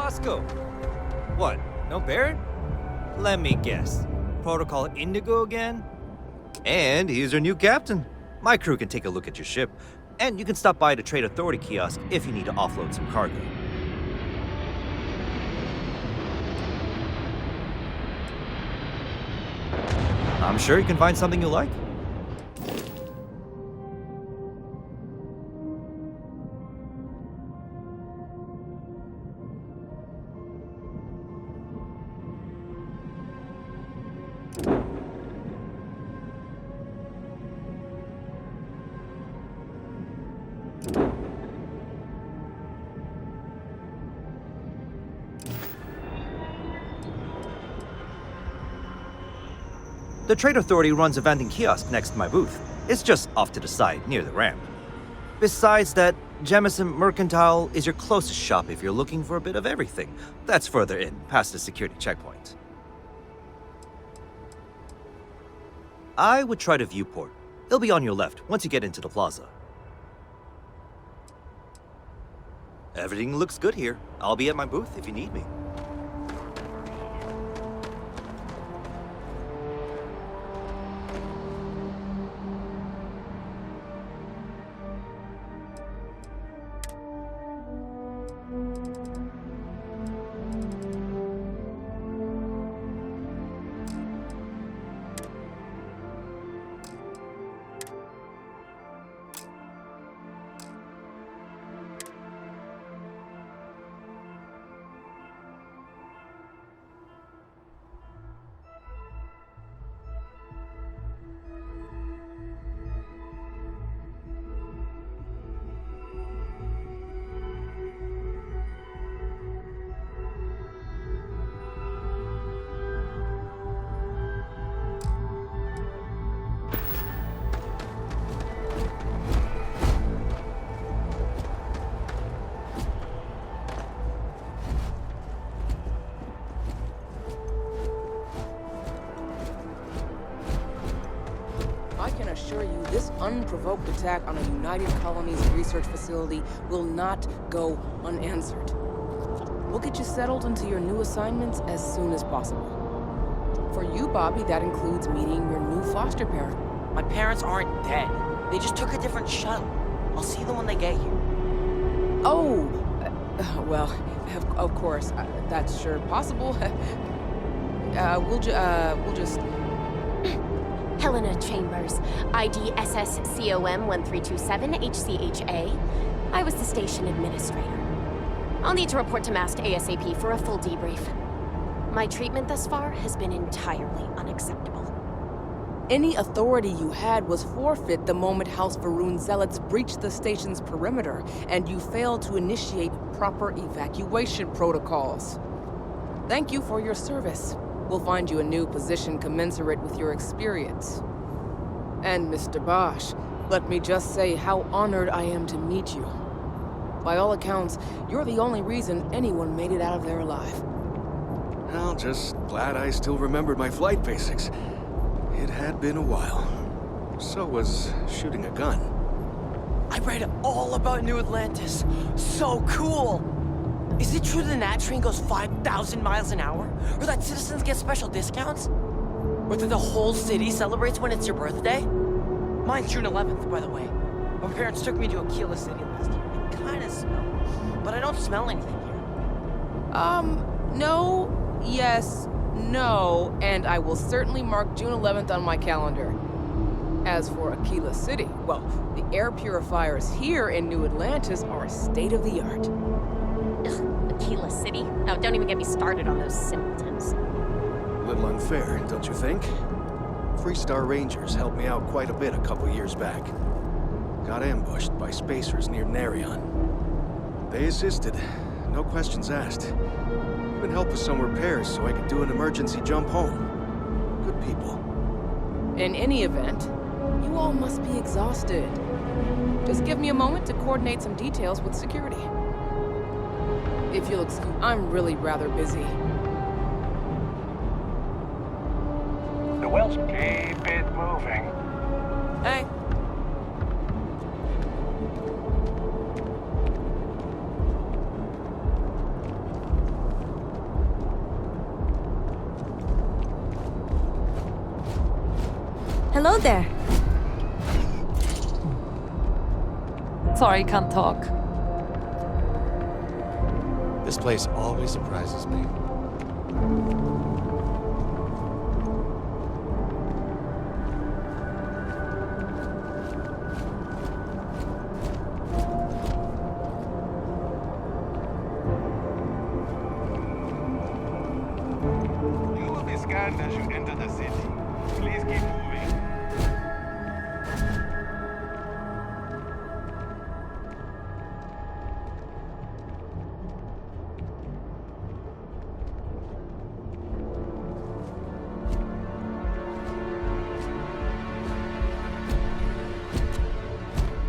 Roscoe! What, no Barrett? Let me guess. Protocol Indigo again? And he's your new captain. My crew can take a look at your ship, and you can stop by the Trade Authority kiosk if you need to offload some cargo. I'm sure you can find something you like. The Trade Authority runs a vending kiosk next to my booth. It's just off to the side, near the ramp. Besides that, Jemison Mercantile is your closest shop if you're looking for a bit of everything. That's further in, past the security checkpoint. I would try the viewport. It'll be on your left once you get into the plaza. Everything looks good here. I'll be at my booth if you need me. I can assure you this unprovoked attack on a United Colonies research facility will not go unanswered. We'll get you settled into your new assignments as soon as possible. For you, Bobby, that includes meeting your new foster parent. My parents aren't dead. They just took a different shuttle. I'll see them when they get here. Oh, well, of course, that's sure possible. We'll just... Helena Chambers, ID SSCOM1327 HCHA. I was the station administrator. I'll need to report to MAST ASAP for a full debrief. My treatment thus far has been entirely unacceptable. Any authority you had was forfeit the moment House Varun zealots breached the station's perimeter, and you failed to initiate proper evacuation protocols. Thank you for your service. We'll find you a new position commensurate with your experience. And Mr. Bosch, let me just say how honored I am to meet you. By all accounts, you're the only reason anyone made it out of there alive. Well, just glad I still remembered my flight basics. It had been a while. So was shooting a gun. I read all about New Atlantis. So cool! Is it true the Nat train goes 5,000 miles an hour? Or that citizens get special discounts? Or that the whole city celebrates when it's your birthday? Mine's June 11th, by the way. My parents took me to Aquila City last year. It kinda smelled, but I don't smell anything here. No, yes, no, and I will certainly mark June 11th on my calendar. As for Aquila City, well, the air purifiers here in New Atlantis are state-of-the-art. Ugh, Aquila City? No, don't even get me started on those simpletons. A little unfair, don't you think? Freestar Rangers helped me out quite a bit a couple years back. Got ambushed by spacers near Narion. They assisted, no questions asked. Even helped with some repairs so I could do an emergency jump home. Good people. In any event, you all must be exhausted. Just give me a moment to coordinate some details with security. If you'll excuse, I'm really rather busy. The wheels keep it moving. Hey. Hello there. Sorry, can't talk. This place always surprises me. You will be scanned as you enter the city. Please keep moving.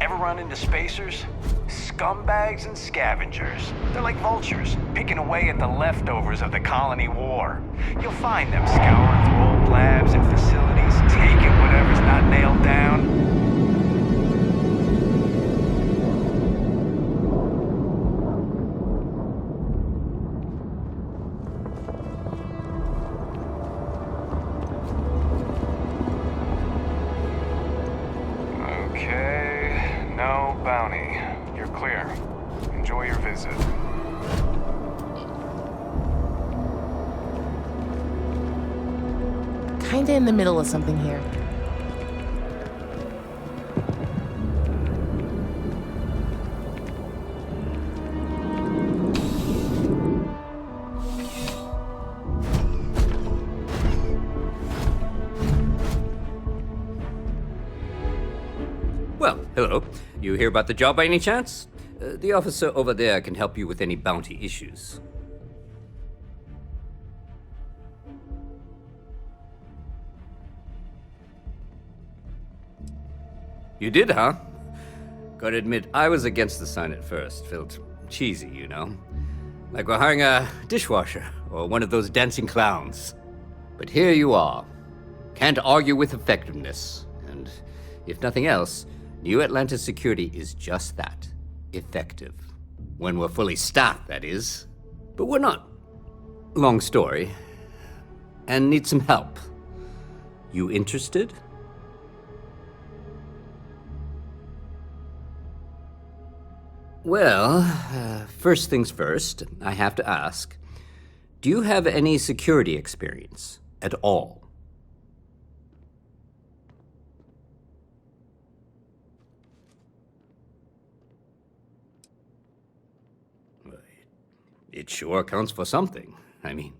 Ever run into spacers? Scumbags and scavengers. They're like vultures, picking away at the leftovers of the colony war. You'll find them scouring through old labs and facilities, taking whatever's not nailed down. Okay, no bounty. You're clear. Enjoy your visit. Kinda in the middle of something here. Well, hello. You hear about the job by any chance? The officer over there can help you with any bounty issues. You did, huh? Gotta admit, I was against the sign at first. Felt cheesy, you know? Like we're hiring a dishwasher or one of those dancing clowns. But here you are. Can't argue with effectiveness. And if nothing else, New Atlantis security is just that. Effective. When we're fully staffed, that is. But we're not. Long story. And need some help. You interested? Well, first things first, I have to ask. Do you have any security experience at all? It sure counts for something. I mean,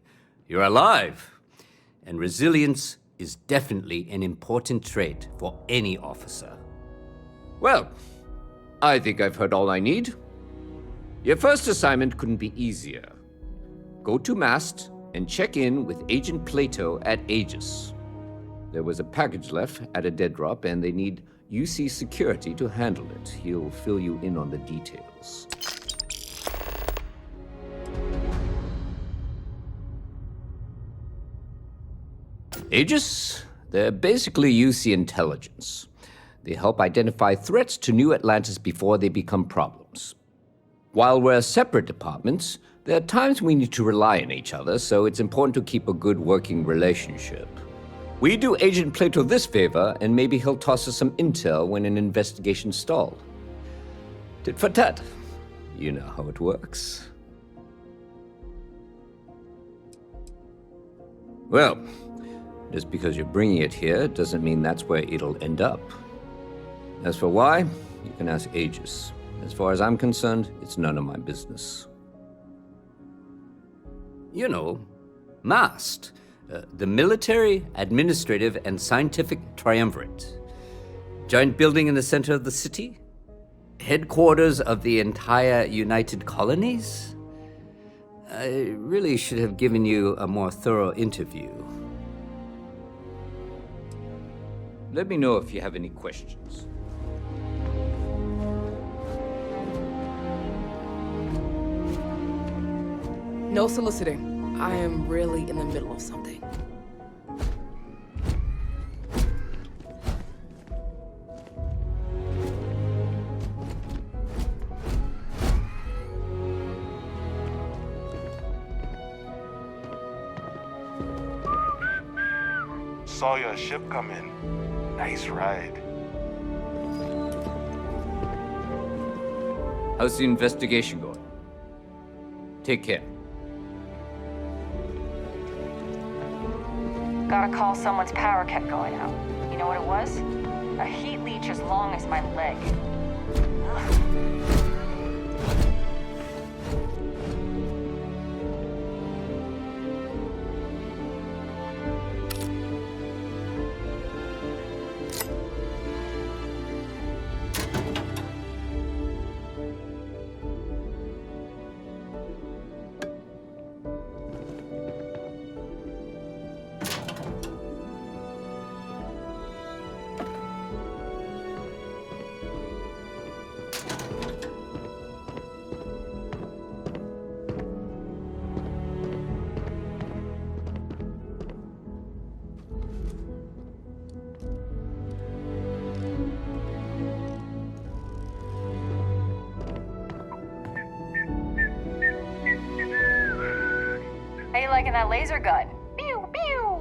you're alive. And resilience is definitely an important trait for any officer. Well, I think I've heard all I need. Your first assignment couldn't be easier. Go to Mast and check in with Agent Plato at Aegis. There was a package left at a dead drop, and they need UC security to handle it. He'll fill you in on the details. Aegis? They're basically UC intelligence. They help identify threats to New Atlantis before they become problems. While we're separate departments, there are times we need to rely on each other, so it's important to keep a good working relationship. We do Agent Plato this favor, and maybe he'll toss us some intel when an investigation stalled. Tit for tat. You know how it works. Well, just because you're bringing it here doesn't mean that's where it'll end up. As for why, you can ask Aegis. As far as I'm concerned, it's none of my business. You know, MAST, the Military, Administrative, and Scientific Triumvirate. Giant building in the center of the city? Headquarters of the entire United Colonies? I really should have given you a more thorough interview. Let me know if you have any questions. No soliciting. I am really in the middle of something. Saw your ship come in. Nice ride. How's the investigation going? Take care. Got a call someone's power kept going out. You know what it was? A heat leech as long as my leg. Ugh. How you liking that laser gun? Pew, pew!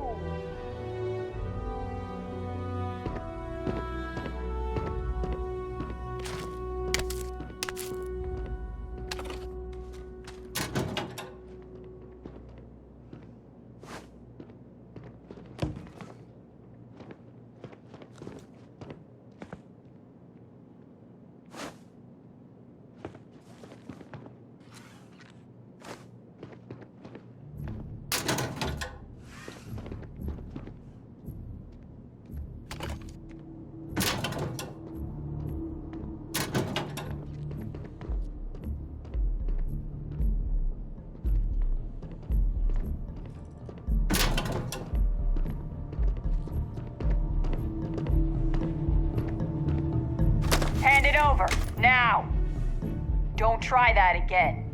Hand it over, now! Don't try that again.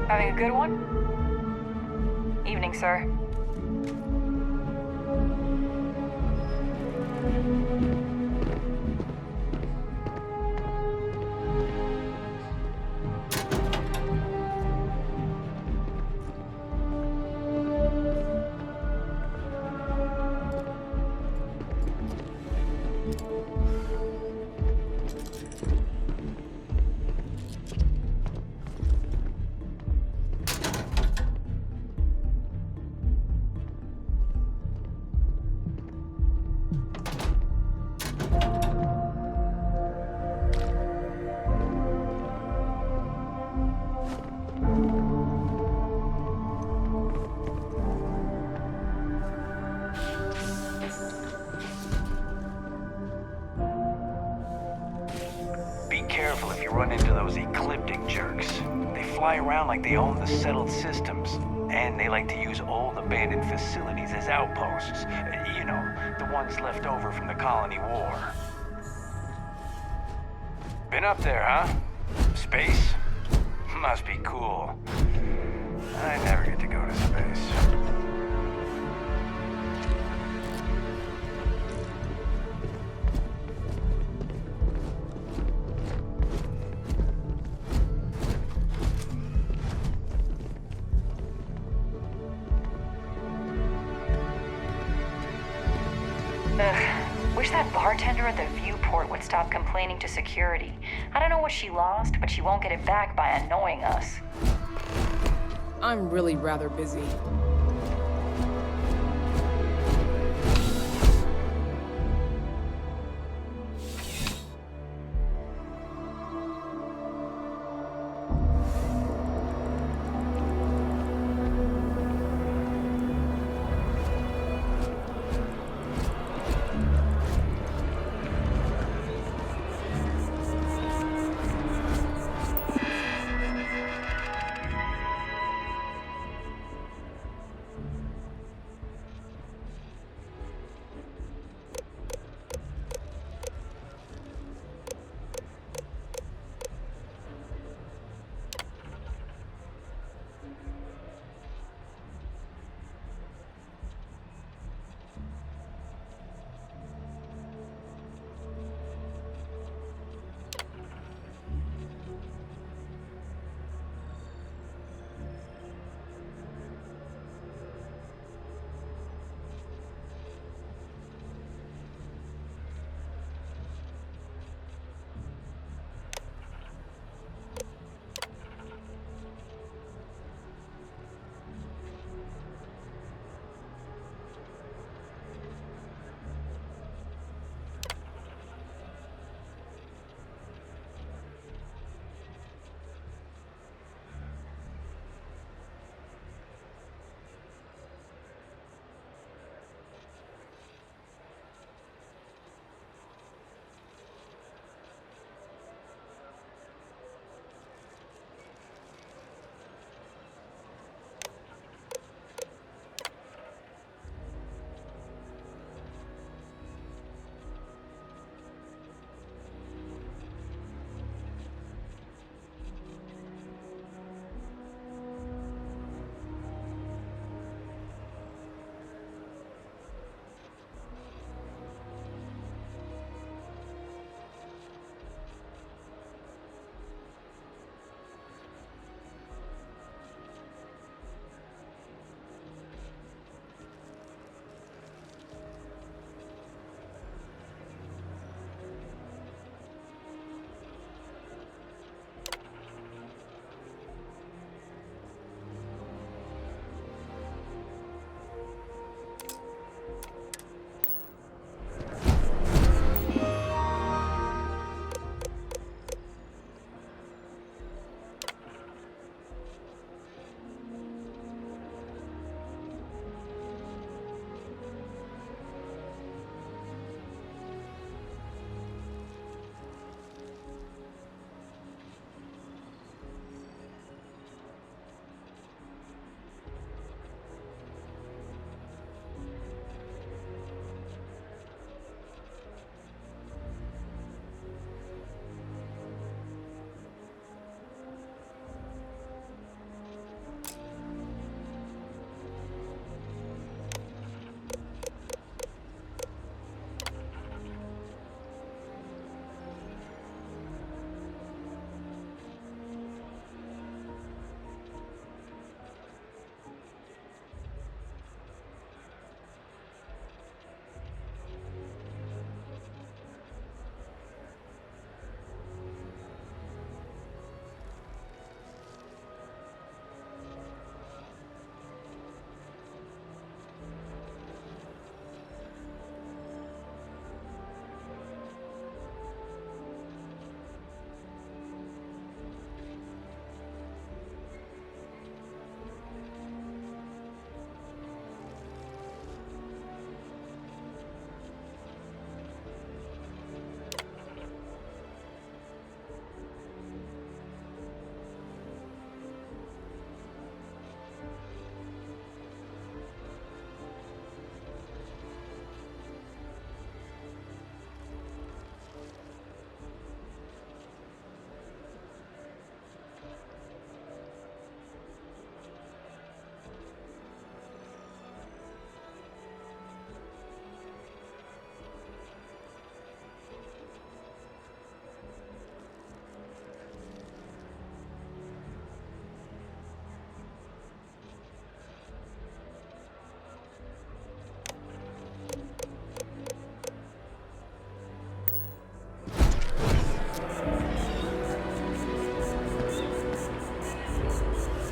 Having a good one? Evening, sir. Be careful if you run into those ecliptic jerks. They fly around like they own the settled systems, and they like to use old abandoned facilities as outposts. You know, the ones left over from the colony war. Been up there, huh? Space? Must be cool. I never get to go to space. Wish that bartender at the viewport would stop complaining to security. I don't know what she lost, but she won't get it back by annoying us. I'm really rather busy.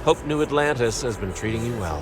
Hope New Atlantis has been treating you well.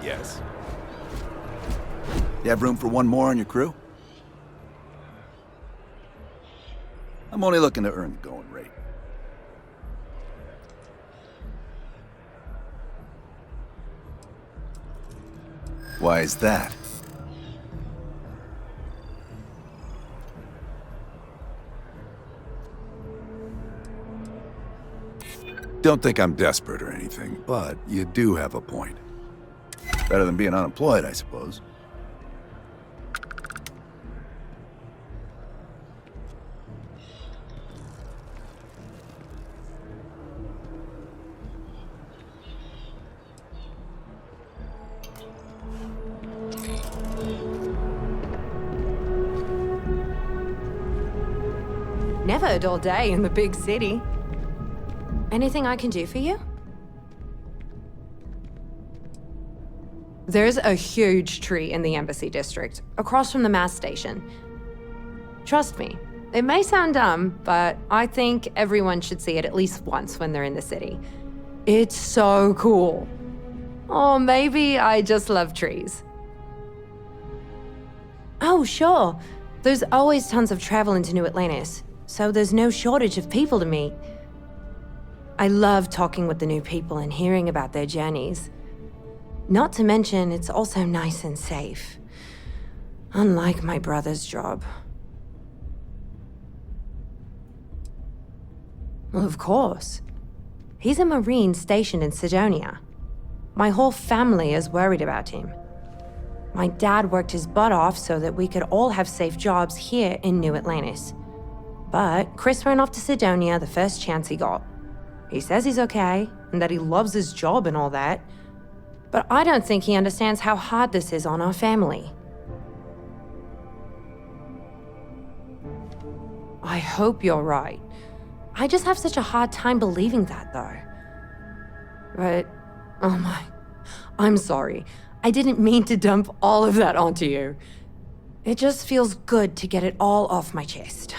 Yes. You have room for one more on your crew? I'm only looking to earn the going rate. Why is that? Don't think I'm desperate or anything, but you do have a point. Better than being unemployed, I suppose. Never a dull day in the big city. Anything I can do for you? There's a huge tree in the Embassy District, across from the mass station. Trust me, it may sound dumb, but I think everyone should see it at least once when they're in the city. It's so cool. Or maybe I just love trees. Oh, sure. There's always tons of travel into New Atlantis, so there's no shortage of people to meet. I love talking with the new people and hearing about their journeys. Not to mention, it's also nice and safe. Unlike my brother's job. Well, of course. He's a Marine stationed in Sidonia. My whole family is worried about him. My dad worked his butt off so that we could all have safe jobs here in New Atlantis. But Chris ran off to Sidonia the first chance he got. He says he's okay, and that he loves his job and all that. But I don't think he understands how hard this is on our family. I hope you're right. I just have such a hard time believing that, though. But, oh my, I'm sorry. I didn't mean to dump all of that onto you. It just feels good to get it all off my chest.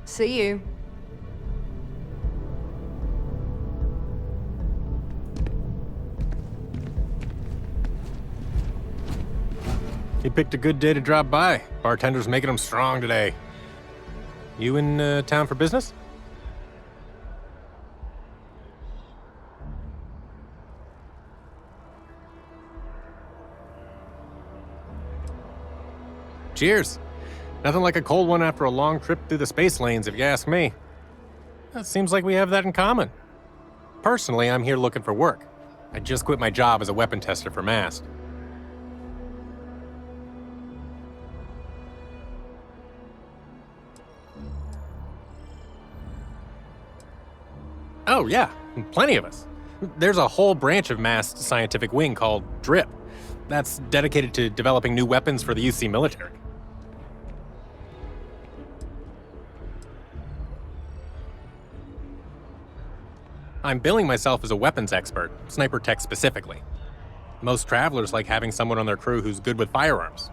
See you. He picked a good day to drop by. Bartender's making him strong today. You in town for business? Cheers. Nothing like a cold one after a long trip through the space lanes, if you ask me. It seems like we have that in common. Personally, I'm here looking for work. I just quit my job as a weapon tester for Mast. Oh, yeah, plenty of us. There's a whole branch of Mast's scientific wing called DRIP. That's dedicated to developing new weapons for the UC military. I'm billing myself as a weapons expert, sniper tech specifically. Most travelers like having someone on their crew who's good with firearms.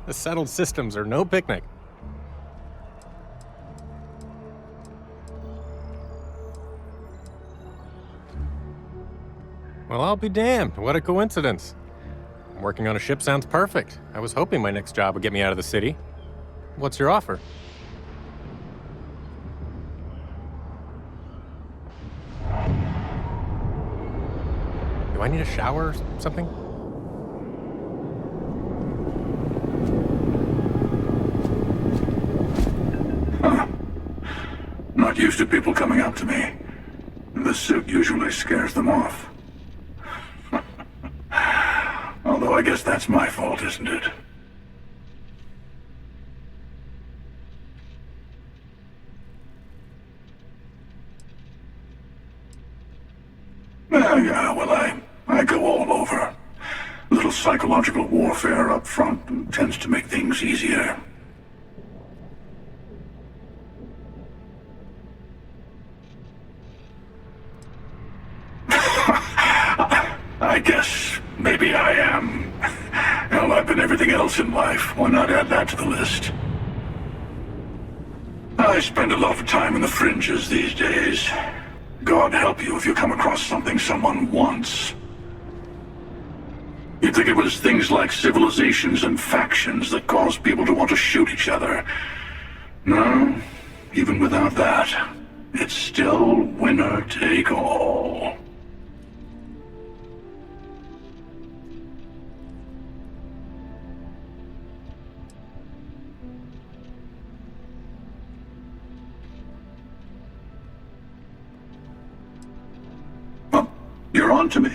The settled systems are no picnic. Well, I'll be damned. What a coincidence. Working on a ship sounds perfect. I was hoping my next job would get me out of the city. What's your offer? Do I need a shower or something? Huh. Not used to people coming up to me. The suit usually scares them off. Although I guess that's my fault, isn't it? Yeah, well, I go all over. A little psychological warfare up front tends to make things easier. I guess maybe I am. Hell, I've been everything else in life. Why not add that to the list? I spend a lot of time in the fringes these days. God help you if you come across something someone wants. You'd think it was things like civilizations and factions that cause people to want to shoot each other. No, even without that, it's still winner take all. You're on to me.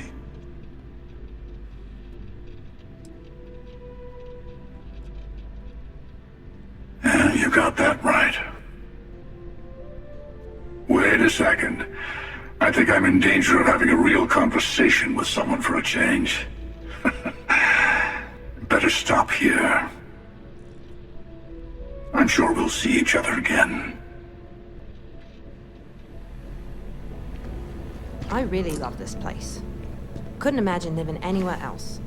Yeah, you got that right. Wait a second. I think I'm in danger of having a real conversation with someone for a change. Better stop here. I'm sure we'll see each other again. I really love this place. Couldn't imagine living anywhere else.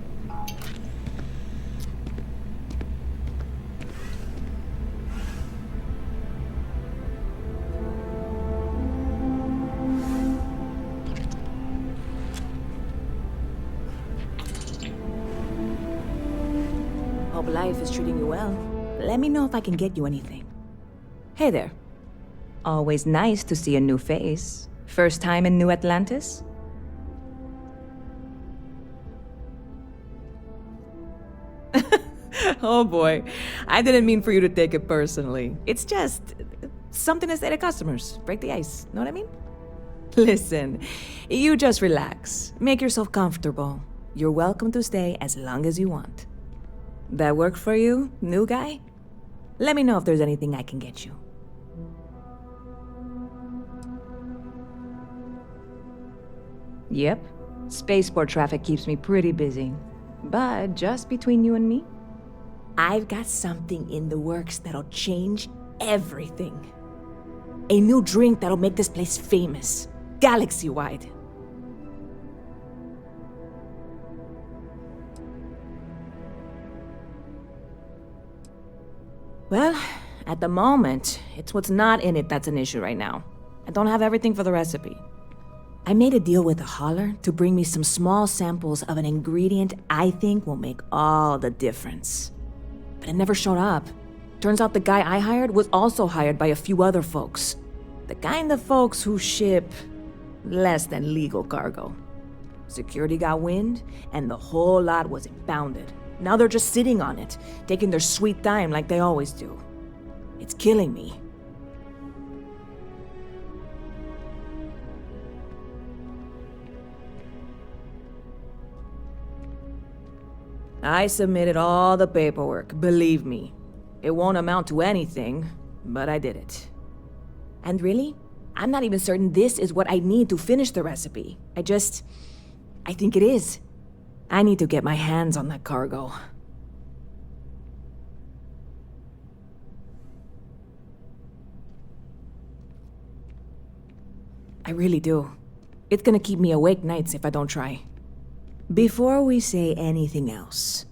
Hope life is treating you well. Let me know if I can get you anything. Hey there. Always nice to see a new face. First time in New Atlantis? Oh boy, I didn't mean for you to take it personally. It's just something to say to customers. Break the ice, know what I mean? Listen, you just relax. Make yourself comfortable. You're welcome to stay as long as you want. That work for you, new guy? Let me know if there's anything I can get you. Yep, spaceport traffic keeps me pretty busy. But just between you and me, I've got something in the works that'll change everything. A new drink that'll make this place famous, galaxy-wide. Well, at the moment, it's what's not in it that's an issue right now. I don't have everything for the recipe. I made a deal with a hauler to bring me some small samples of an ingredient I think will make all the difference. But it never showed up. Turns out the guy I hired was also hired by a few other folks. The kind of folks who ship less than legal cargo. Security got wind, and the whole lot was impounded. Now they're just sitting on it, taking their sweet time like they always do. It's killing me. I submitted all the paperwork, believe me. It won't amount to anything, but I did it. And really, I'm not even certain this is what I need to finish the recipe. I think it is. I need to get my hands on that cargo. I really do. It's gonna keep me awake nights if I don't try. Before we say anything else,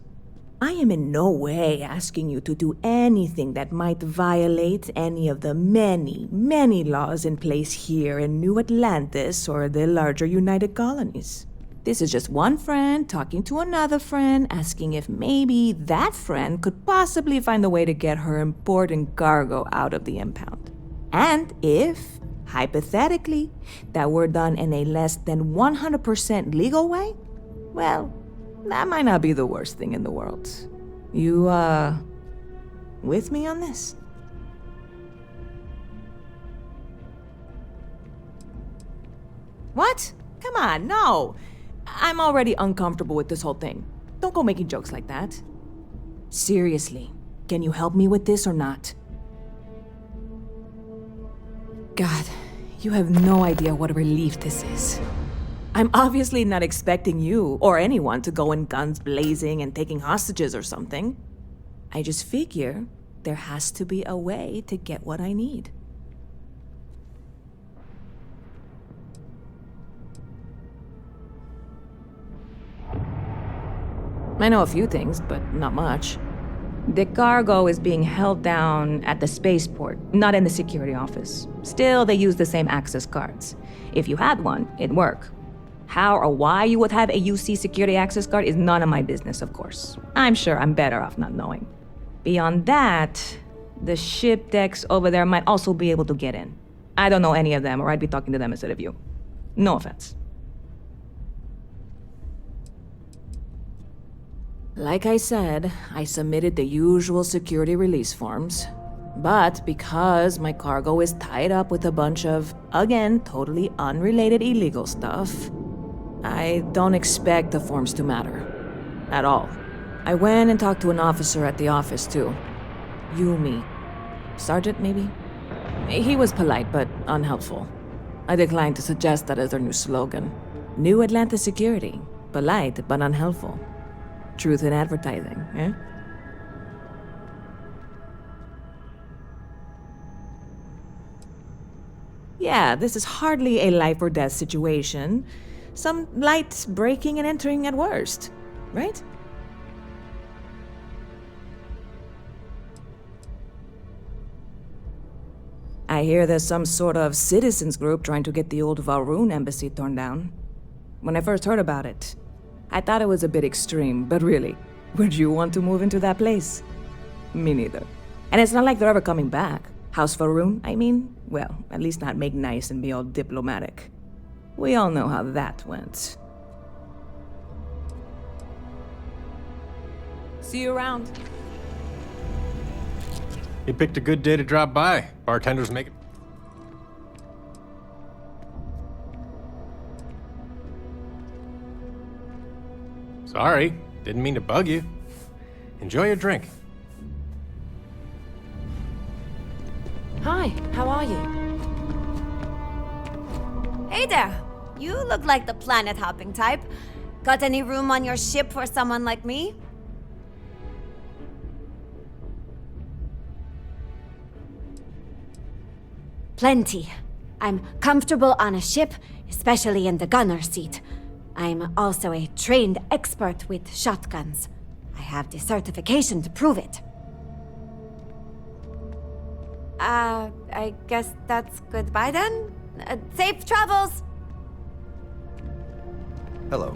I am in no way asking you to do anything that might violate any of the many, many laws in place here in New Atlantis or the larger United Colonies. This is just one friend talking to another friend, asking if maybe that friend could possibly find a way to get her important cargo out of the impound. And if, hypothetically, that were done in a less than 100% legal way, well, that might not be the worst thing in the world. You, with me on this? What? Come on, no. I'm already uncomfortable with this whole thing. Don't go making jokes like that. Seriously, can you help me with this or not? God, you have no idea what a relief this is. I'm obviously not expecting you or anyone to go in guns blazing and taking hostages or something. I just figure there has to be a way to get what I need. I know a few things, but not much. The cargo is being held down at the spaceport, not in the security office. Still, they use the same access cards. If you had one, it'd work. How or why you would have a UC security access card is none of my business, of course. I'm sure I'm better off not knowing. Beyond that, the ship decks over there might also be able to get in. I don't know any of them, or I'd be talking to them instead of you. No offense. Like I said, I submitted the usual security release forms. But because my cargo is tied up with a bunch of, again, totally unrelated illegal stuff, I don't expect the forms to matter. At all. I went and talked to an officer at the office, too. Yumi. Sergeant, maybe? He was polite, but unhelpful. I declined to suggest that as their new slogan. New Atlanta Security. Polite, but unhelpful. Truth in advertising, eh? Yeah, this is hardly a life or death situation. Some light breaking and entering at worst, right? I hear there's some sort of citizens group trying to get the old Valroon embassy torn down. When I first heard about it, I thought it was a bit extreme, but really, would you want to move into that place? Me neither. And it's not like they're ever coming back. House Valroon, I mean? Well, at least not make nice and be all diplomatic. We all know how that went. See you around. You picked a good day to drop by. Bartenders make it. Sorry, didn't mean to bug you. Enjoy your drink. Hi, how are you? Hey there! You look like the planet-hopping type. Got any room on your ship for someone like me? Plenty. I'm comfortable on a ship, especially in the gunner seat. I'm also a trained expert with shotguns. I have the certification to prove it. I guess that's goodbye then? Safe travels! Hello.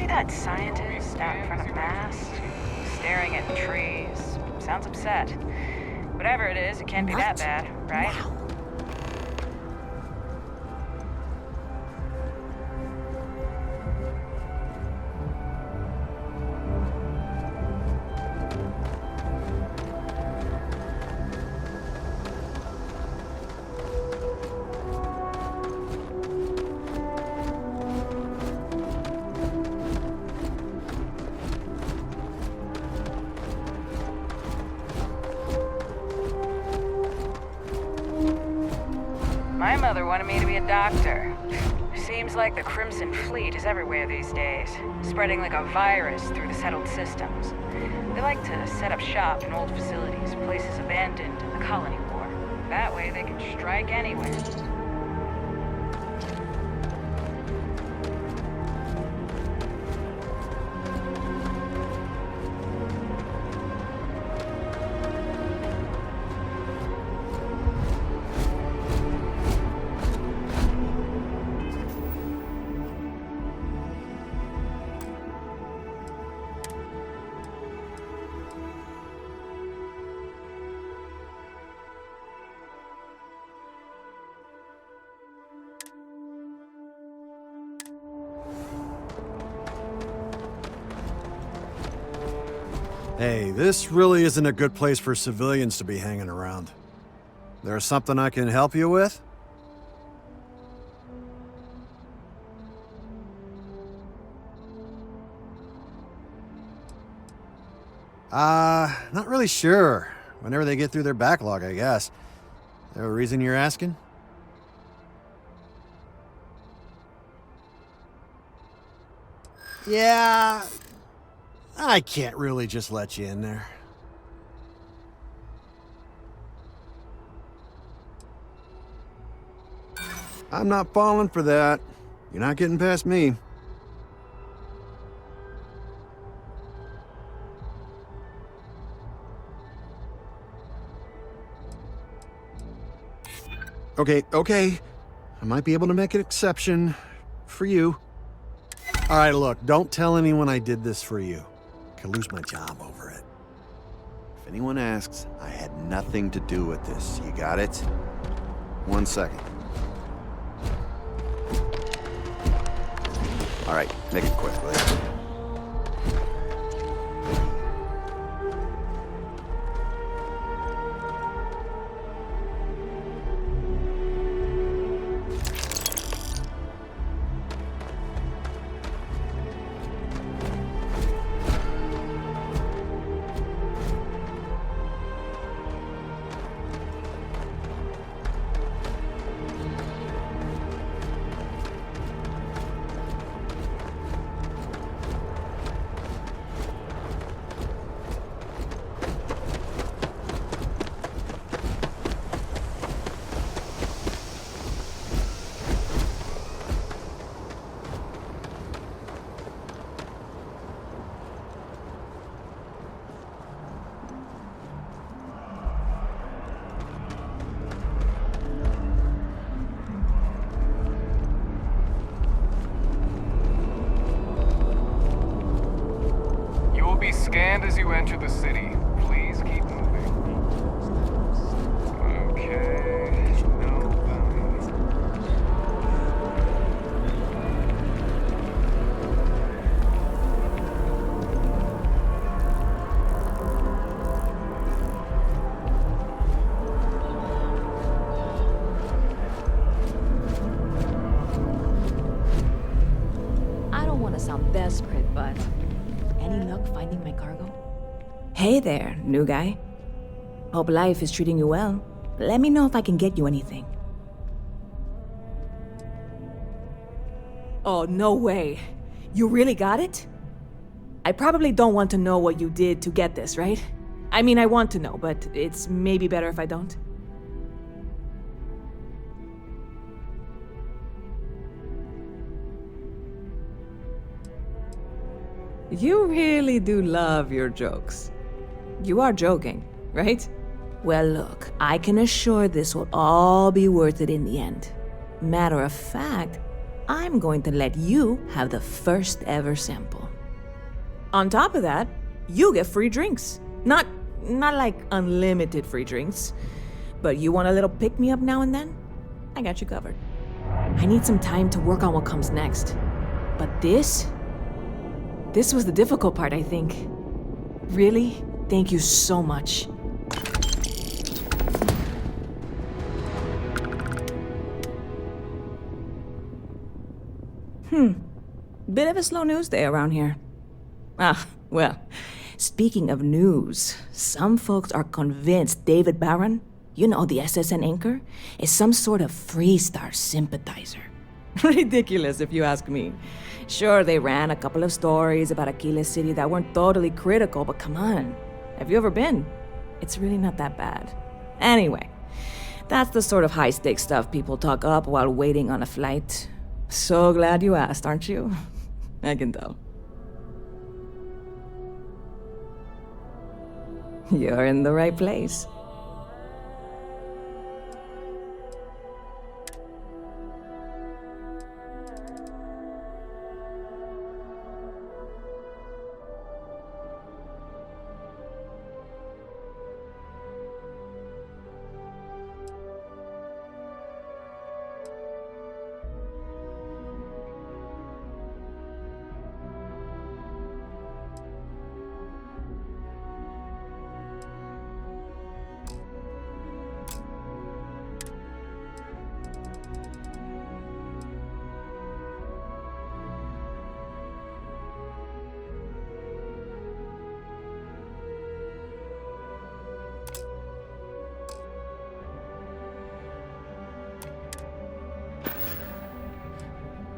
That scientist out in front of mast, staring at trees. Sounds upset. Whatever it is, it can't be that bad, right? Wow. My mother wanted me to be a doctor. See, Seems like the Crimson Fleet is everywhere these days, spreading like a virus through the settled systems. They like to set up shop in old facilities, places abandoned in the colony war. That way they can strike anywhere. Hey, this really isn't a good place for civilians to be hanging around. There's something I can help you with? Not really sure. Whenever they get through their backlog, I guess. There a reason you're asking? Yeah, I can't really just let you in there. I'm not falling for that. You're not getting past me. Okay. I might be able to make an exception for you. All right, look, don't tell anyone I did this for you. I could lose my job over it. If anyone asks, I had nothing to do with this. You got it? 1 second. All right, make it quick, will you? Scanned as you enter the city. Please keep moving. Okay. No bounty. I don't want to sound desperate, but any luck finding my cargo? Hey there, new guy. Hope life is treating you well. Let me know if I can get you anything. Oh, no way. You really got it? I probably don't want to know what you did to get this, right? I mean, I want to know, but it's maybe better if I don't. You really do love your jokes. You are joking, right? Well, look, I can assure this will all be worth it in the end. Matter of fact, I'm going to let you have the first ever sample. On top of that, you get free drinks. Not like unlimited free drinks, but you want a little pick-me-up now and then? I got you covered. I need some time to work on what comes next. But this was the difficult part, I think. Really, thank you so much. Bit of a slow news day around here. Well, speaking of news, some folks are convinced David Barron, you know, the SSN anchor, is some sort of Freestar sympathizer. Ridiculous, if you ask me. Sure, they ran a couple of stories about Aquila City that weren't totally critical, but come on. Have you ever been? It's really not that bad. Anyway, that's the sort of high-stakes stuff people talk up while waiting on a flight. So glad you asked, aren't you? I can tell. You're in the right place.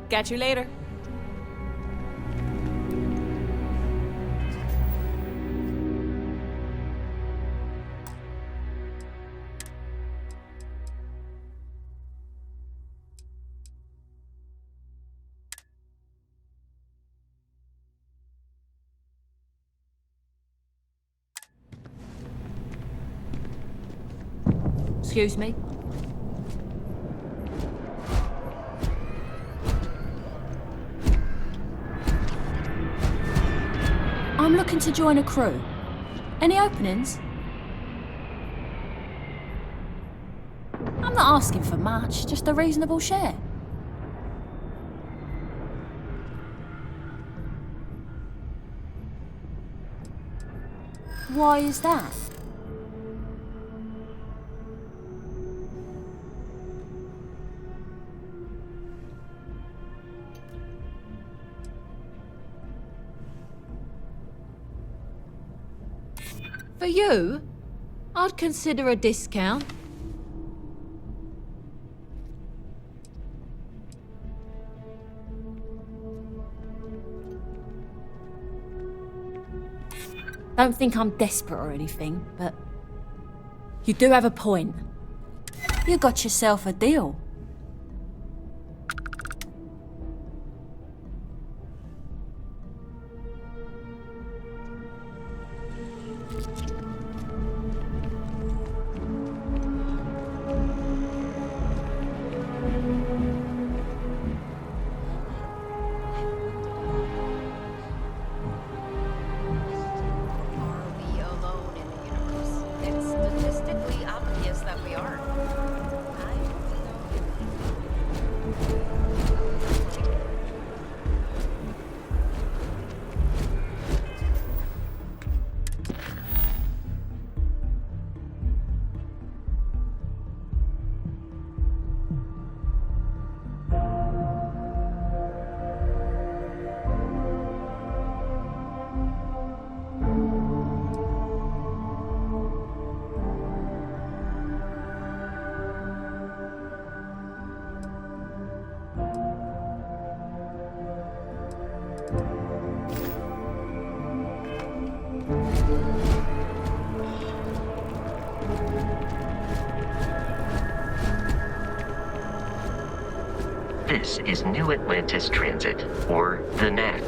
Catch you later. Excuse me? I'm looking to join a crew. Any openings? I'm not asking for much, just a reasonable share. Why is that? For you, I'd consider a discount. Don't think I'm desperate or anything, but you do have a point. You got yourself a deal. This is New Atlantis Transit, or the NAT.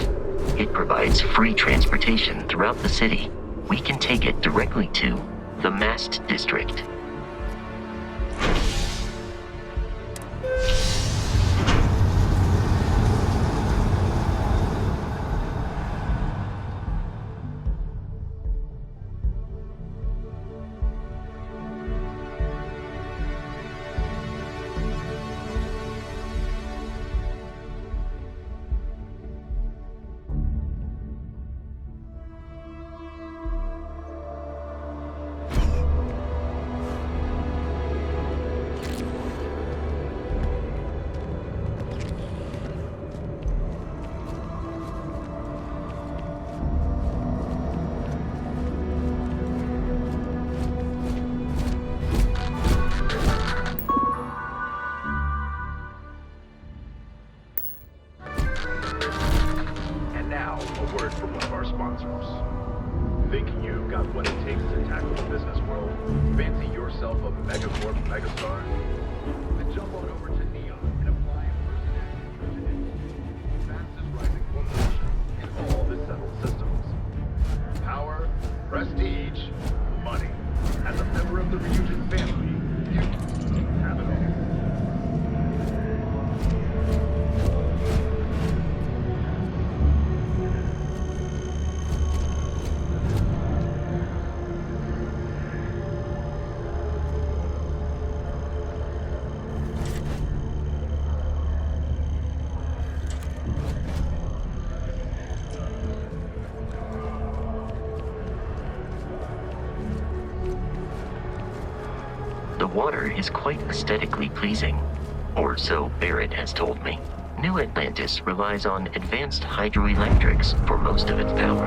It provides free transportation throughout the city. We can take it directly to the Mast District. the reunited family, you have it all. The water is quite aesthetically pleasing, or so Barrett has told me. New Atlantis relies on advanced hydroelectrics for most of its power.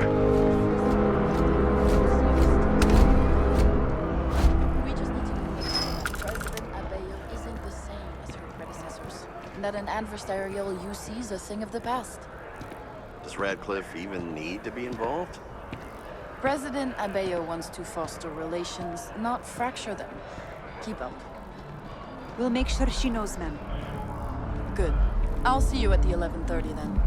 We just need to make sure that President Abeyo isn't the same as her predecessors. That an adversarial UC is a thing of the past. Does Radcliffe even need to be involved? President Abeyo wants to foster relations, not fracture them. Keep up. We'll make sure she knows, ma'am. Good. I'll see you at the 11:30 then.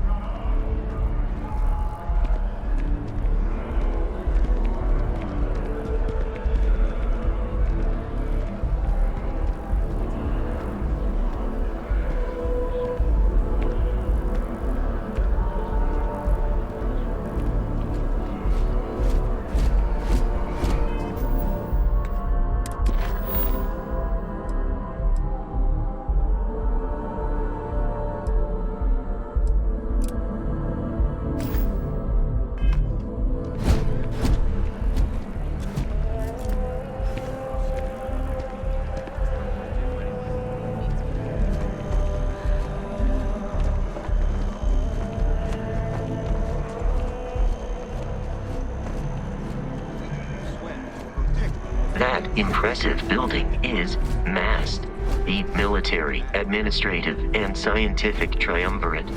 That impressive building is MAST, the military, administrative, and scientific triumvirate.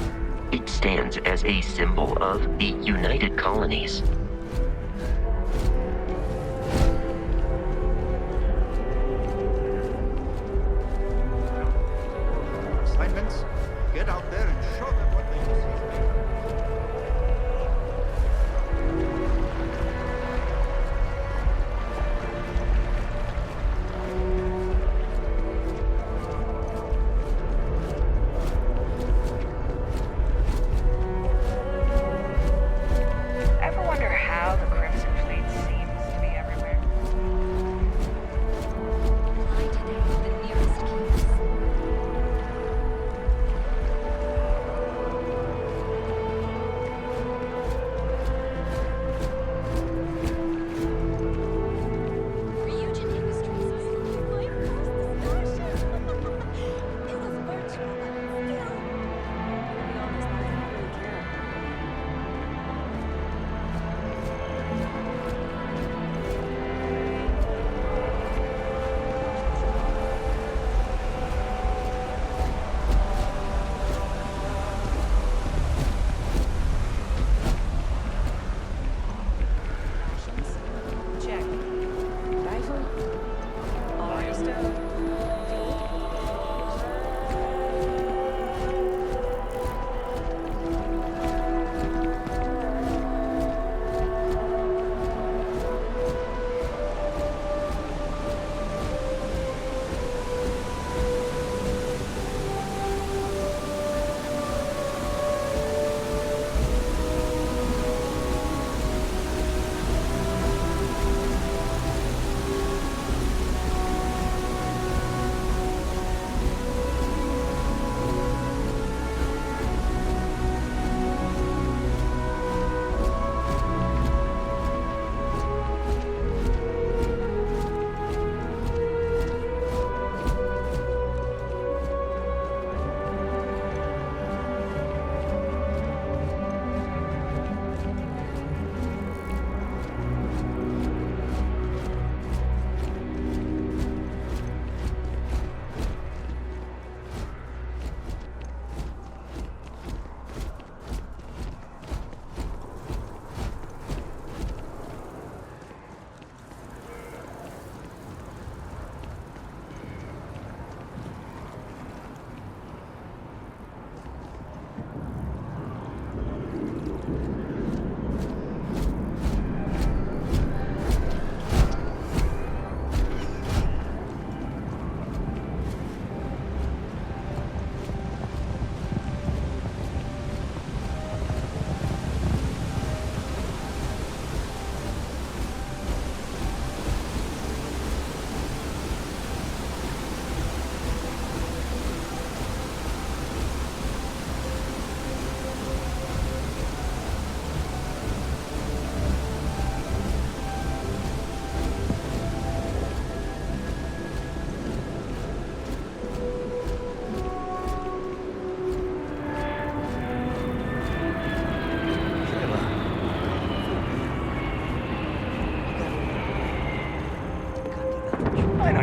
It stands as a symbol of the United Colonies. Assignments? Get out there and show them what they see. Ever wonder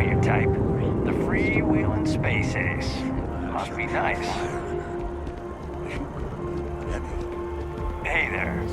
carrier type. The freewheeling space ace. Must be nice. Hey there.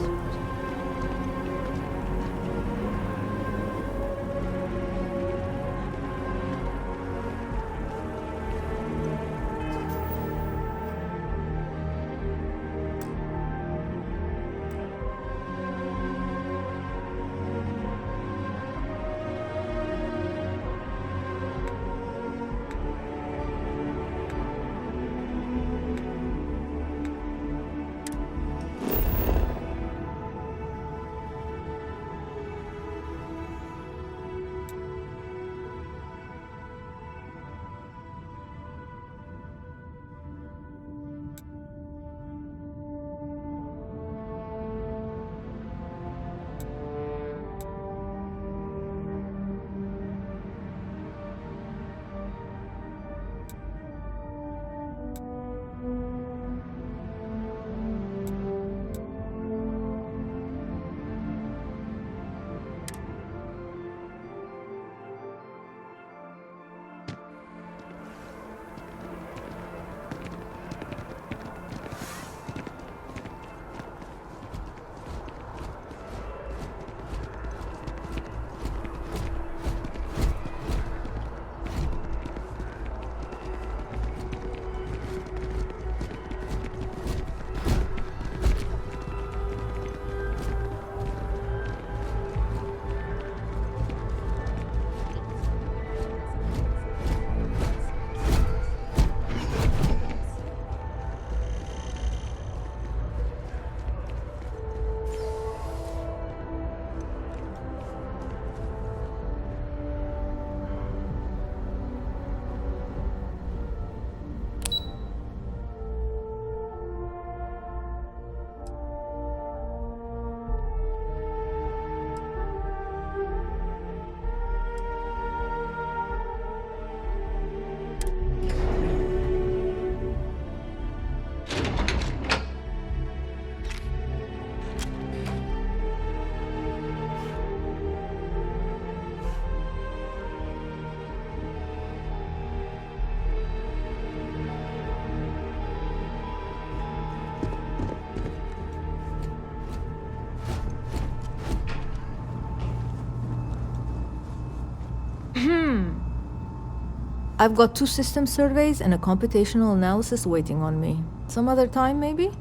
I've got 2 system surveys and a computational analysis waiting on me. Some other time, maybe?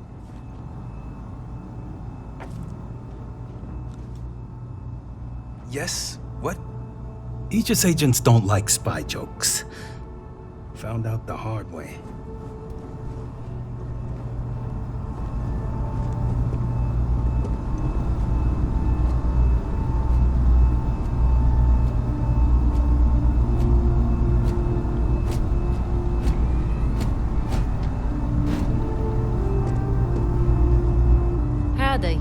Yes? What? Aegis agents don't like spy jokes. Found out the hard way. Howdy.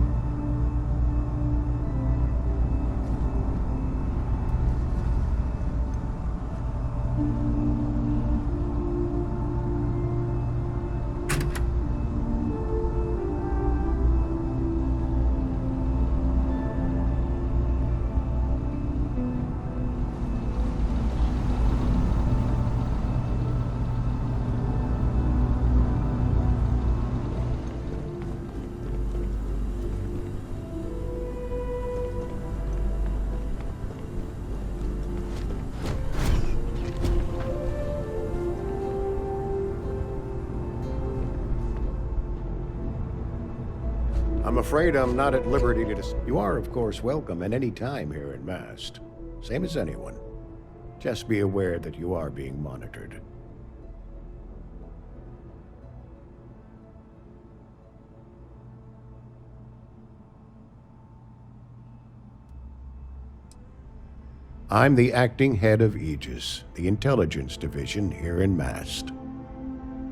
I'm afraid I'm not at liberty to... You are, of course, welcome at any time here in Mast. Same as anyone. Just be aware that you are being monitored. I'm the acting head of Aegis, the intelligence division here in Mast.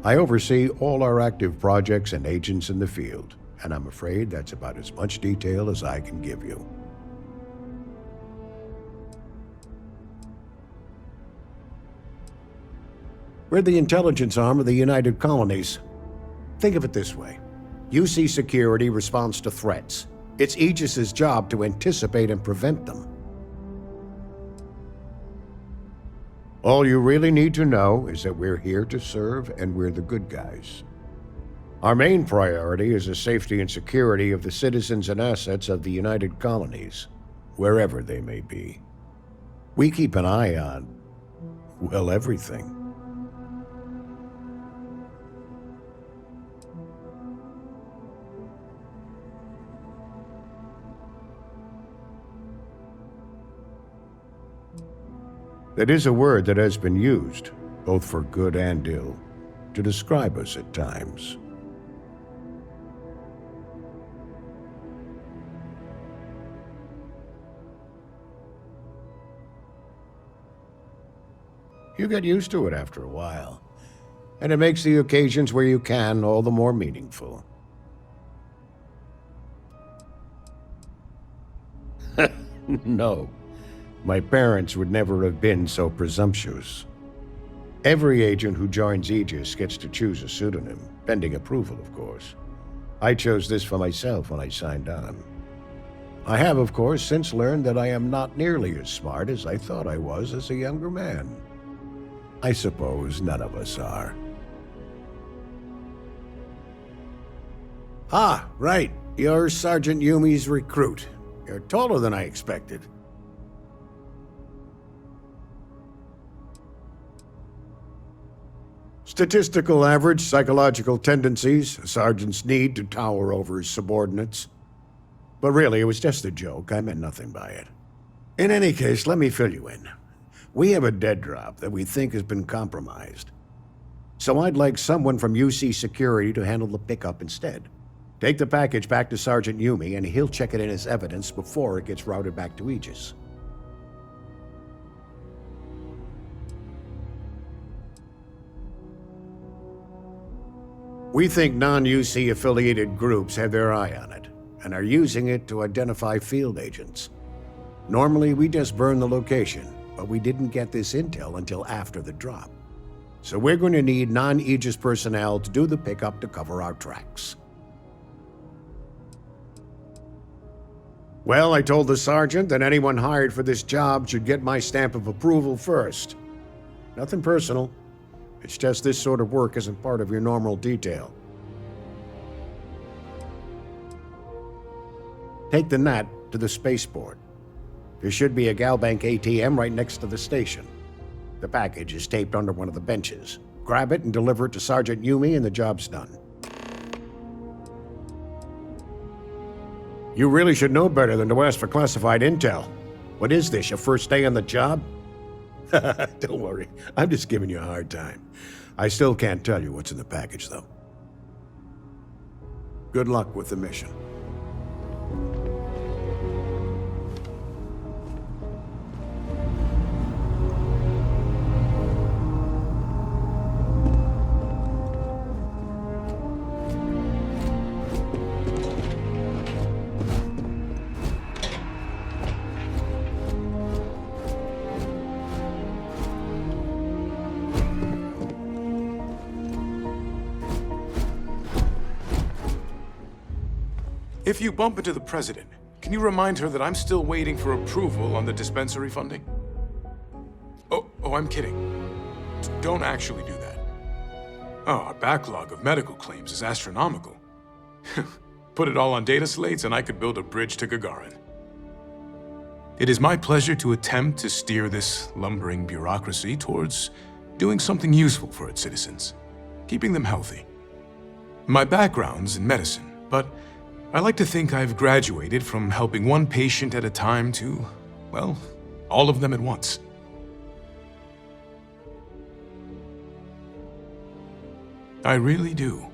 I oversee all our active projects and agents in the field, and I'm afraid that's about as much detail as I can give you. We're the intelligence arm of the United Colonies. Think of it this way. UC Security responds to threats. It's Aegis's job to anticipate and prevent them. All you really need to know is that we're here to serve and we're the good guys. Our main priority is the safety and security of the citizens and assets of the United Colonies, wherever they may be. We keep an eye on, well, everything. That is a word that has been used, both for good and ill, to describe us at times. You get used to it after a while, and it makes the occasions where you can all the more meaningful. No, my parents would never have been so presumptuous. Every agent who joins Aegis gets to choose a pseudonym, pending approval, of course. I chose this for myself when I signed on. I have, of course, since learned that I am not nearly as smart as I thought I was as a younger man. I suppose none of us are. Ah, right. You're Sergeant Yumi's recruit. You're taller than I expected. Statistical average psychological tendencies, a sergeant's need to tower over his subordinates. But really, it was just a joke. I meant nothing by it. In any case, let me fill you in. We have a dead drop that we think has been compromised. So I'd like someone from UC Security to handle the pickup instead. Take the package back to Sergeant Yumi, and he'll check it in as evidence before it gets routed back to Aegis. We think non-UC affiliated groups have their eye on it, and are using it to identify field agents. Normally, we just burn the location, but we didn't get this intel until after the drop. So we're going to need non-Aegis personnel to do the pickup to cover our tracks. Well, I told the sergeant that anyone hired for this job should get my stamp of approval first. Nothing personal. It's just this sort of work isn't part of your normal detail. Take the Nat to the spaceport. There should be a Galbank ATM right next to the station. The package is taped under one of the benches. Grab it and deliver it to Sergeant Yumi and the job's done. You really should know better than to ask for classified intel. What is this, your first day on the job? Don't worry, I'm just giving you a hard time. I still can't tell you what's in the package, though. Good luck with the mission. If you bump into the President, can you remind her that I'm still waiting for approval on the dispensary funding? Oh, I'm kidding. Don't actually do that. Oh, our backlog of medical claims is astronomical. Put it all on data slates and I could build a bridge to Gagarin. It is my pleasure to attempt to steer this lumbering bureaucracy towards doing something useful for its citizens, keeping them healthy. My background's in medicine, but I like to think I've graduated from helping one patient at a time to, well, all of them at once. I really do.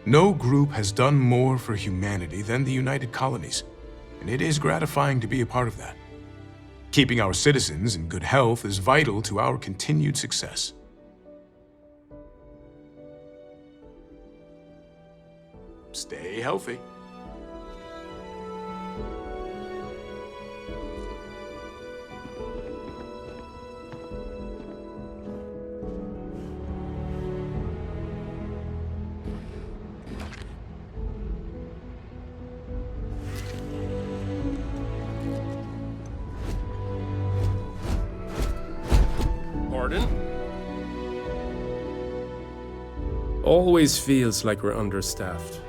No group has done more for humanity than the United Colonies, and it is gratifying to be a part of that. Keeping our citizens in good health is vital to our continued success. Stay healthy. Warden. Always feels like we're understaffed.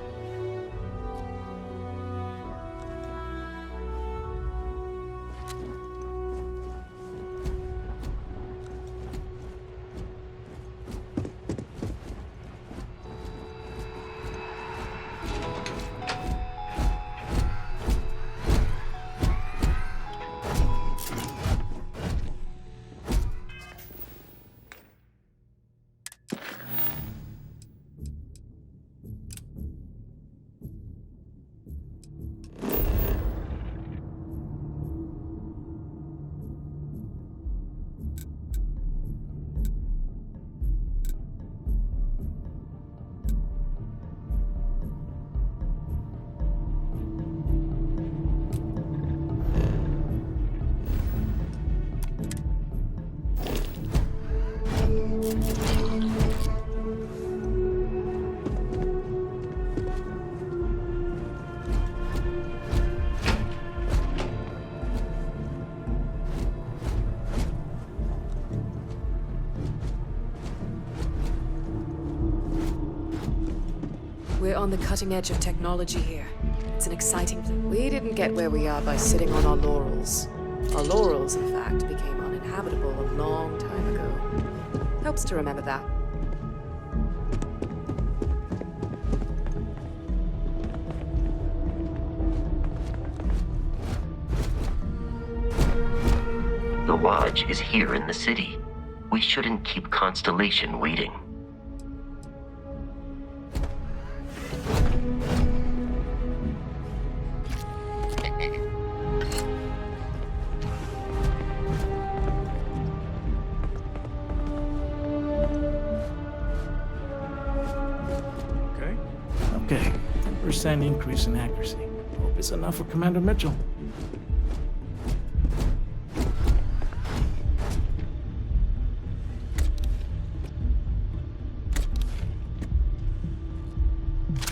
We're on the cutting edge of technology here. It's an exciting thing. We didn't get where we are by sitting on our laurels. Our laurels, in fact, became uninhabitable a long time ago. Helps to remember that. The Lodge is here in the city. We shouldn't keep Constellation waiting. Okay, 10% increase in accuracy. Hope it's enough for Commander Mitchell.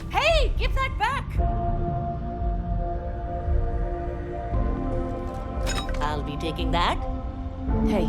Hey, give that back! I'll be taking that. Hey.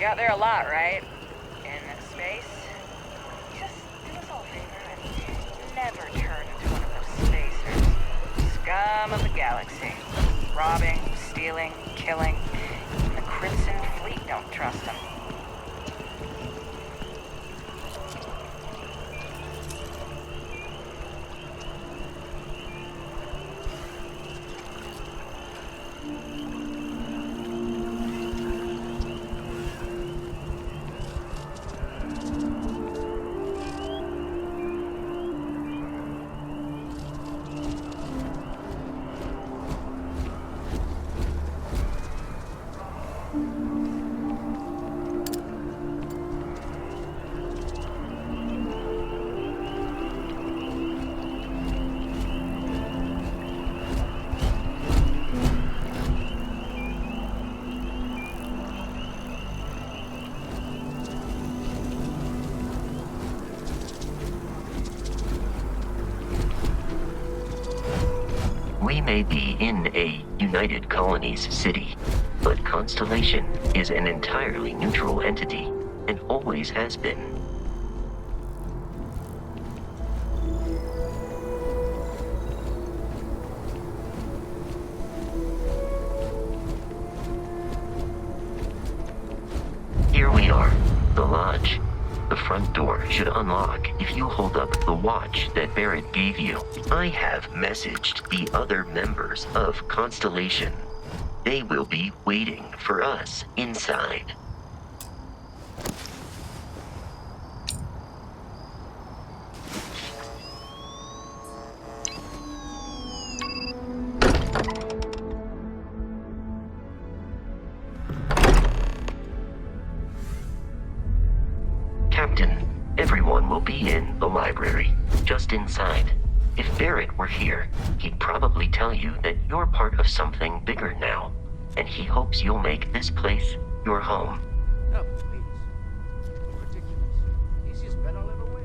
got there a lot, right? In space? Just do us all a favor and never turn into one of those spacers. Scum of the galaxy. Robbing, stealing, killing. Even the Crimson Fleet don't trust them. We may be in a United Colonies city, but Constellation is an entirely neutral entity, and always has been. Here we are, the lodge. The front door should unlock if you hold up the watch that Barrett gave you. I have messaged the other members of Constellation. They will be waiting for us inside. Captain, everyone will be in the library, just inside. If Barrett were here, he'd probably tell you that you're part of something bigger now, and he hopes you'll make this place your home. No, please. Ridiculous. Easiest bet I'll ever win.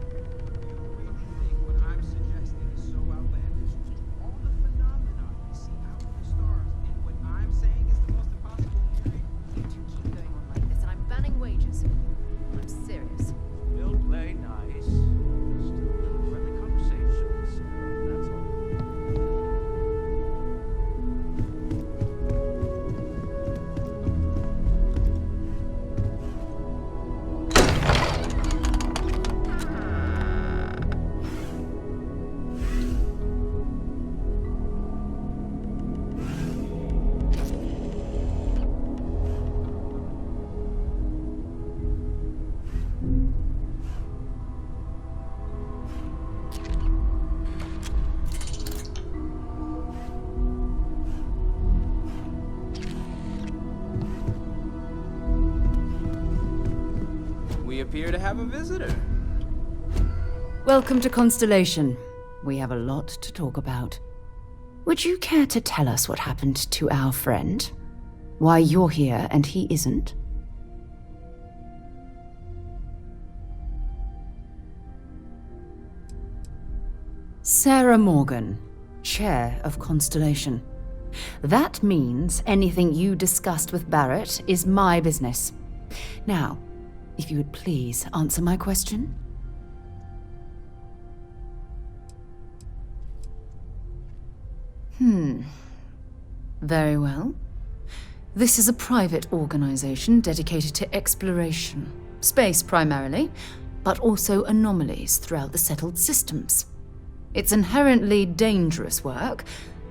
You really think what I'm suggesting is so outlandish? All the phenomena we see out in the stars, and what I'm saying is the most impossible theory? You two keep going on like this, and I'm banning wages. I'm serious. We'll play nice. Just friendly conversations. That's all. We appear to have a visitor. Welcome to Constellation. We have a lot to talk about. Would you care to tell us what happened to our friend? Why you're here and he isn't? Sarah Morgan, Chair of Constellation. That means anything you discussed with Barrett is my business. Now, if you would please answer my question. Very well. This is a private organization dedicated to exploration. Space primarily, but also anomalies throughout the settled systems. It's inherently dangerous work,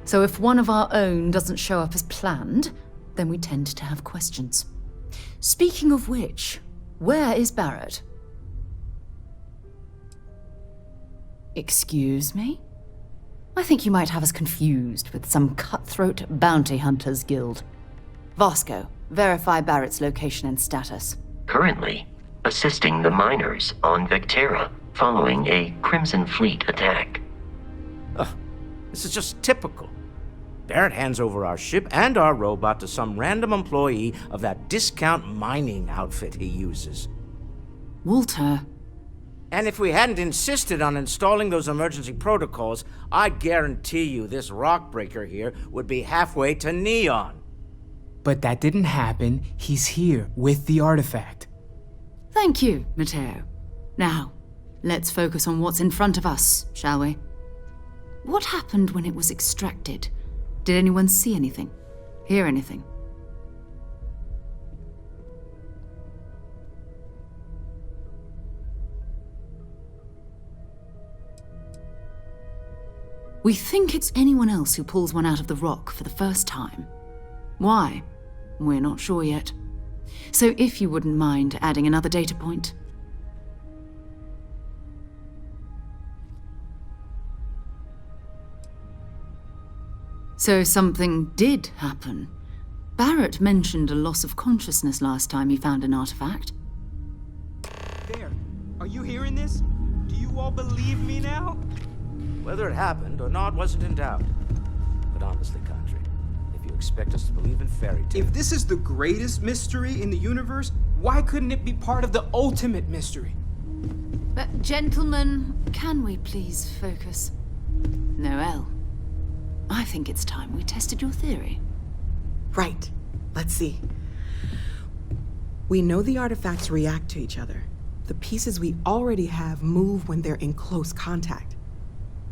so if one of our own doesn't show up as planned, then we tend to have questions. Speaking of which, where is Barrett? Excuse me? I think you might have us confused with some cutthroat bounty hunters guild. Vasco, verify Barrett's location and status. Currently, assisting the miners on Vectera following a Crimson Fleet attack. This is just typical. Barrett hands over our ship and our robot to some random employee of that discount mining outfit he uses. Walter. And if we hadn't insisted on installing those emergency protocols, I guarantee you this rock breaker here would be halfway to Neon. But that didn't happen. He's here with the artifact. Thank you, Matteo. Now, let's focus on what's in front of us, shall we? What happened when it was extracted? Did anyone see anything? Hear anything? We think it's anyone else who pulls one out of the rock for the first time. Why? We're not sure yet. So if you wouldn't mind adding another data point. So something did happen. Barrett mentioned a loss of consciousness last time he found an artifact. There. Are you hearing this? Do you all believe me now? Whether it happened or not wasn't in doubt. But honestly, Country, if you expect us to believe in fairy tales... If this is the greatest mystery in the universe, why couldn't it be part of the ultimate mystery? But gentlemen, can we please focus? Noel, I think it's time we tested your theory. Right. Let's see. We know the artifacts react to each other. The pieces we already have move when they're in close contact.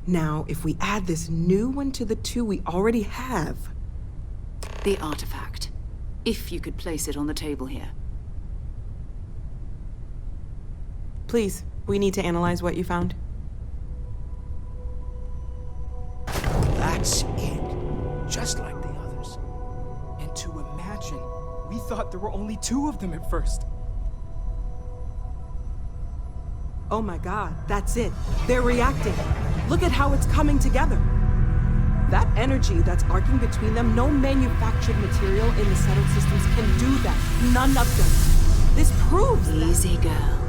Now, if we add this new one to the two we already have... The artifact. If you could place it on the table here. Please, we need to analyze what you found. That's it. Just like the others. And to imagine, we thought there were only 2 of them at first. Oh my god, that's it. They're reacting. Look at how it's coming together. That energy that's arcing between them, no manufactured material in the settled systems can do that. None of them. This proves Easy, girl.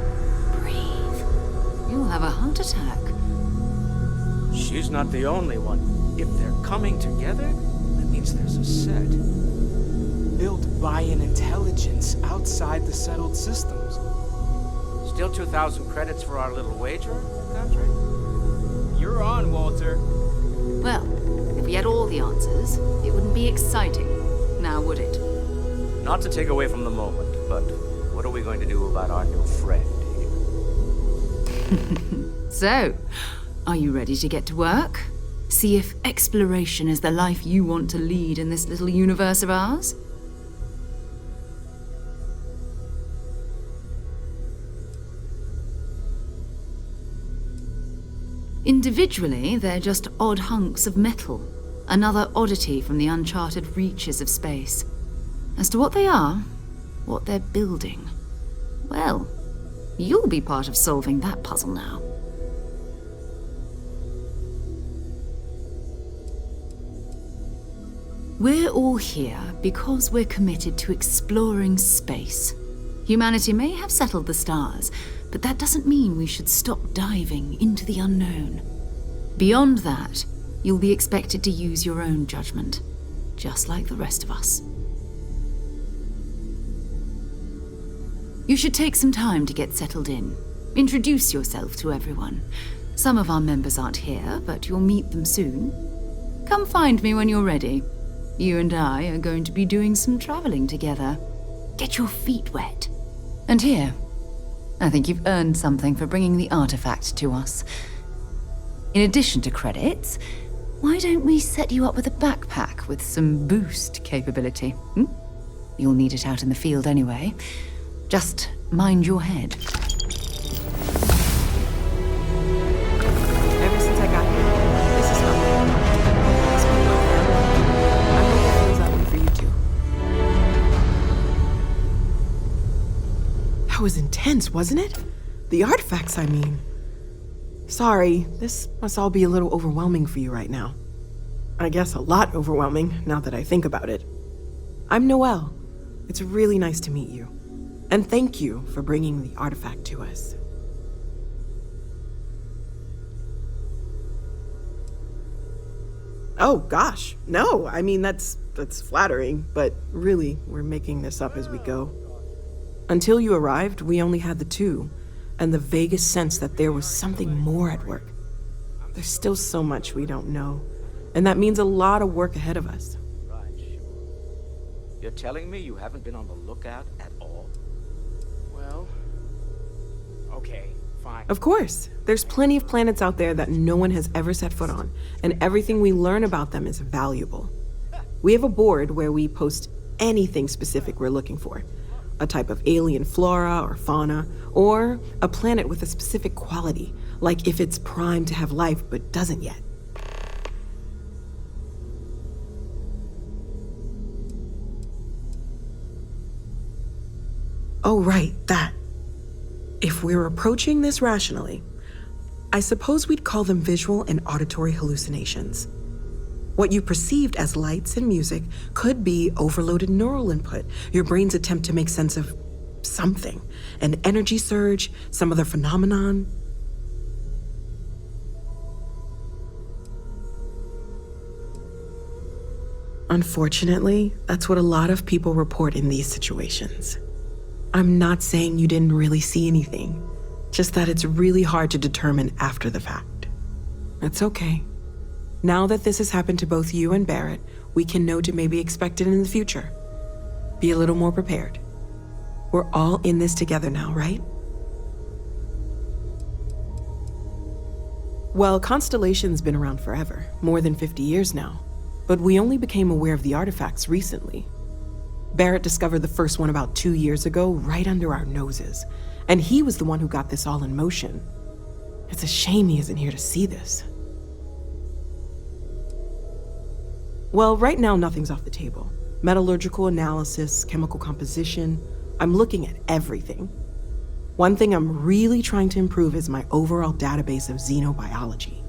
Breathe. You'll have a heart attack. She's not the only one. If they're coming together, that means there's a set. Built by an intelligence outside the settled systems. Still 2,000 credits for our little wager, Country? You're on, Walter. Well, if we had all the answers, it wouldn't be exciting, now would it? Not to take away from the moment, but what are we going to do about our new friend here? So, are you ready to get to work? See if exploration is the life you want to lead in this little universe of ours? Individually, they're just odd hunks of metal, another oddity from the uncharted reaches of space. As to what they are, what they're building, well, you'll be part of solving that puzzle now. We're all here because we're committed to exploring space. Humanity may have settled the stars, but that doesn't mean we should stop diving into the unknown. Beyond that, you'll be expected to use your own judgment, just like the rest of us. You should take some time to get settled in. Introduce yourself to everyone. Some of our members aren't here, but you'll meet them soon. Come find me when you're ready. You and I are going to be doing some traveling together. Get your feet wet. And here, I think you've earned something for bringing the artifact to us. In addition to credits, why don't we set you up with a backpack with some boost capability? You'll need it out in the field anyway. Just mind your head. Ever since I got here, this is nothing. I hope it feels that way for you too. That was intense, wasn't it? The artifacts, I mean. Sorry, this must all be a little overwhelming for you right now. I guess a lot overwhelming, now that I think about it. I'm Noelle. It's really nice to meet you. And thank you for bringing the artifact to us. Oh, gosh. No, I mean, that's flattering, but really, we're making this up as we go. Until you arrived, we only had the 2, and the vaguest sense that there was something more at work. There's still so much we don't know, and that means a lot of work ahead of us. You're telling me you haven't been on the lookout at all? Well, okay, fine. Of course. There's plenty of planets out there that no one has ever set foot on, and everything we learn about them is valuable. We have a board where we post anything specific we're looking for. A type of alien flora or fauna, or a planet with a specific quality, like if it's primed to have life but doesn't yet. Oh, right, that. If we're approaching this rationally, I suppose we'd call them visual and auditory hallucinations. What you perceived as lights and music could be overloaded neural input, your brain's attempt to make sense of something, an energy surge, some other phenomenon. Unfortunately, that's what a lot of people report in these situations. I'm not saying you didn't really see anything, just that it's really hard to determine after the fact. It's okay. Now that this has happened to both you and Barrett, we can know to maybe expect it in the future. Be a little more prepared. We're all in this together now, right? Well, Constellation's been around forever, more than 50 years now, but we only became aware of the artifacts recently. Barrett discovered the first one about 2 years ago, right under our noses, and he was the one who got this all in motion. It's a shame he isn't here to see this. Well, right now nothing's off the table. Metallurgical analysis, chemical composition, I'm looking at everything. One thing I'm really trying to improve is my overall database of xenobiology.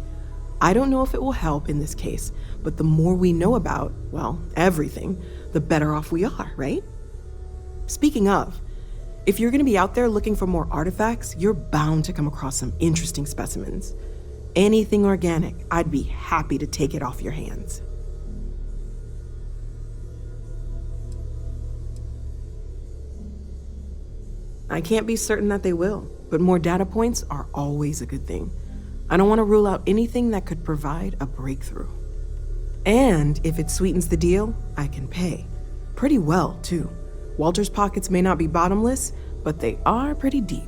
I don't know if it will help in this case, but the more we know about, well, everything, the better off we are, right? Speaking of, if you're gonna be out there looking for more artifacts, you're bound to come across some interesting specimens. Anything organic, I'd be happy to take it off your hands. I can't be certain that they will, but more data points are always a good thing. I don't want to rule out anything that could provide a breakthrough. And if it sweetens the deal, I can pay. Pretty well, too. Walter's pockets may not be bottomless, but they are pretty deep.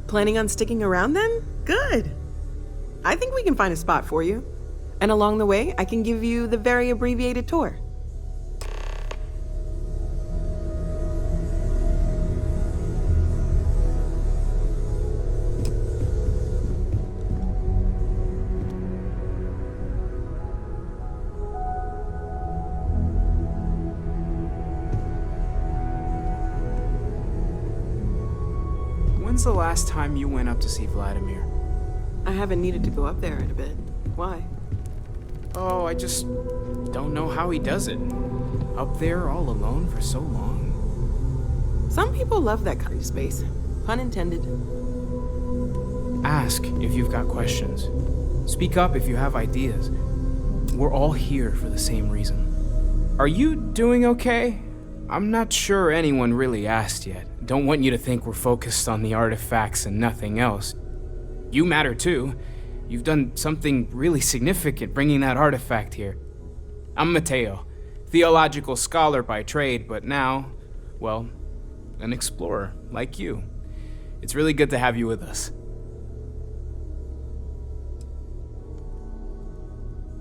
Planning on sticking around then? Good. I think we can find a spot for you. And along the way, I can give you the very abbreviated tour. When's the last time you went up to see Vladimir? I haven't needed to go up there in a bit. Why? Oh, I just don't know how he does it. Up there all alone for so long. Some people love that kind of space. Pun intended. Ask if you've got questions. Speak up if you have ideas. We're all here for the same reason. Are you doing okay? I'm not sure anyone really asked yet. Don't want you to think we're focused on the artifacts and nothing else. You matter too. You've done something really significant bringing that artifact here. I'm Mateo, theological scholar by trade, but now, well, an explorer like you. It's really good to have you with us.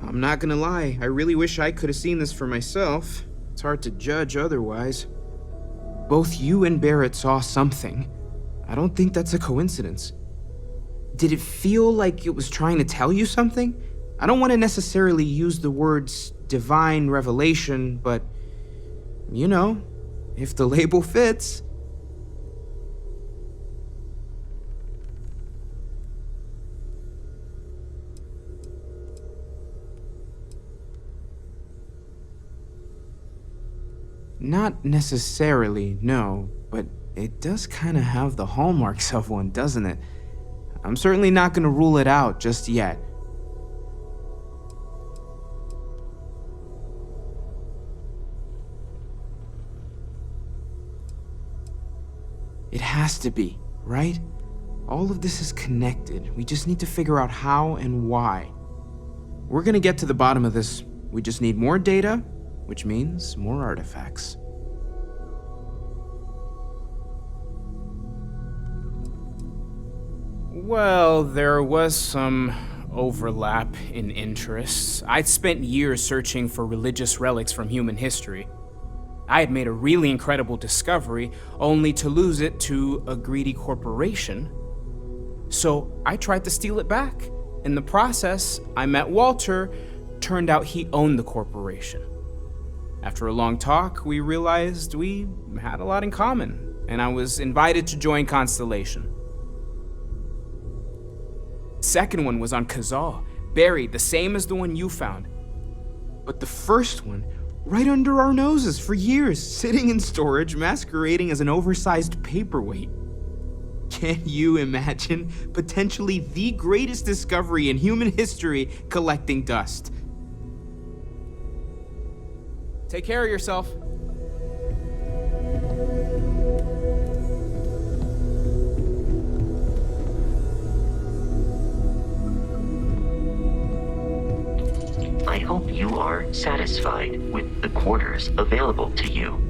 I'm not gonna lie, I really wish I could have seen this for myself. It's hard to judge otherwise. Both you and Barrett saw something. I don't think that's a coincidence. Did it feel like it was trying to tell you something? I don't want to necessarily use the words divine revelation, but, you know, if the label fits. Not necessarily, no, but it does kind of have the hallmarks of one, doesn't it? I'm certainly not going to rule it out just yet. It has to be, right? All of this is connected. We just need to figure out how and why. We're gonna get to the bottom of this. We just need more data, which means more artifacts. Well, there was some overlap in interests. I'd spent years searching for religious relics from human history. I had made a really incredible discovery, only to lose it to a greedy corporation. So I tried to steal it back. In the process, I met Walter. Turned out he owned the corporation. After a long talk, we realized we had a lot in common, and I was invited to join Constellation. Second one was on Kazal, buried the same as the one you found. But the first one, right under our noses for years, sitting in storage, masquerading as an oversized paperweight. Can you imagine potentially the greatest discovery in human history collecting dust? Take care of yourself. I hope you are satisfied with the quarters available to you.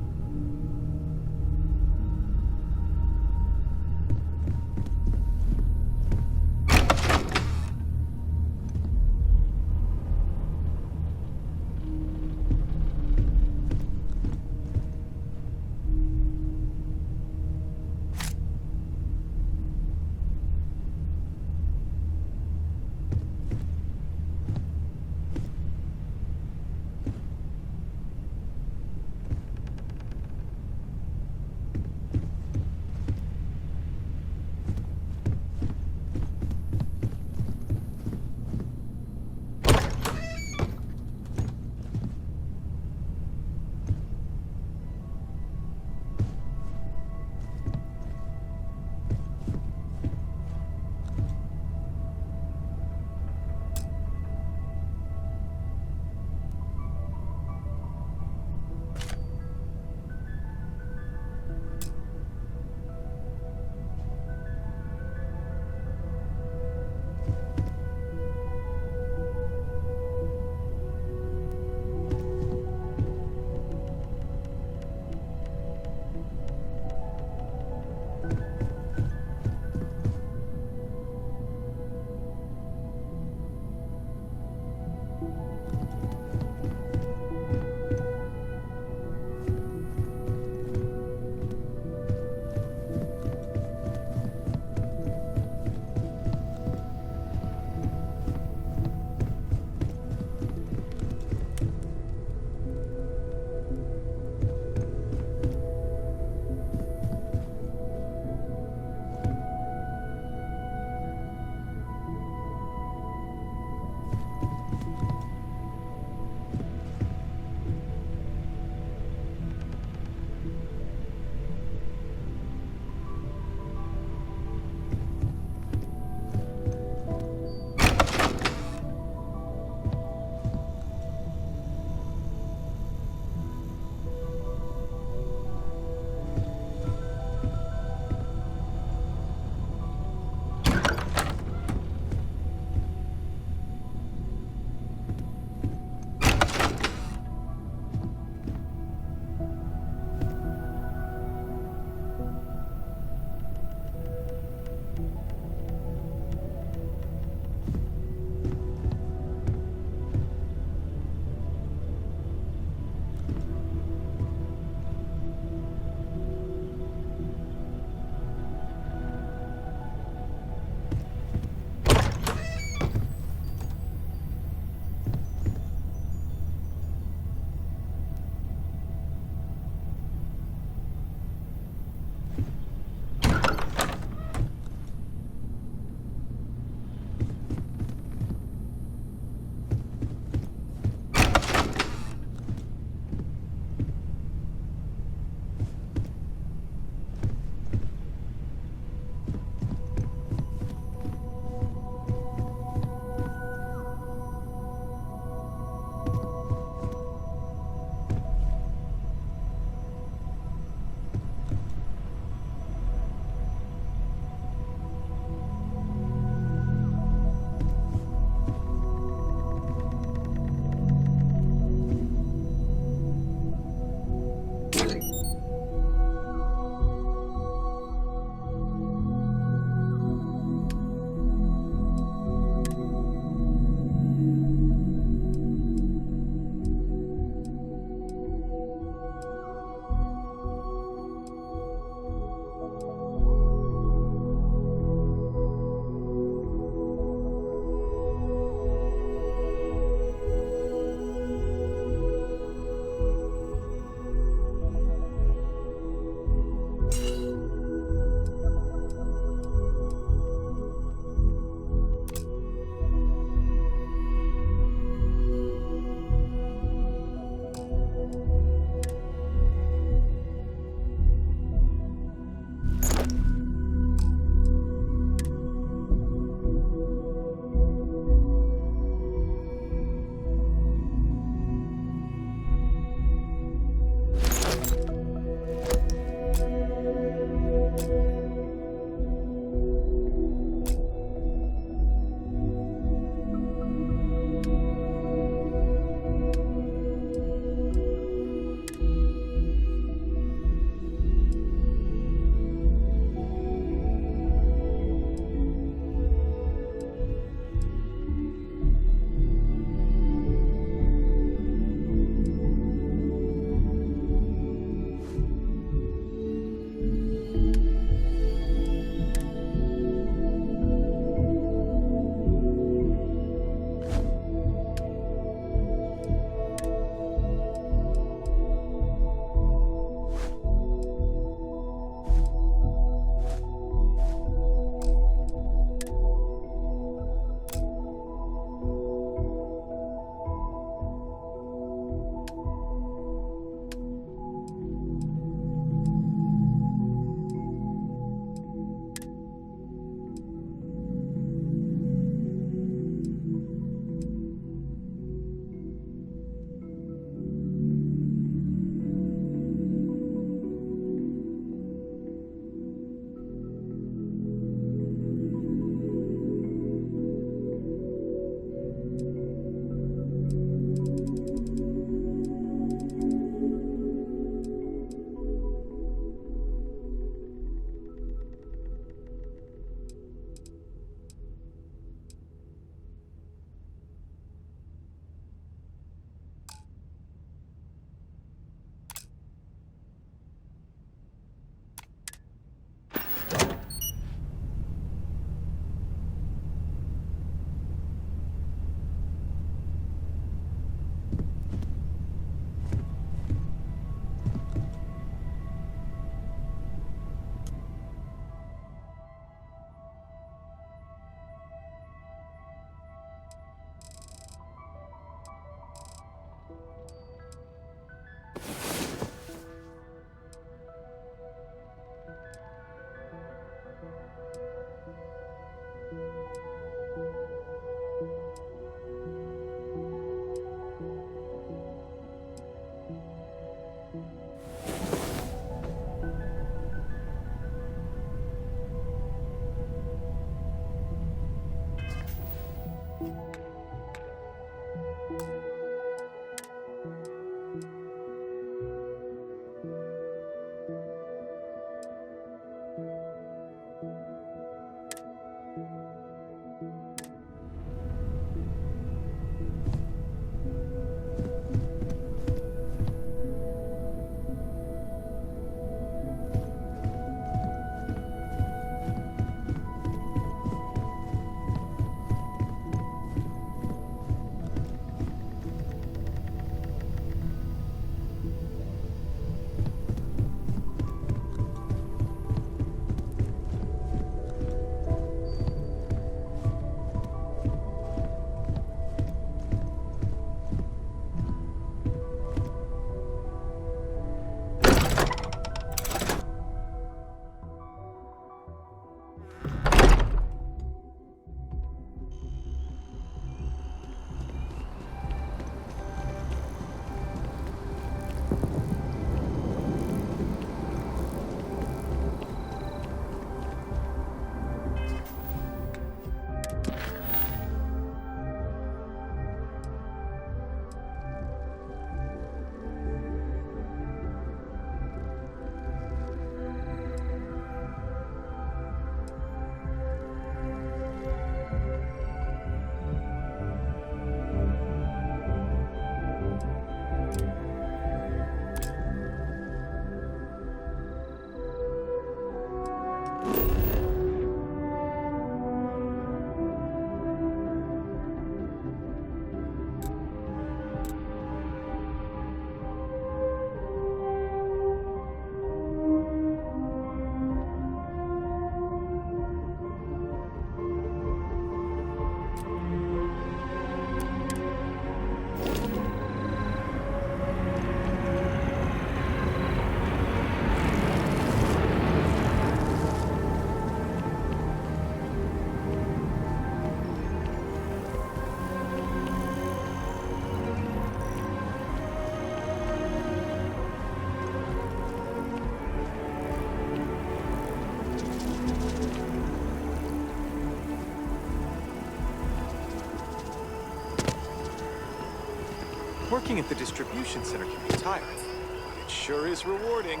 Working at the distribution center can be tiring, but it sure is rewarding.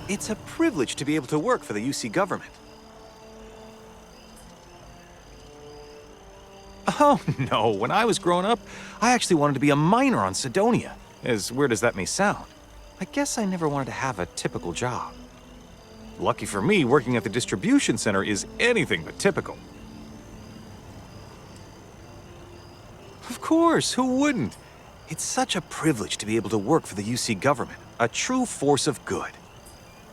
It's a privilege to be able to work for the UC government. Oh, no. When I was growing up, I actually wanted to be a miner on Cydonia. As weird as that may sound, I guess I never wanted to have a typical job. Lucky for me, working at the distribution center is anything but typical. Of course, who wouldn't? It's such a privilege to be able to work for the UC government, a true force of good.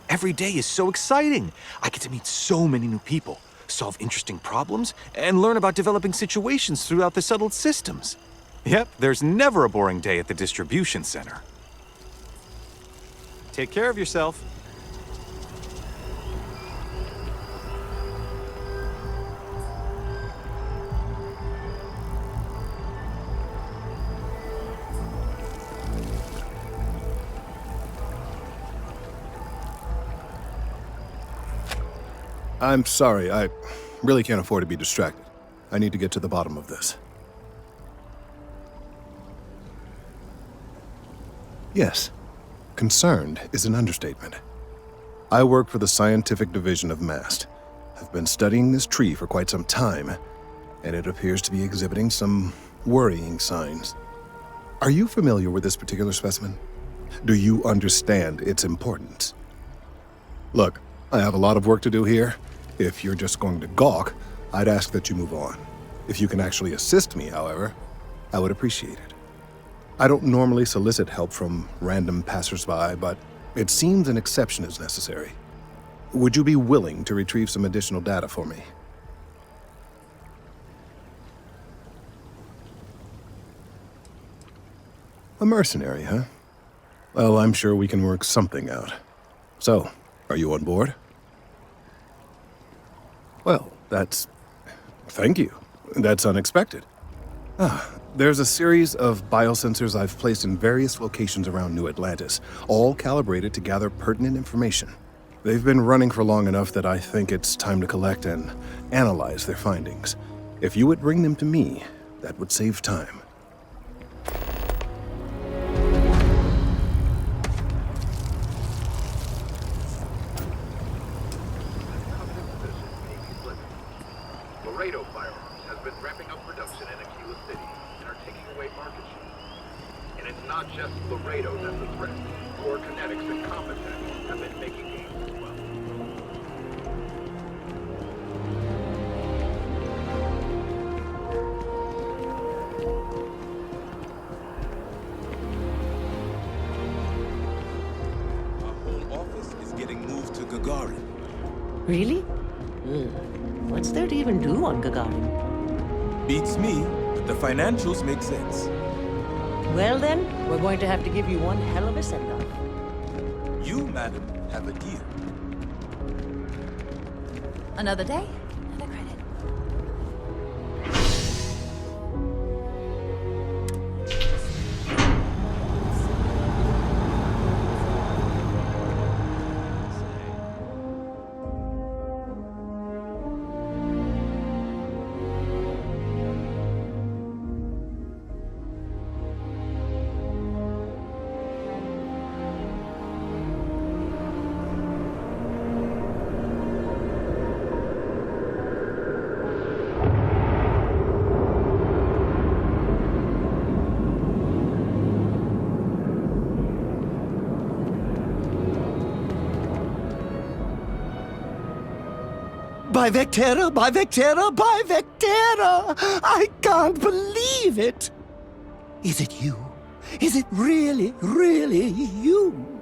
Every day is so exciting. I get to meet so many new people, solve interesting problems, and learn about developing situations throughout the settled systems. Yep, there's never a boring day at the distribution center. Take care of yourself. I'm sorry, I really can't afford to be distracted. I need to get to the bottom of this. Yes, concerned is an understatement. I work for the scientific division of MAST. I've been studying this tree for quite some time, and it appears to be exhibiting some worrying signs. Are you familiar with this particular specimen? Do you understand its importance? Look, I have a lot of work to do here. If you're just going to gawk, I'd ask that you move on. If you can actually assist me, however, I would appreciate it. I don't normally solicit help from random passersby, but it seems an exception is necessary. Would you be willing to retrieve some additional data for me? A mercenary, huh? Well, I'm sure we can work something out. So, are you on board? Well, thank you. That's unexpected. There's a series of biosensors I've placed in various locations around New Atlantis, all calibrated to gather pertinent information. They've been running for long enough that I think it's time to collect and analyze their findings. If you would bring them to me, that would save time. Laredo Firearms has been ramping up production in Aquila City and are taking away market share. And it's not just Laredo that's a threat. Core Kinetics and Competech have been making gains as well. Our whole office is getting moved to Gagarin. Really? What's there to even do on Gagarin? Beats me, but the financials make sense. Well then, we're going to have to give you one hell of a send-off. You, madam, have a deal. Another day, another credit. By Vectera, by Vectera, by Vectera! I can't believe it! Is it you? Is it really, really you?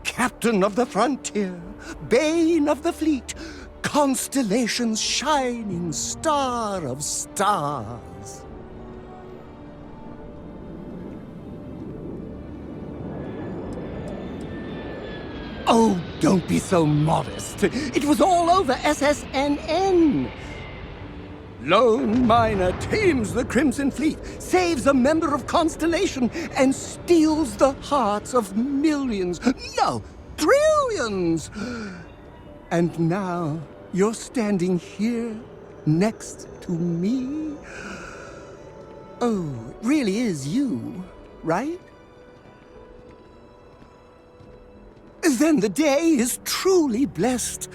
Captain of the frontier, bane of the fleet, constellation's shining star of stars. Oh, don't be so modest. It was all over SSNN. Lone miner tames the Crimson Fleet, saves a member of Constellation, and steals the hearts of millions, no, trillions. And now you're standing here next to me. Oh, it really is you, right? Then the day is truly blessed.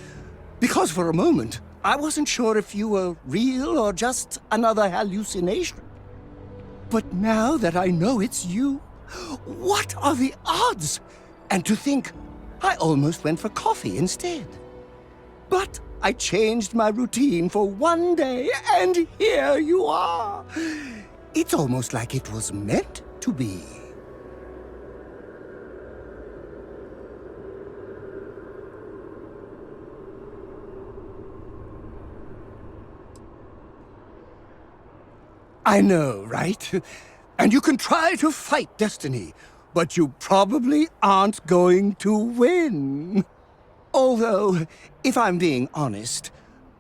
Because for a moment, I wasn't sure if you were real or just another hallucination. But now that I know it's you, what are the odds? And to think, I almost went for coffee instead. But I changed my routine for one day, and here you are. It's almost like it was meant to be. I know, right? And you can try to fight destiny, but you probably aren't going to win. Although, if I'm being honest,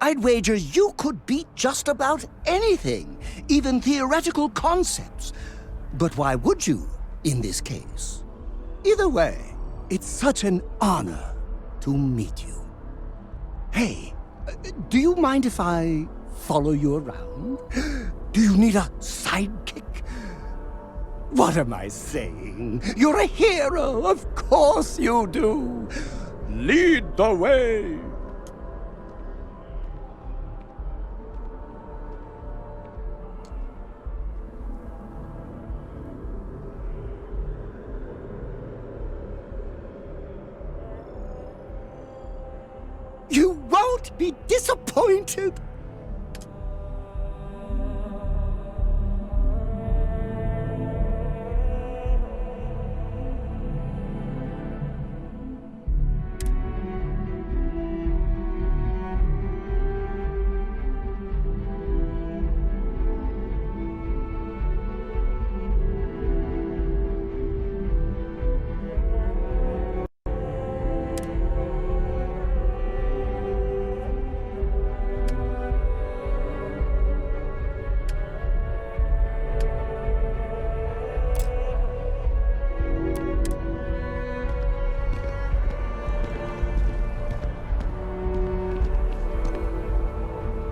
I'd wager you could beat just about anything, even theoretical concepts. But why would you, in this case? Either way, it's such an honor to meet you. Hey, do you mind if I follow you around? Do you need a sidekick? What am I saying? You're a hero, of course you do. Lead the way. You won't be disappointed.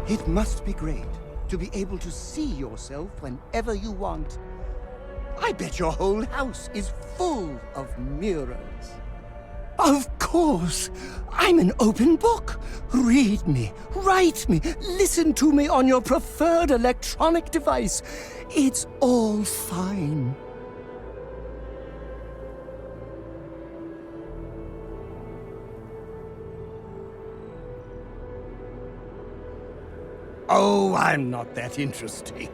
It must be great to be able to see yourself whenever you want. I bet your whole house is full of mirrors. Of course! I'm an open book. Read me, write me, listen to me on your preferred electronic device. It's all fine. Oh, I'm not that interesting.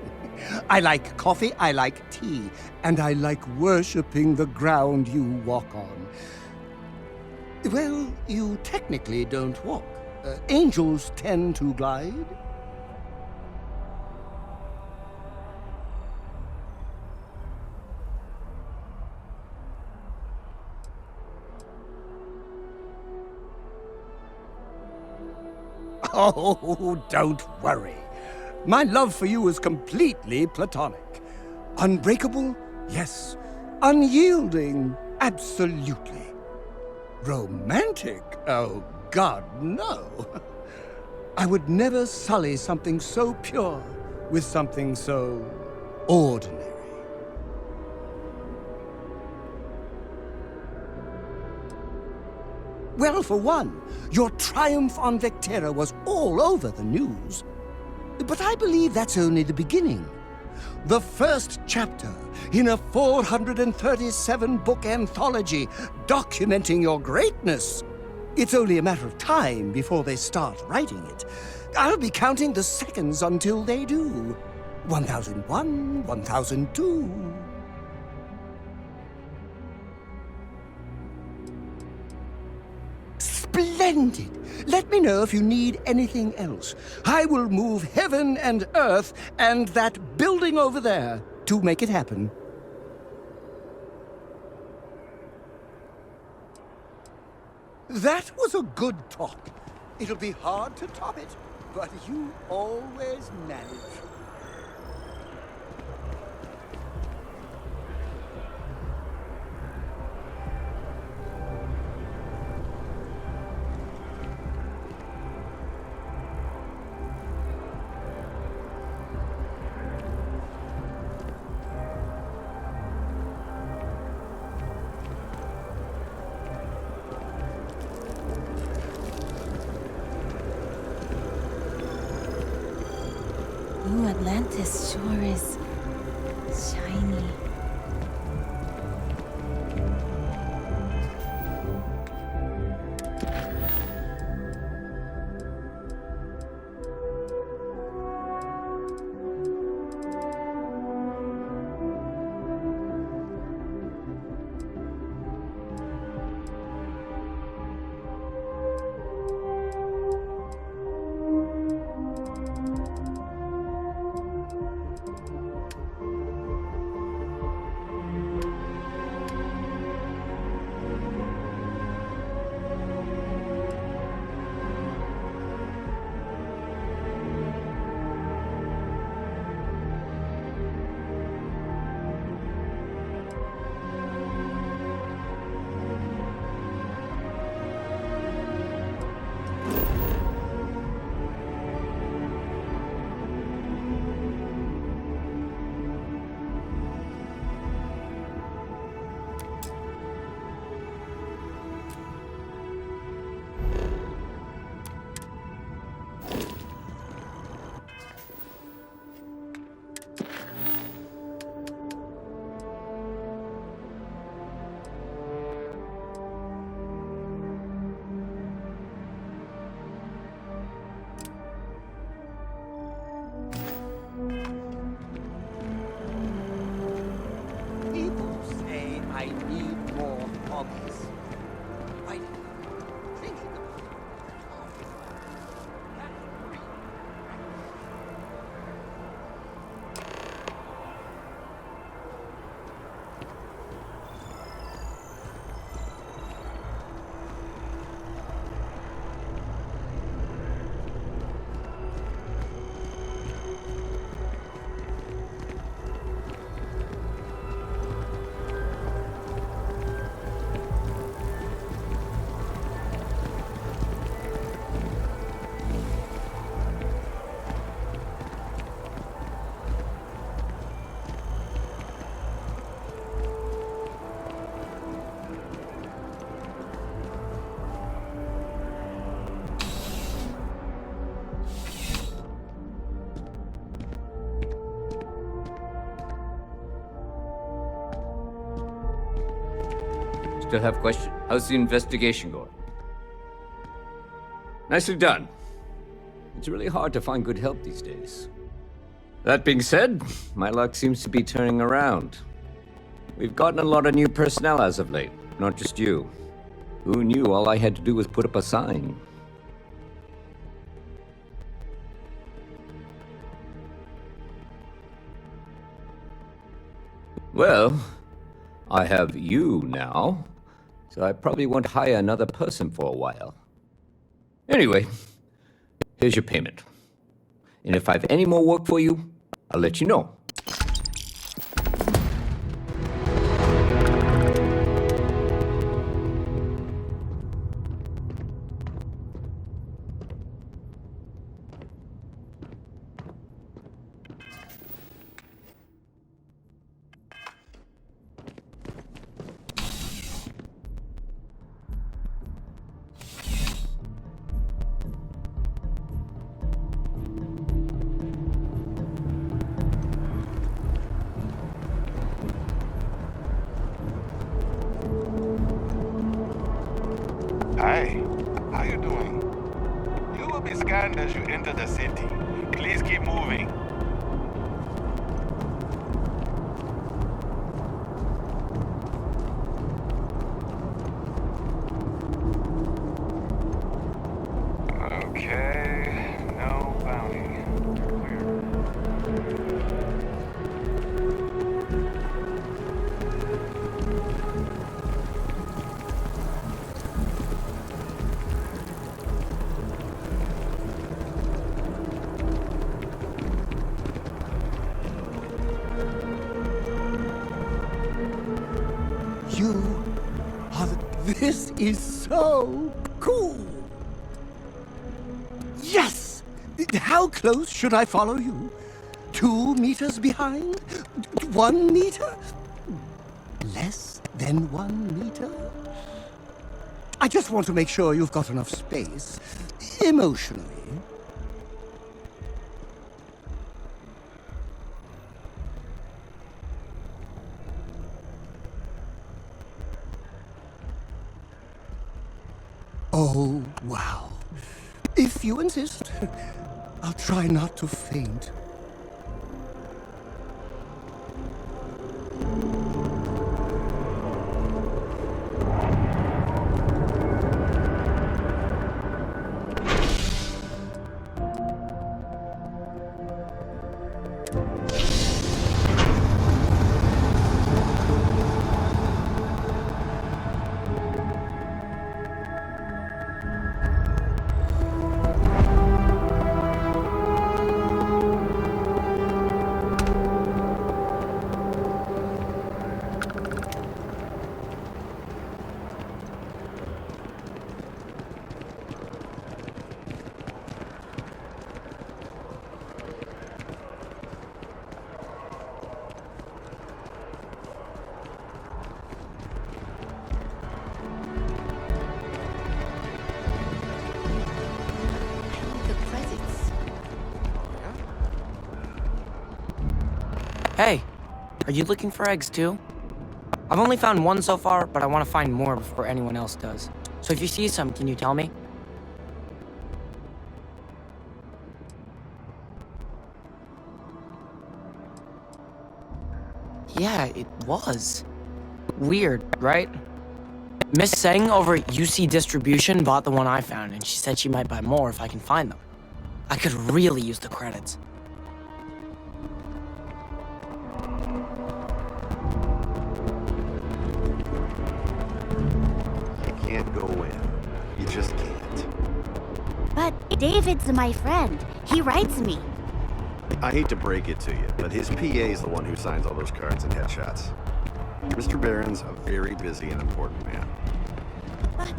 I like coffee, I like tea, and I like worshipping the ground you walk on. Well, you technically don't walk. Angels tend to glide. Oh, don't worry. My love for you is completely platonic. Unbreakable? Yes. Unyielding? Absolutely. Romantic? Oh, God, no. I would never sully something so pure with something so ordinary. Well, for one, your triumph on Vectera was all over the news. But I believe that's only the beginning. The first chapter in a 437-book anthology documenting your greatness It's only a matter of time before they start writing it. I'll be counting the seconds until they do. 1001, 1002. Splendid! Let me know if you need anything else. I will move heaven and earth and that building over there to make it happen. That was a good talk. It'll be hard to top it, but you always manage. Ooh, Atlantis sure is shiny. People say I need more hobbies. Writing, thinking about it. Still have questions? How's the investigation going? Nicely done. It's really hard to find good help these days. That being said, my luck seems to be turning around. We've gotten a lot of new personnel as of late, not just you. Who knew all I had to do was put up a sign? Well, I have you now, so I probably won't hire another person for a while. Anyway, here's your payment. And if I have any more work for you, I'll let you know. Hi. How you doing? You will be scanned as you enter the city. Please keep moving. Okay, no bounty. You are This is so cool! Yes! How close should I follow you? 2 meters behind? 1 meter? Less than 1 meter? I just want to make sure you've got enough space, emotionally. Oh, wow. If you insist, I'll try not to faint. Hey, are you looking for eggs too? I've only found one so far, but I want to find more before anyone else does. So if you see some, can you tell me? Yeah, it was. Weird, right? Miss Seng over at UC Distribution bought the one I found, and she said she might buy more if I can find them. I could really use the credits. Can't go in. You just can't. But David's my friend. He writes me. I hate to break it to you, but his PA is the one who signs all those cards and headshots. Mr. Barron's a very busy and important man. But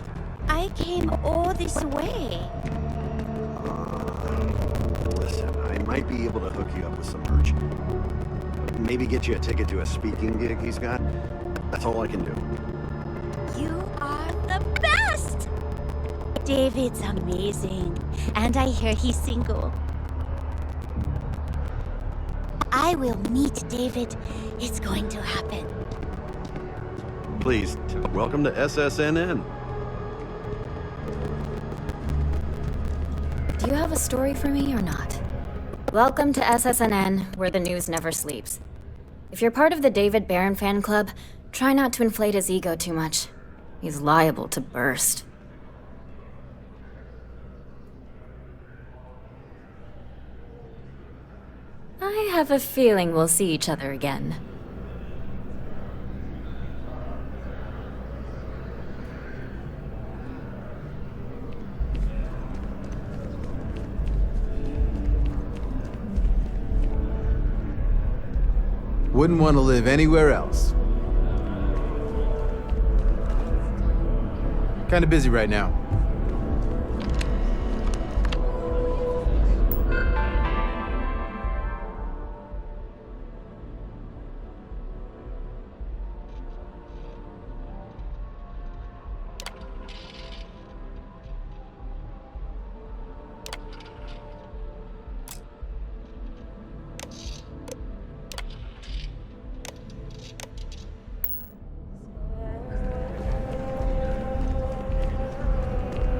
I came all this way. Listen, I might be able to hook you up with some merch. Maybe get you a ticket to a speaking gig he's got. That's all I can do. You are the best! David's amazing. And I hear he's single. I will meet David. It's going to happen. Please, welcome to SSNN. Do you have a story for me or not? Welcome to SSNN, where the news never sleeps. If you're part of the David Barron fan club, try not to inflate his ego too much. He's liable to burst. I have a feeling we'll see each other again. Wouldn't want to live anywhere else. Kinda busy right now.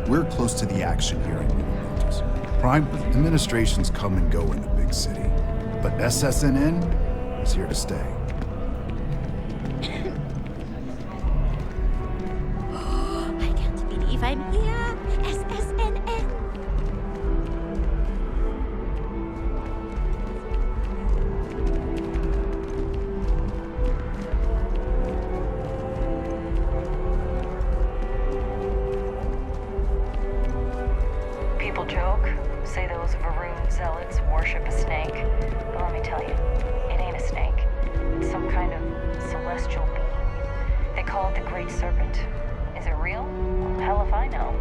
We're close to the action here in Minneapolis. Prime administrations come and go in the big city, but SSNN is here to stay. I can't believe I'm here. SSNN. People joke, say those Varun zealots worship a snake. But let me tell you, it ain't a snake. It's some kind of celestial being. They call it the Great Serpent. Is it real? Well, hell if I know.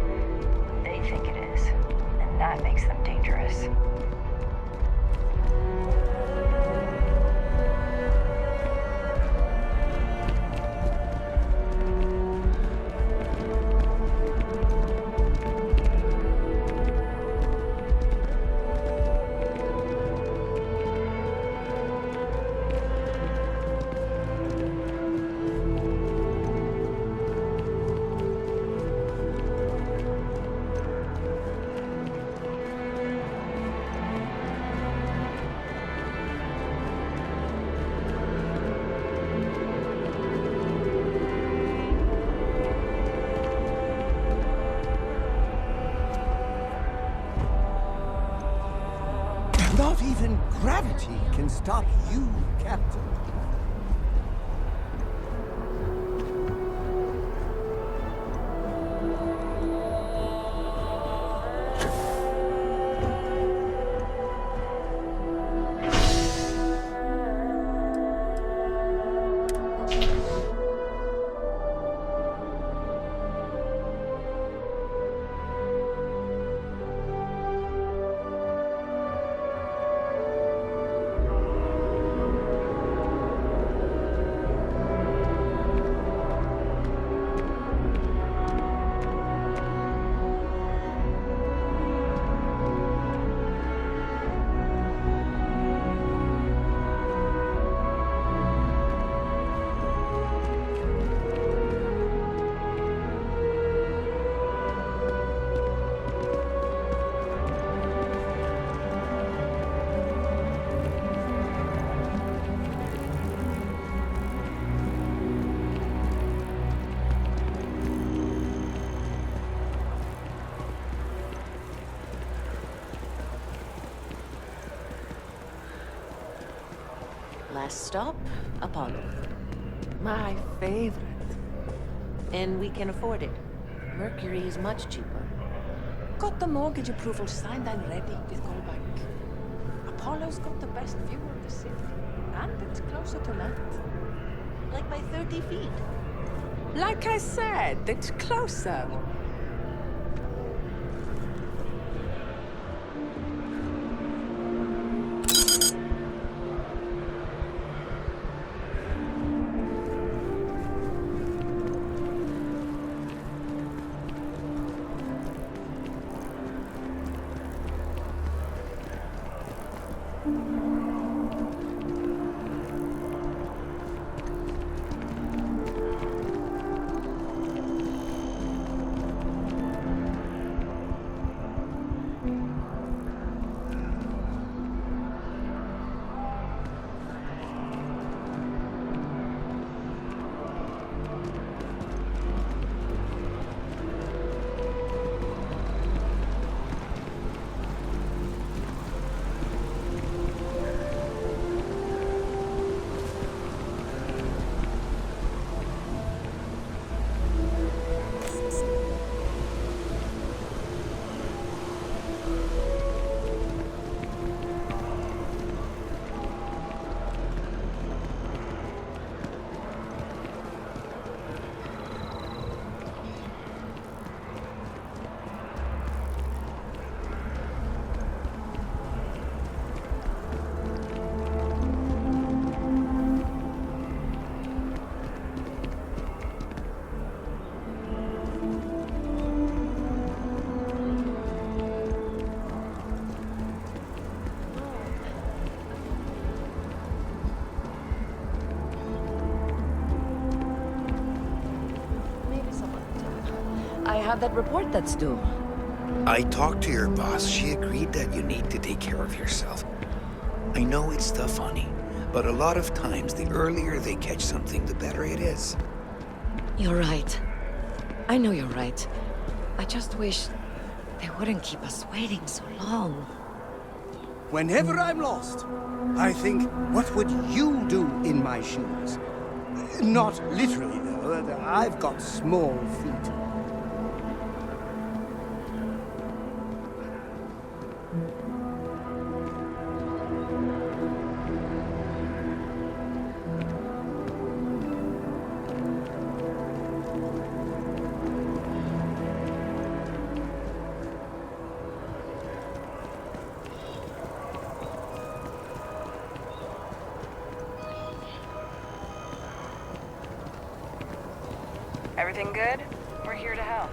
They think it is. And that makes them dangerous. Not even gravity can stop you, Captain. Last stop, Apollo. My favorite. And we can afford it. Mercury is much cheaper. Got the mortgage approval signed and ready with Goldbank. Apollo's got the best view of the city. And it's closer to land. Like by 30 feet. Like I said, it's closer. I have that report that's due. I talked to your boss. She agreed that you need to take care of yourself. I know it's tough, honey, but a lot of times the earlier they catch something, the better it is. You're right. I know you're right. I just wish they wouldn't keep us waiting so long. Whenever I'm lost, I think, what would you do in my shoes? Not literally, though. I've got small feet. Everything good? We're here to help.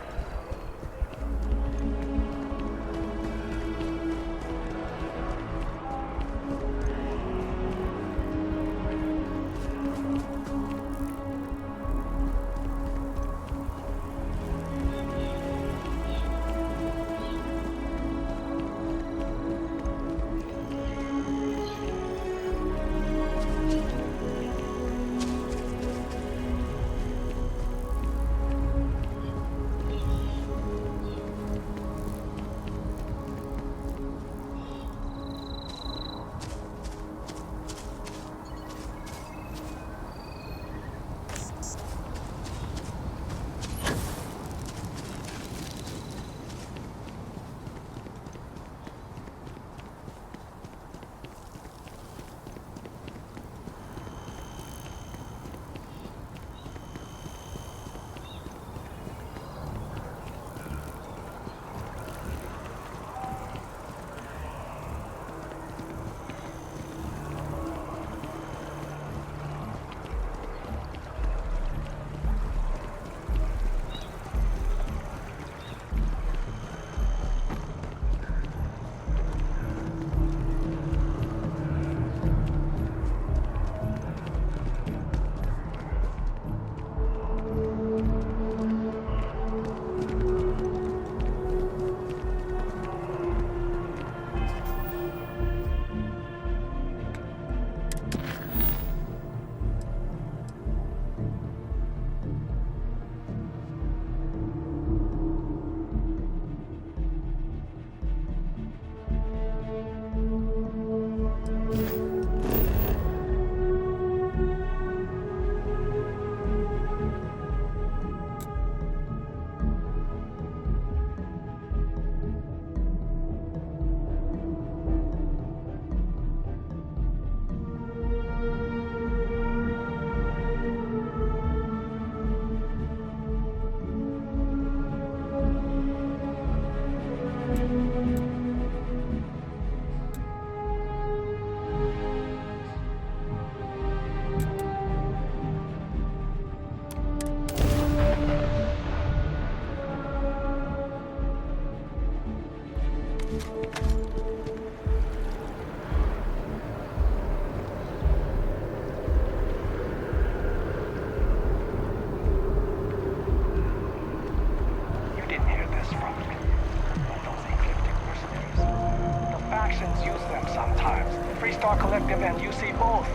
Star Collective and UC both.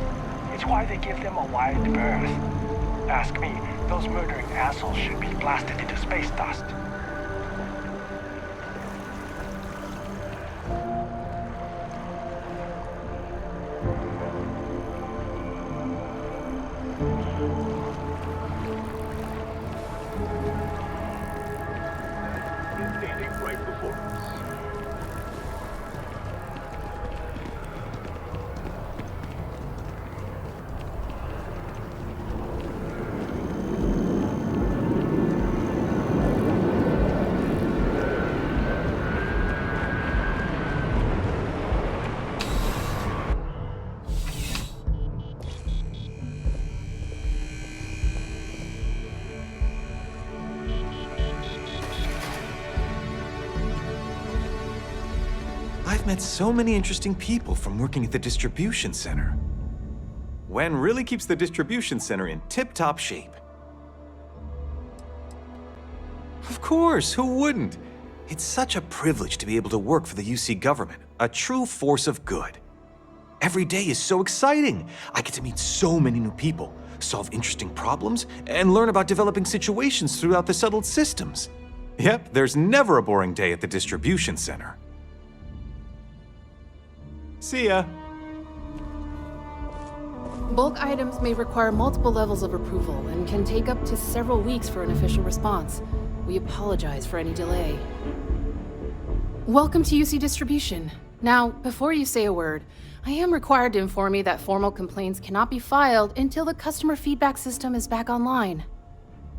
It's why they give them a wide berth. Ask me, those murdering assholes should be blasted into space dust. Standing right before us. I've met so many interesting people from working at the distribution center. Wen really keeps the distribution center in tip-top shape. Of course, who wouldn't? It's such a privilege to be able to work for the UC government, a true force of good. Every day is so exciting. I get to meet so many new people, solve interesting problems, and learn about developing situations throughout the settled systems. Yep, there's never a boring day at the distribution center. See ya. Bulk items may require multiple levels of approval and can take up to several weeks for an official response. We apologize for any delay. Welcome to UC Distribution. Now, before you say a word, I am required to inform you that formal complaints cannot be filed until the customer feedback system is back online.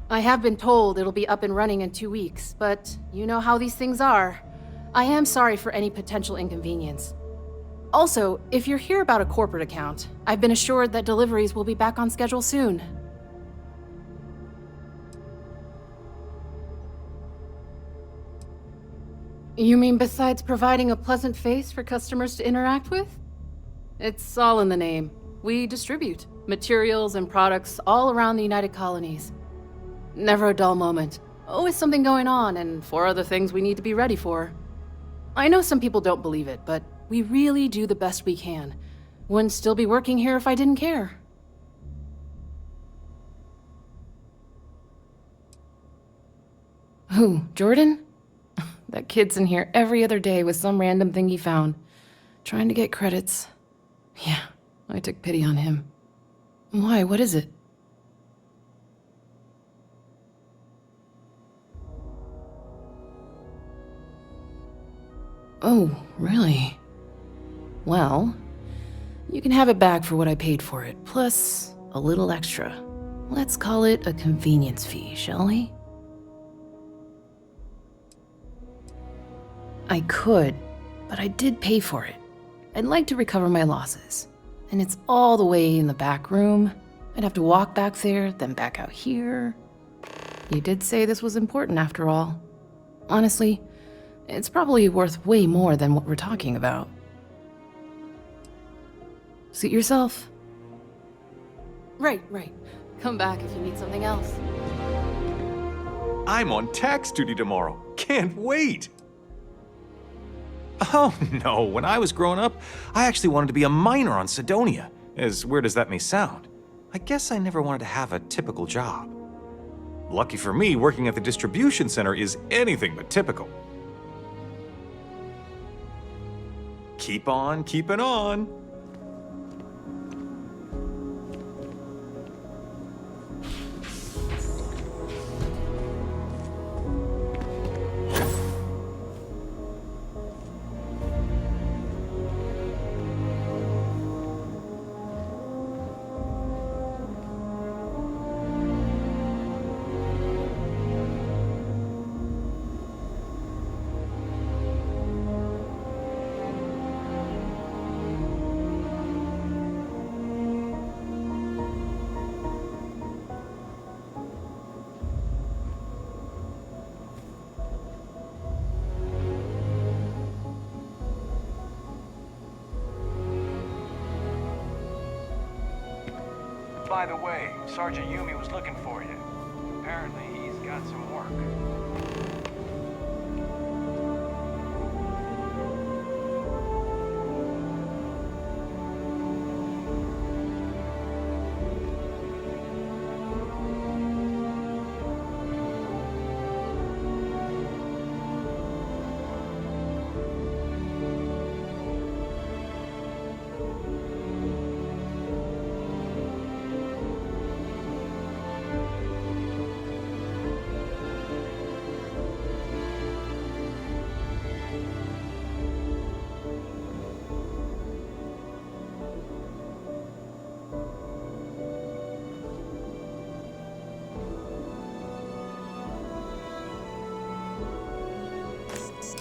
I have been told it'll be up and running in 2 weeks, but you know how these things are. I am sorry for any potential inconvenience. Also, if you're here about a corporate account, I've been assured that deliveries will be back on schedule soon. You mean besides providing a pleasant face for customers to interact with? It's all in the name. We distribute materials and products all around the United Colonies. Never a dull moment. Always something going on and 4 other things we need to be ready for. I know some people don't believe it, but we really do the best we can. Wouldn't still be working here if I didn't care. Who, Jordan? That kid's in here every other day with some random thing he found. Trying to get credits. Yeah, I took pity on him. Why, what is it? Oh, really? Well, you can have it back for what I paid for it, plus a little extra. Let's call it a convenience fee, shall we? I could, but I did pay for it. I'd like to recover my losses. And it's all the way in the back room. I'd have to walk back there, then back out here. You did say this was important after all. Honestly, it's probably worth way more than what we're talking about. Suit yourself. Right. Come back if you need something else. I'm on tax duty tomorrow. Can't wait. Oh, no. When I was growing up, I actually wanted to be a miner on Cydonia. As weird as that may sound. I guess I never wanted to have a typical job. Lucky for me, working at the distribution center is anything but typical. Keep on keeping on. By the way, Sergeant Yumi was looking for you. Apparently, he's got some work.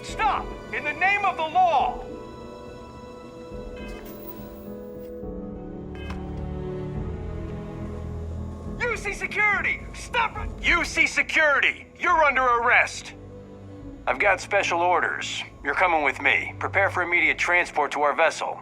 Stop! In the name of the law! UC Security! Stop it! UC Security! You're under arrest! I've got special orders. You're coming with me. Prepare for immediate transport to our vessel.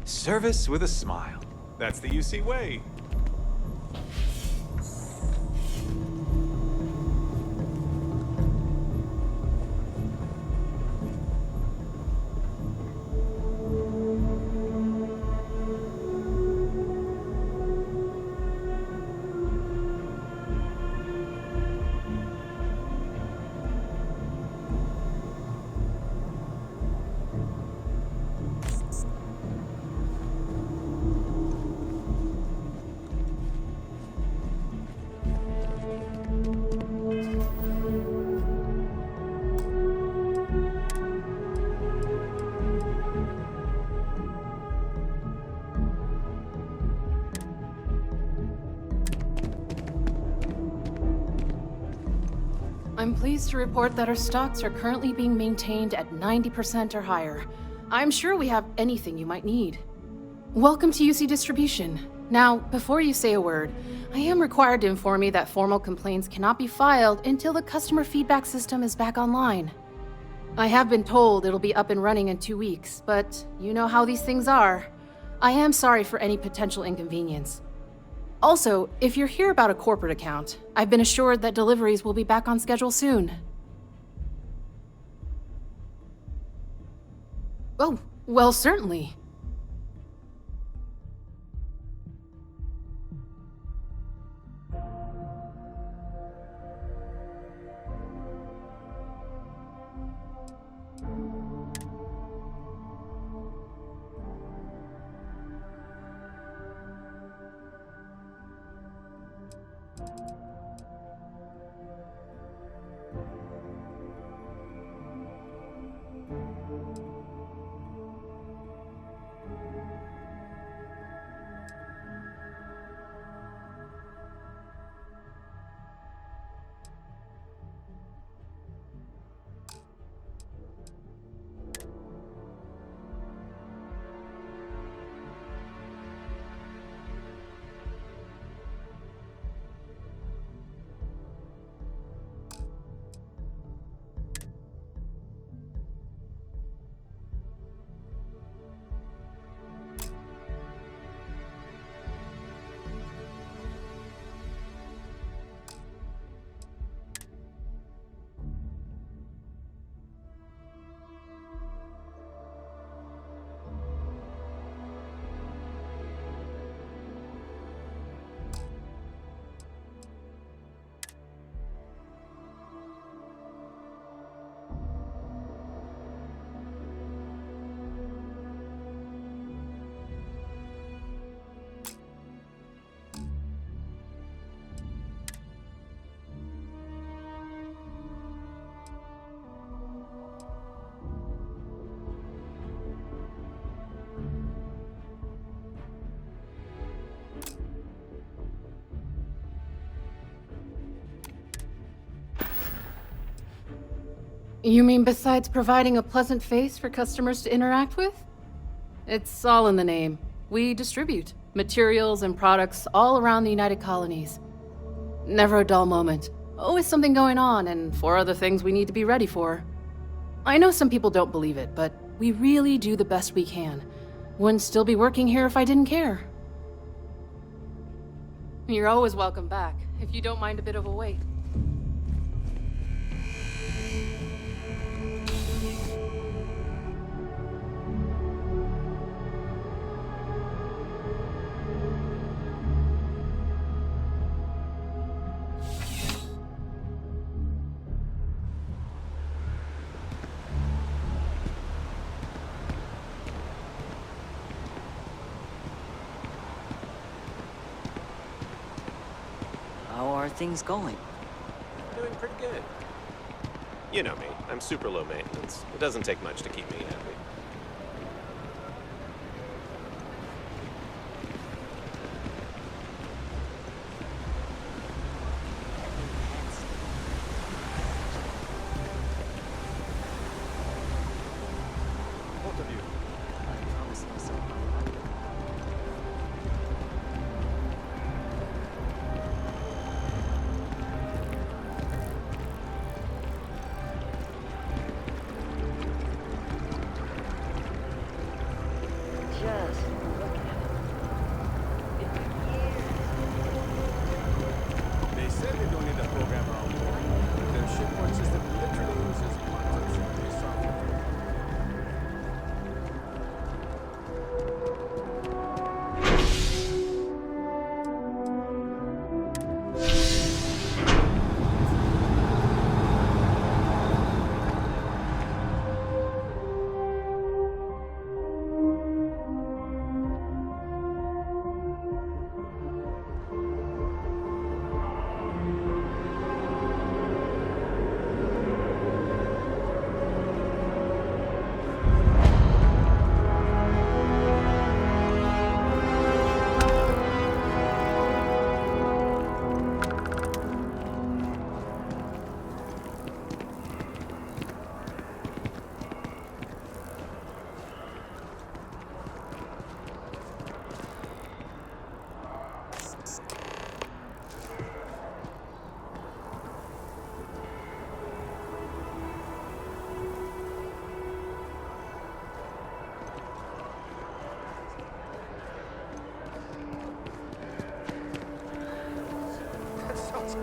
Service with a smile. That's the UC way. I'm pleased to report that our stocks are currently being maintained at 90% or higher. I'm sure we have anything you might need. Welcome to UC Distribution. Now, before you say a word, I am required to inform you that formal complaints cannot be filed until the customer feedback system is back online. I have been told it'll be up and running in 2 weeks, but you know how these things are. I am sorry for any potential inconvenience. Also, if you're here about a corporate account, I've been assured that deliveries will be back on schedule soon. Oh, well, certainly. You mean besides providing a pleasant face for customers to interact with? It's all in the name. We distribute materials and products all around the United Colonies. Never a dull moment. Always something going on and 4 other things we need to be ready for. I know some people don't believe it, but we really do the best we can. Wouldn't still be working here if I didn't care. You're always welcome back, if you don't mind a bit of a wait. How are things going? Doing pretty good. You know me, I'm super low maintenance. It doesn't take much to keep me happy. Both of you. I promise myself. Just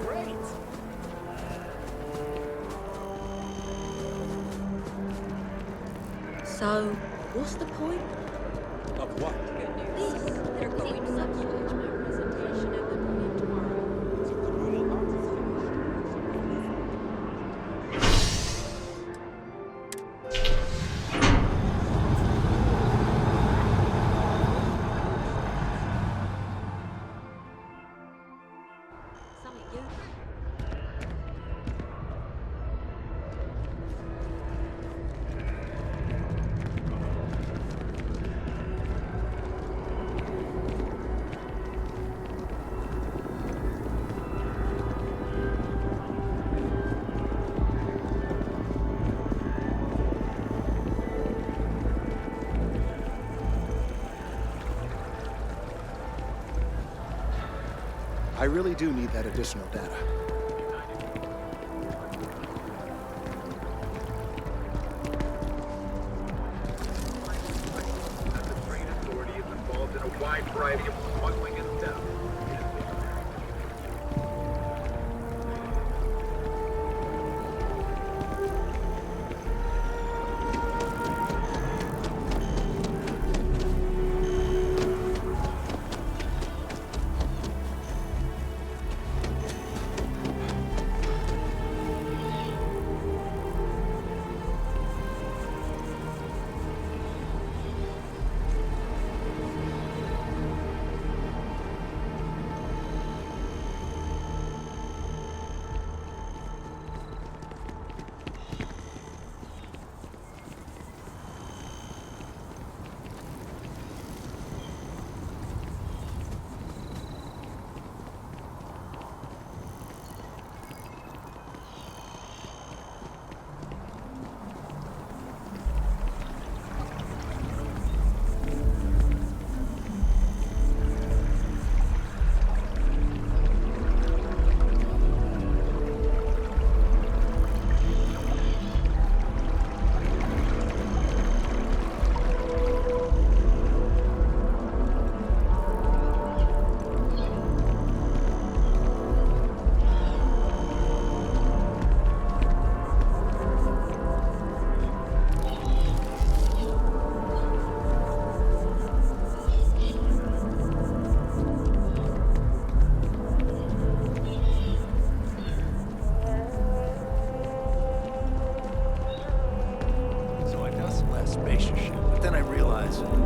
great. So, what's the point? Of what? This. They're going to substitute my presentation at the meeting tomorrow. I really do need that additional data. The train authority is involved in a wide variety of smuggling and theft.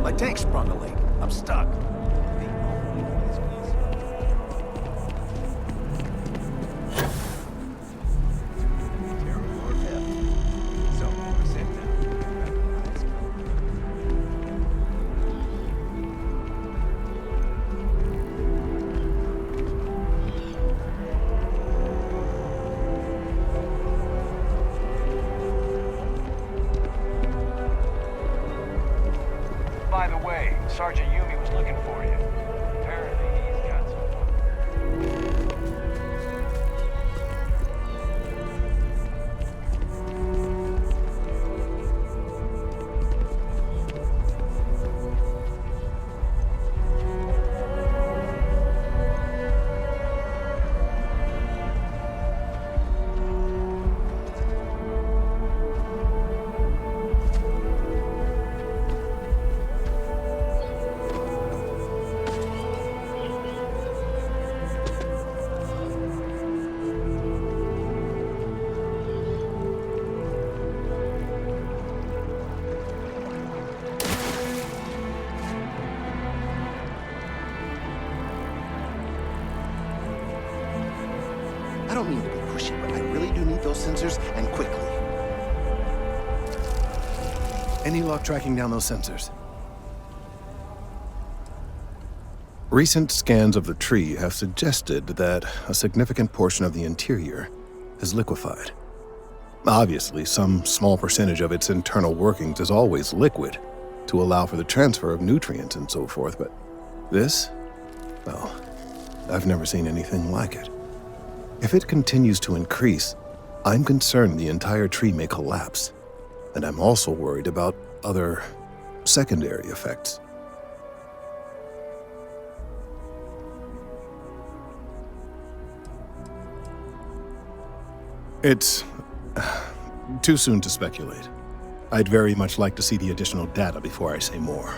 My tank sprung a leak. I'm stuck. By the way, Sergeant Yumi was looking for you. Apparently, he's got some. I don't mean to be pushy, but I really do need those sensors, and quickly. Any luck tracking down those sensors? Recent scans of the tree have suggested that a significant portion of the interior is liquefied. Obviously, some small percentage of its internal workings is always liquid to allow for the transfer of nutrients and so forth, but this, well, I've never seen anything like it. If it continues to increase, I'm concerned the entire tree may collapse, and I'm also worried about other secondary effects. It's too soon to speculate. I'd very much like to see the additional data before I say more.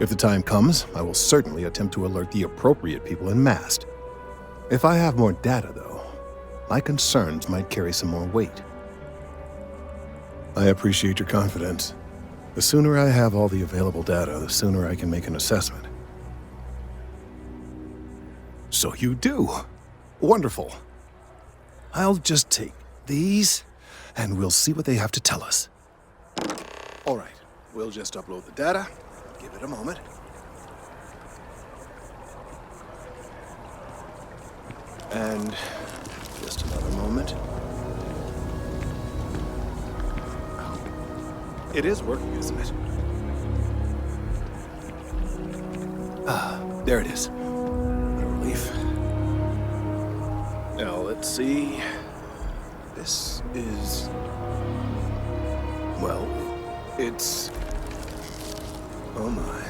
If the time comes, I will certainly attempt to alert the appropriate people en masse. If I have more data, though, my concerns might carry some more weight. I appreciate your confidence. The sooner I have all the available data, the sooner I can make an assessment. So you do. Wonderful. I'll just take these, and we'll see what they have to tell us. All right, we'll just upload the data. Give it a moment. And just another moment. It is working, isn't it? Ah, there it is. What a relief. Now, let's see. This is... well, it's... oh my.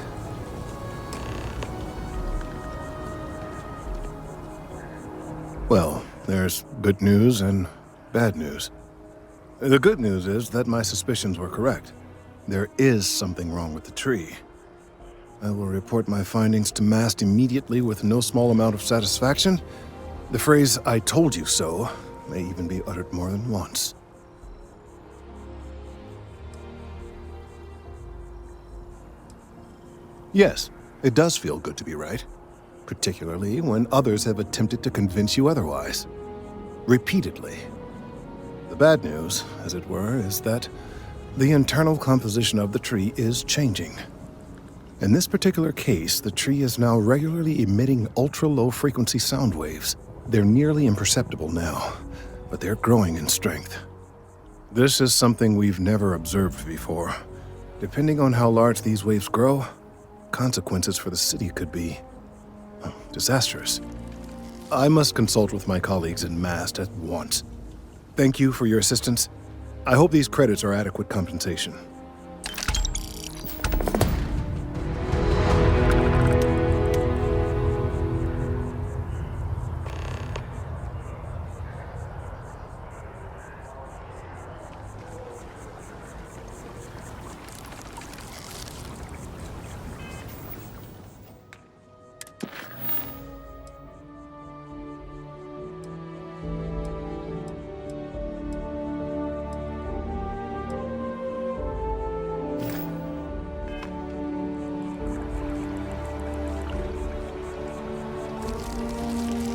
Well, there's good news and bad news. The good news is that my suspicions were correct. There is something wrong with the tree. I will report my findings to MAST immediately with no small amount of satisfaction. The phrase, "I told you so," may even be uttered more than once. Yes, it does feel good to be right, particularly when others have attempted to convince you otherwise. Repeatedly. The bad news, as it were, is that the internal composition of the tree is changing. In this particular case, the tree is now regularly emitting ultra-low frequency sound waves. They're nearly imperceptible now, but they're growing in strength. This is something we've never observed before. Depending on how large these waves grow, consequences for the city could be disastrous. I must consult with my colleagues in MAST at once. Thank you for your assistance. I hope these credits are adequate compensation.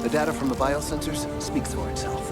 The data from the biosensors speaks for itself.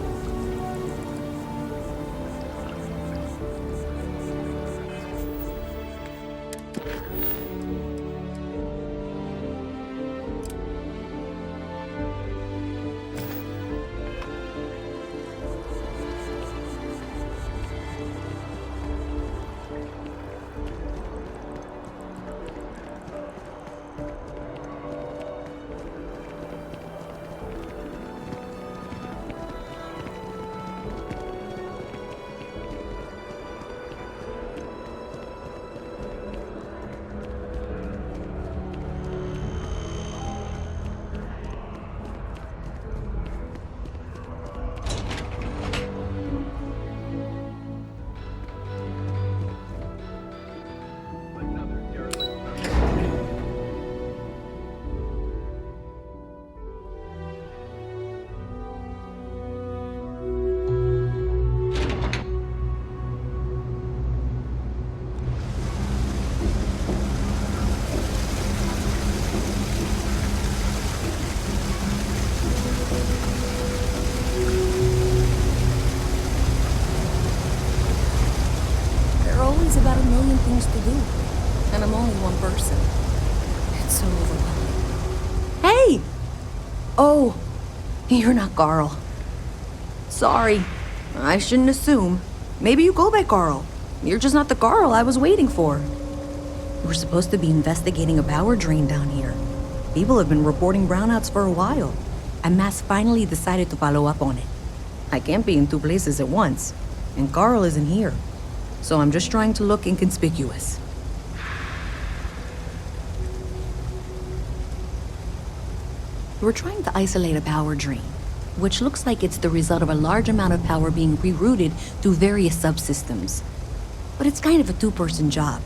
About a million things to do, and I'm only one person. It's so overwhelming. Hey! Oh, you're not Carl. Sorry, I shouldn't assume. Maybe you go by Carl. You're just not the Carl I was waiting for. We're supposed to be investigating a power drain down here. People have been reporting brownouts for a while, and Mass finally decided to follow up on it. I can't be in two places at once, and Carl isn't here. So I'm just trying to look inconspicuous. We're trying to isolate a power drain, which looks like it's the result of a large amount of power being rerouted through various subsystems. But it's kind of a two-person job.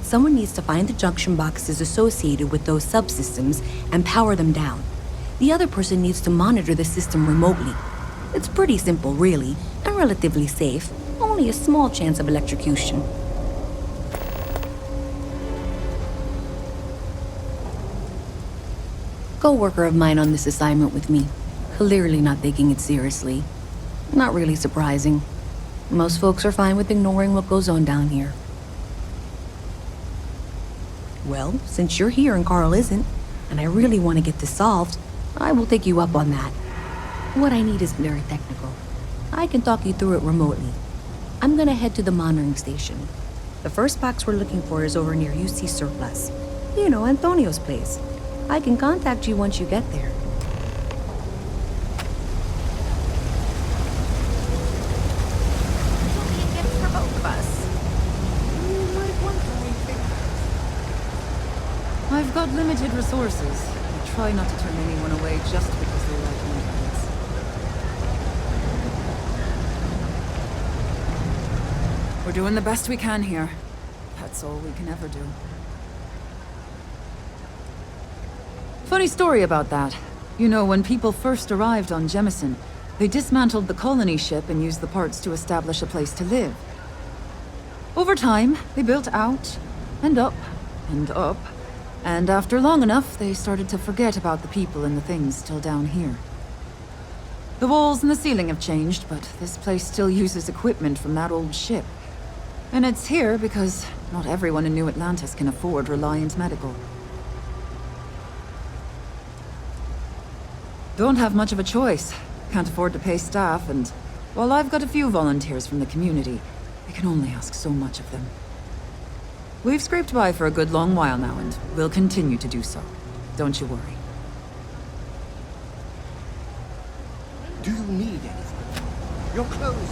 Someone needs to find the junction boxes associated with those subsystems and power them down. The other person needs to monitor the system remotely. It's pretty simple, really, and relatively safe. Only a small chance of electrocution. Co-worker of mine on this assignment with me. Clearly not taking it seriously. Not really surprising. Most folks are fine with ignoring what goes on down here. Well, since you're here and Carl isn't, and I really want to get this solved, I will take you up on that. What I need isn't very technical. I can talk you through it remotely. I'm gonna head to the monitoring station. The first box we're looking for is over near UC Surplus. You know, Antonio's place. I can contact you once you get there. I've got limited resources. I try not to turn anyone away just because they like my pets. We're doing the best we can here. That's all we can ever do. Funny story about that. You know, when people first arrived on Jemison, they dismantled the colony ship and used the parts to establish a place to live. Over time, they built out, and up, and up. And after long enough, they started to forget about the people and the things still down here. The walls and the ceiling have changed, but this place still uses equipment from that old ship. And it's here because not everyone in New Atlantis can afford Reliant Medical. Don't have much of a choice. Can't afford to pay staff, and while I've got a few volunteers from the community, I can only ask so much of them. We've scraped by for a good long while now, and we'll continue to do so. Don't you worry. Do you need anything? Your clothes,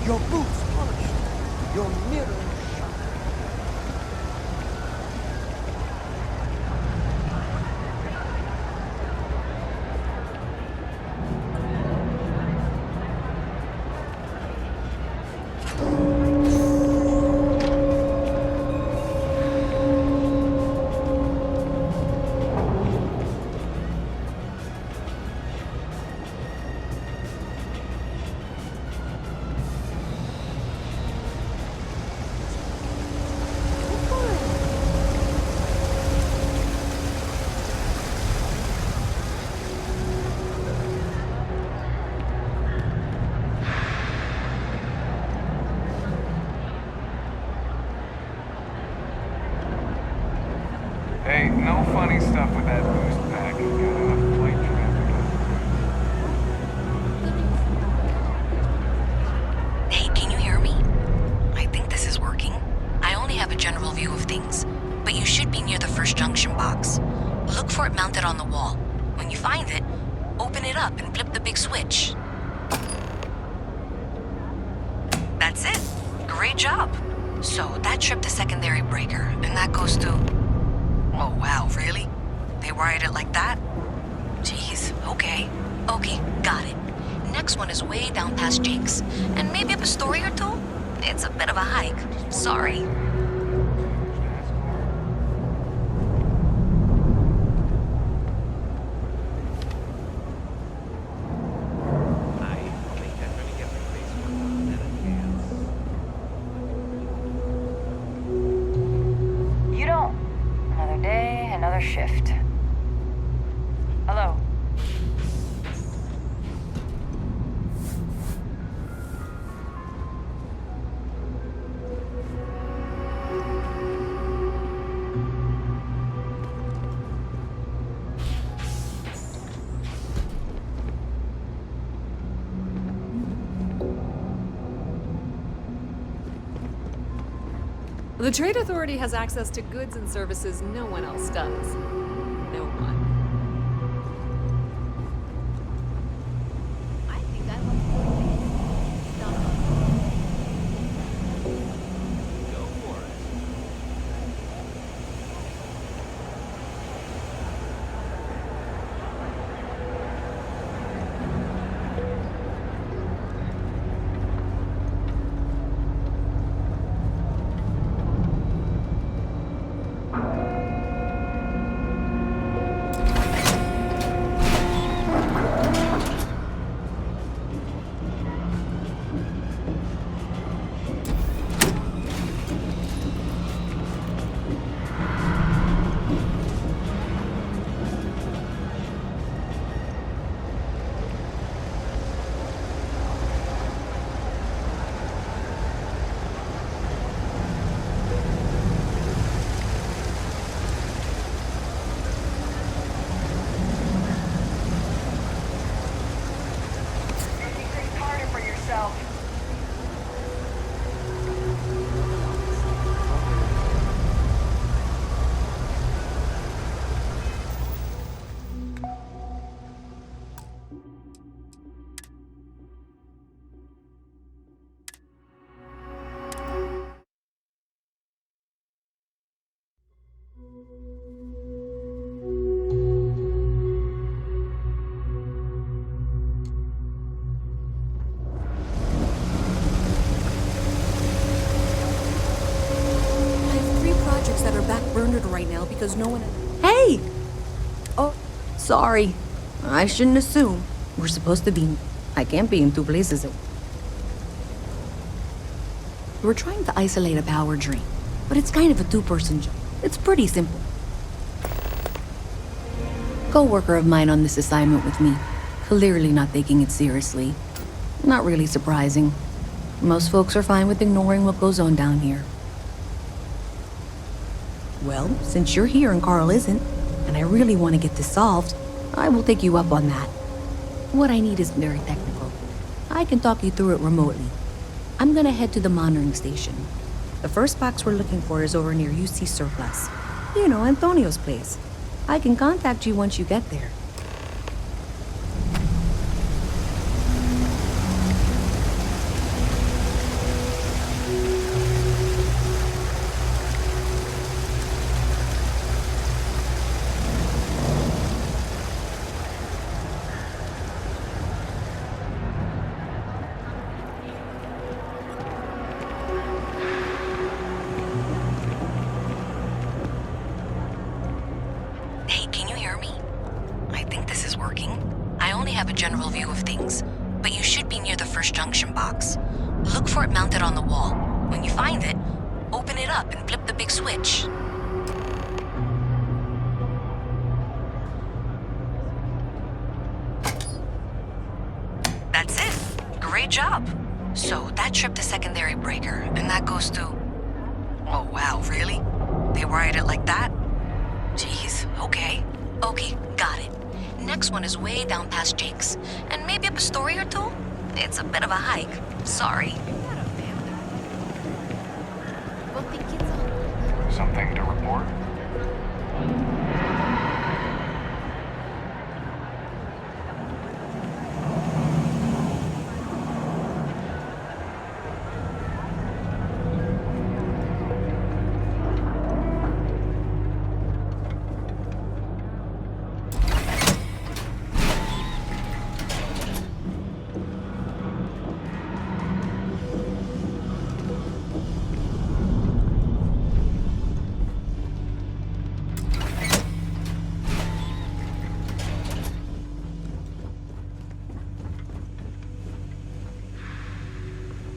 your boots polished, your mirror sharp. Hey, no funny stuff with that boost pack. Got enough flight traffic. Hey, can you hear me? I think this is working. I only have a general view of things, but you should be near the first junction box. Look for it mounted on the wall. When you find it, open it up and flip the big switch. That's it. Great job. So that tripped the secondary breaker, and that goes to... Oh, wow, really? They wired it like that? Jeez, okay. Okay, got it. Next one is way down past Jake's, and maybe up a story or two? It's a bit of a hike. Sorry. You don't. Another day, another shift. Hello. The Trade Authority has access to goods and services no one else does. No one. right now because no one... Hey! Oh, sorry. I shouldn't assume. We're supposed to be... I can't be in two places at... We're trying to isolate a power drain, but it's kind of a two-person job. It's pretty simple. Co-worker of mine on this assignment with me, clearly not taking it seriously. Not really surprising. Most folks are fine with ignoring what goes on down here. Well, since you're here and Carl isn't, and I really want to get this solved, I will take you up on that. What I need isn't very technical. I can talk you through it remotely. I'm gonna head to the monitoring station. The first box we're looking for is over near UC Surplus. You know, Antonio's place. I can contact you once you get there. Something to report?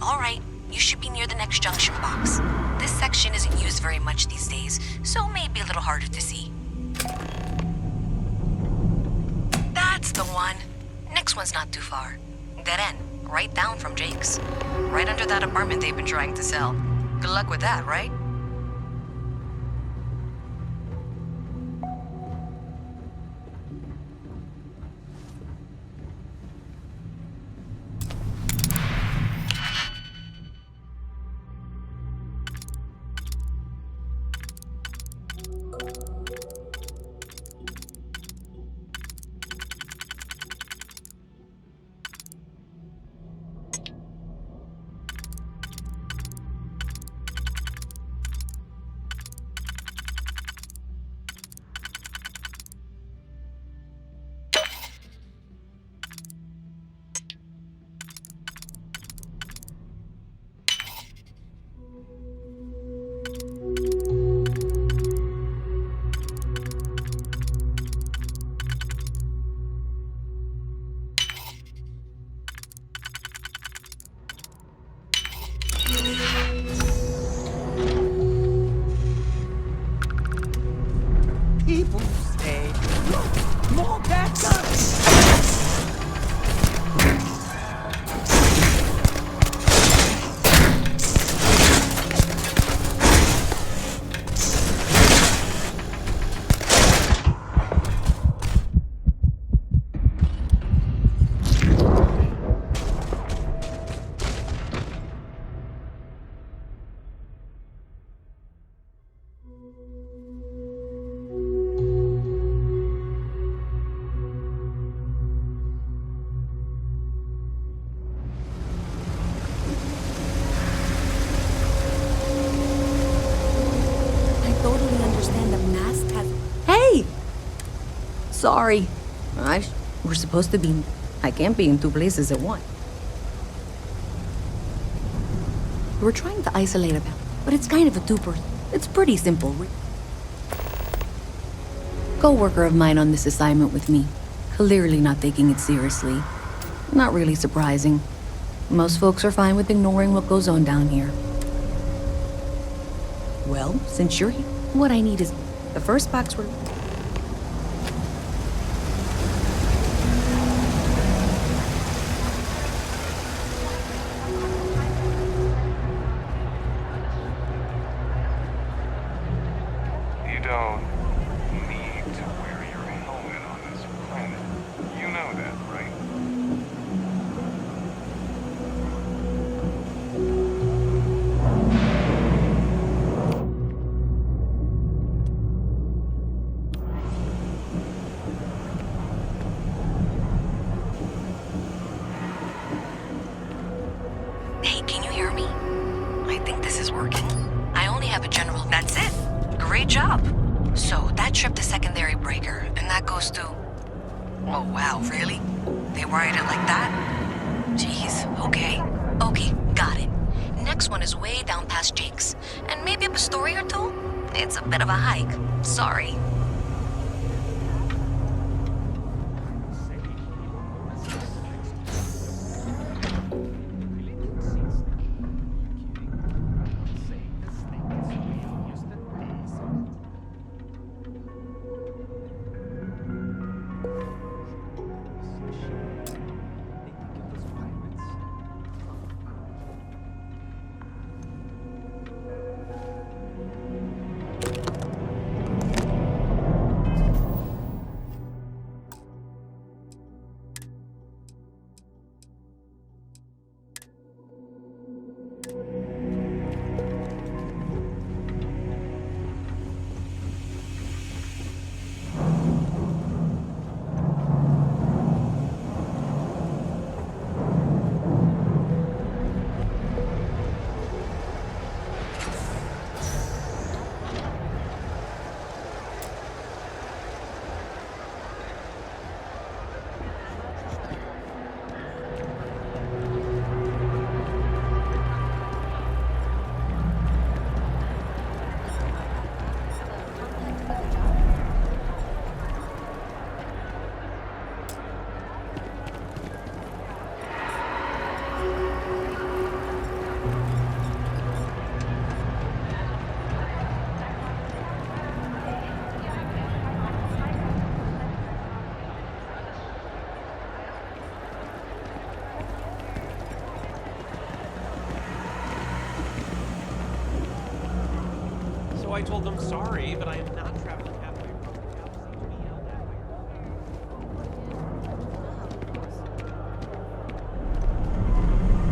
Alright, you should be near the next junction box. This section isn't used very much these days, so may be a little harder to see. That's the one. Next one's not too far. Dead end, right down from Jake's. Right under that apartment they've been trying to sell. Good luck with that, right? People say, look, more bad guys! Sorry. We're supposed to be... I can't be in two places at once. We're trying to isolate a... but it's kind of a two-person... It's pretty simple. coworker of mine on this assignment with me. Clearly not taking it seriously. Not really surprising. Most folks are fine with ignoring what goes on down here. Well, since you're here, what I need is... The first box were... You don't need to wear your helmet on this planet. You know that, right? Hey, can you hear me? I think this is working. I only have a general... That's it. Great job. So, that tripped the secondary breaker, and that goes to... Oh, wow, really? They wired it like that? Jeez, okay. Okay, got it. Next one is way down past Jake's. And maybe up a story or two? It's a bit of a hike. Sorry. I told them sorry, but I am not traveling halfway across the galaxy to be yelled at by your...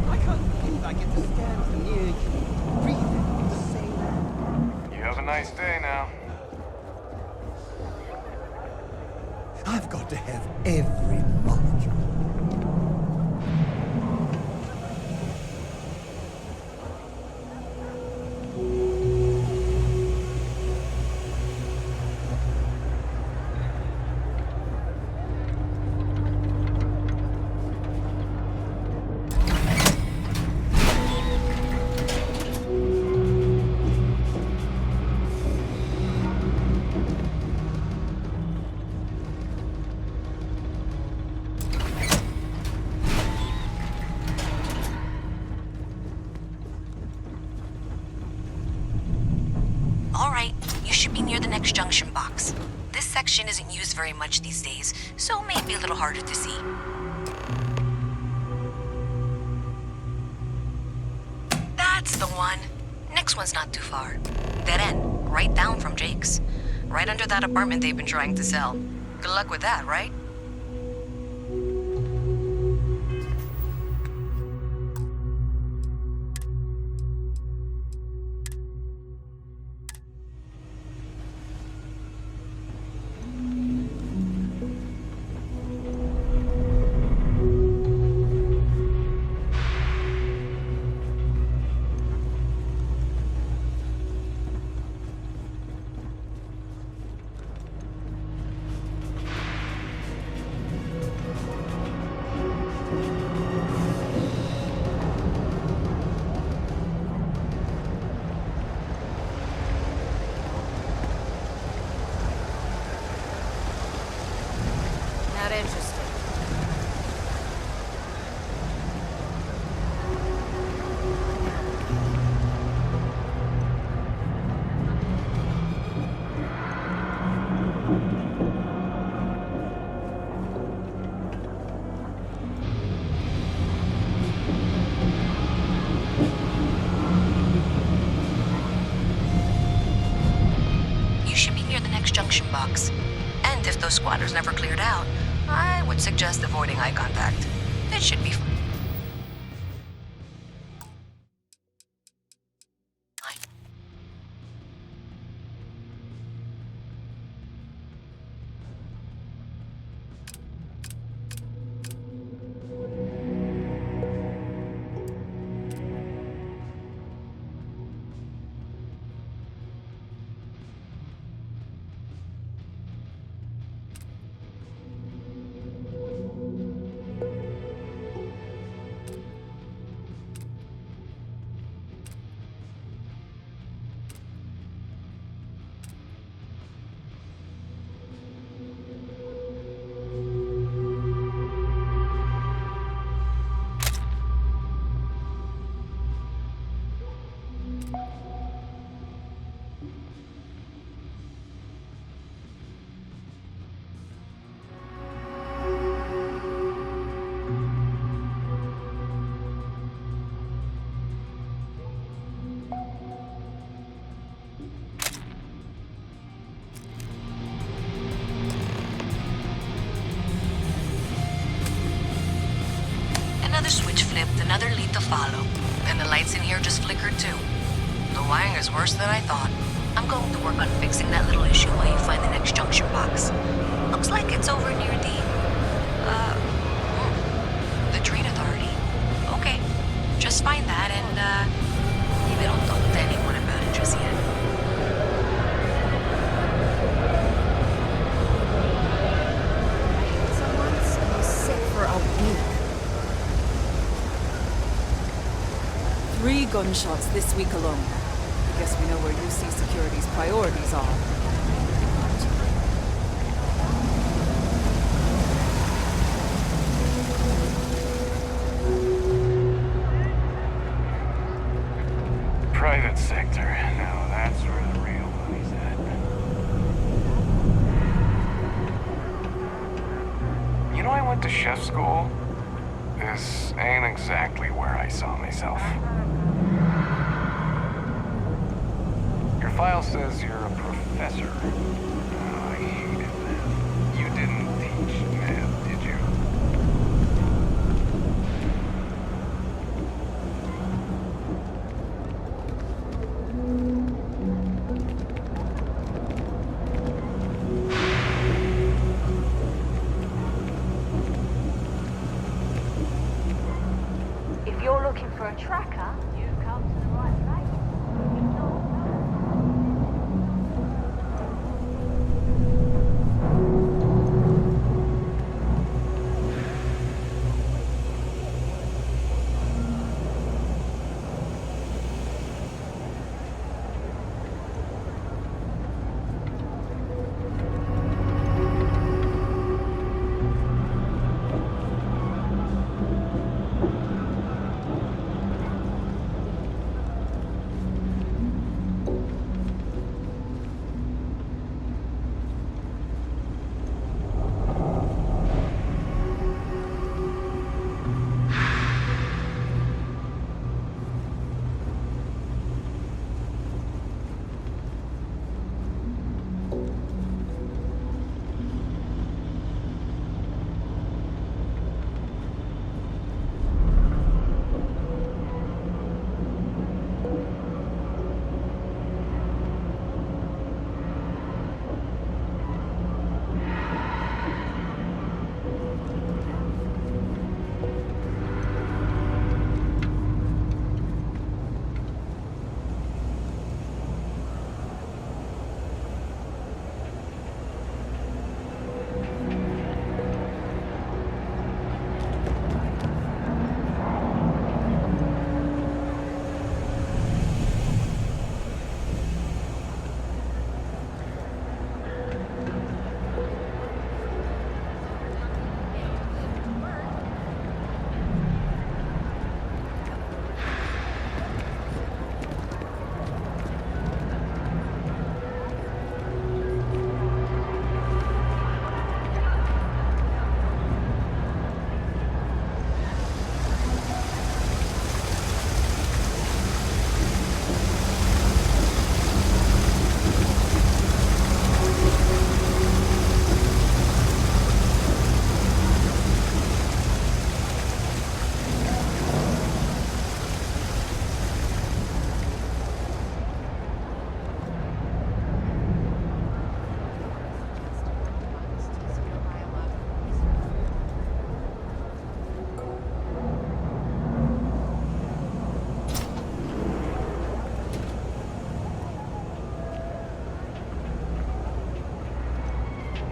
I can't believe I get to stand near you, breathing the same air. You have a nice day now. I've got to have every molecule. Alright, you should be near the next junction box. This section isn't used very much these days, so it may be a little harder to see. That's the one. Next one's not too far. Dead end, right down from Jake's. Right under that apartment they've been trying to sell. Good luck with that, right? those squatters never cleared out, I would suggest avoiding eye contact. It should be fine. Another switch flipped, another lead to follow. And the lights in here just flickered too. The wiring is worse than I thought. I'm going to work on fixing that little issue while you find the next junction box. Looks like it's over near the Trade Authority. Okay, just find that and, maybe don't talk to anyone about it just yet. Someone's been sick for a week. 3 gunshots this week alone. I guess we know where UC Security's priorities are. Private sector. Now that's where the real money's at. You know, I went to chef school. This ain't exactly where I saw myself. Your file says you're a professor. Oh, I hate it, man. You didn't teach math, did you? If you're looking for a tracker, you've come to the right place.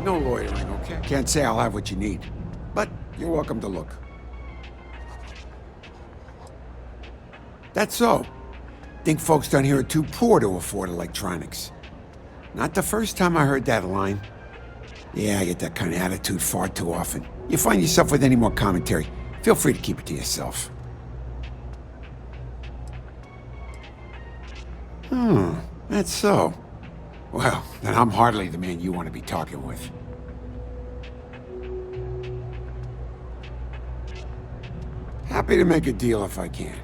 No loitering, okay? Can't say I'll have what you need, but you're welcome to look. That's so. Think folks down here are too poor to afford electronics. Not the first time I heard that line. Yeah, I get that kind of attitude far too often. You find yourself with any more commentary, feel free to keep it to yourself. That's so. Well, then I'm hardly the man you want to be talking with. Happy to make a deal if I can.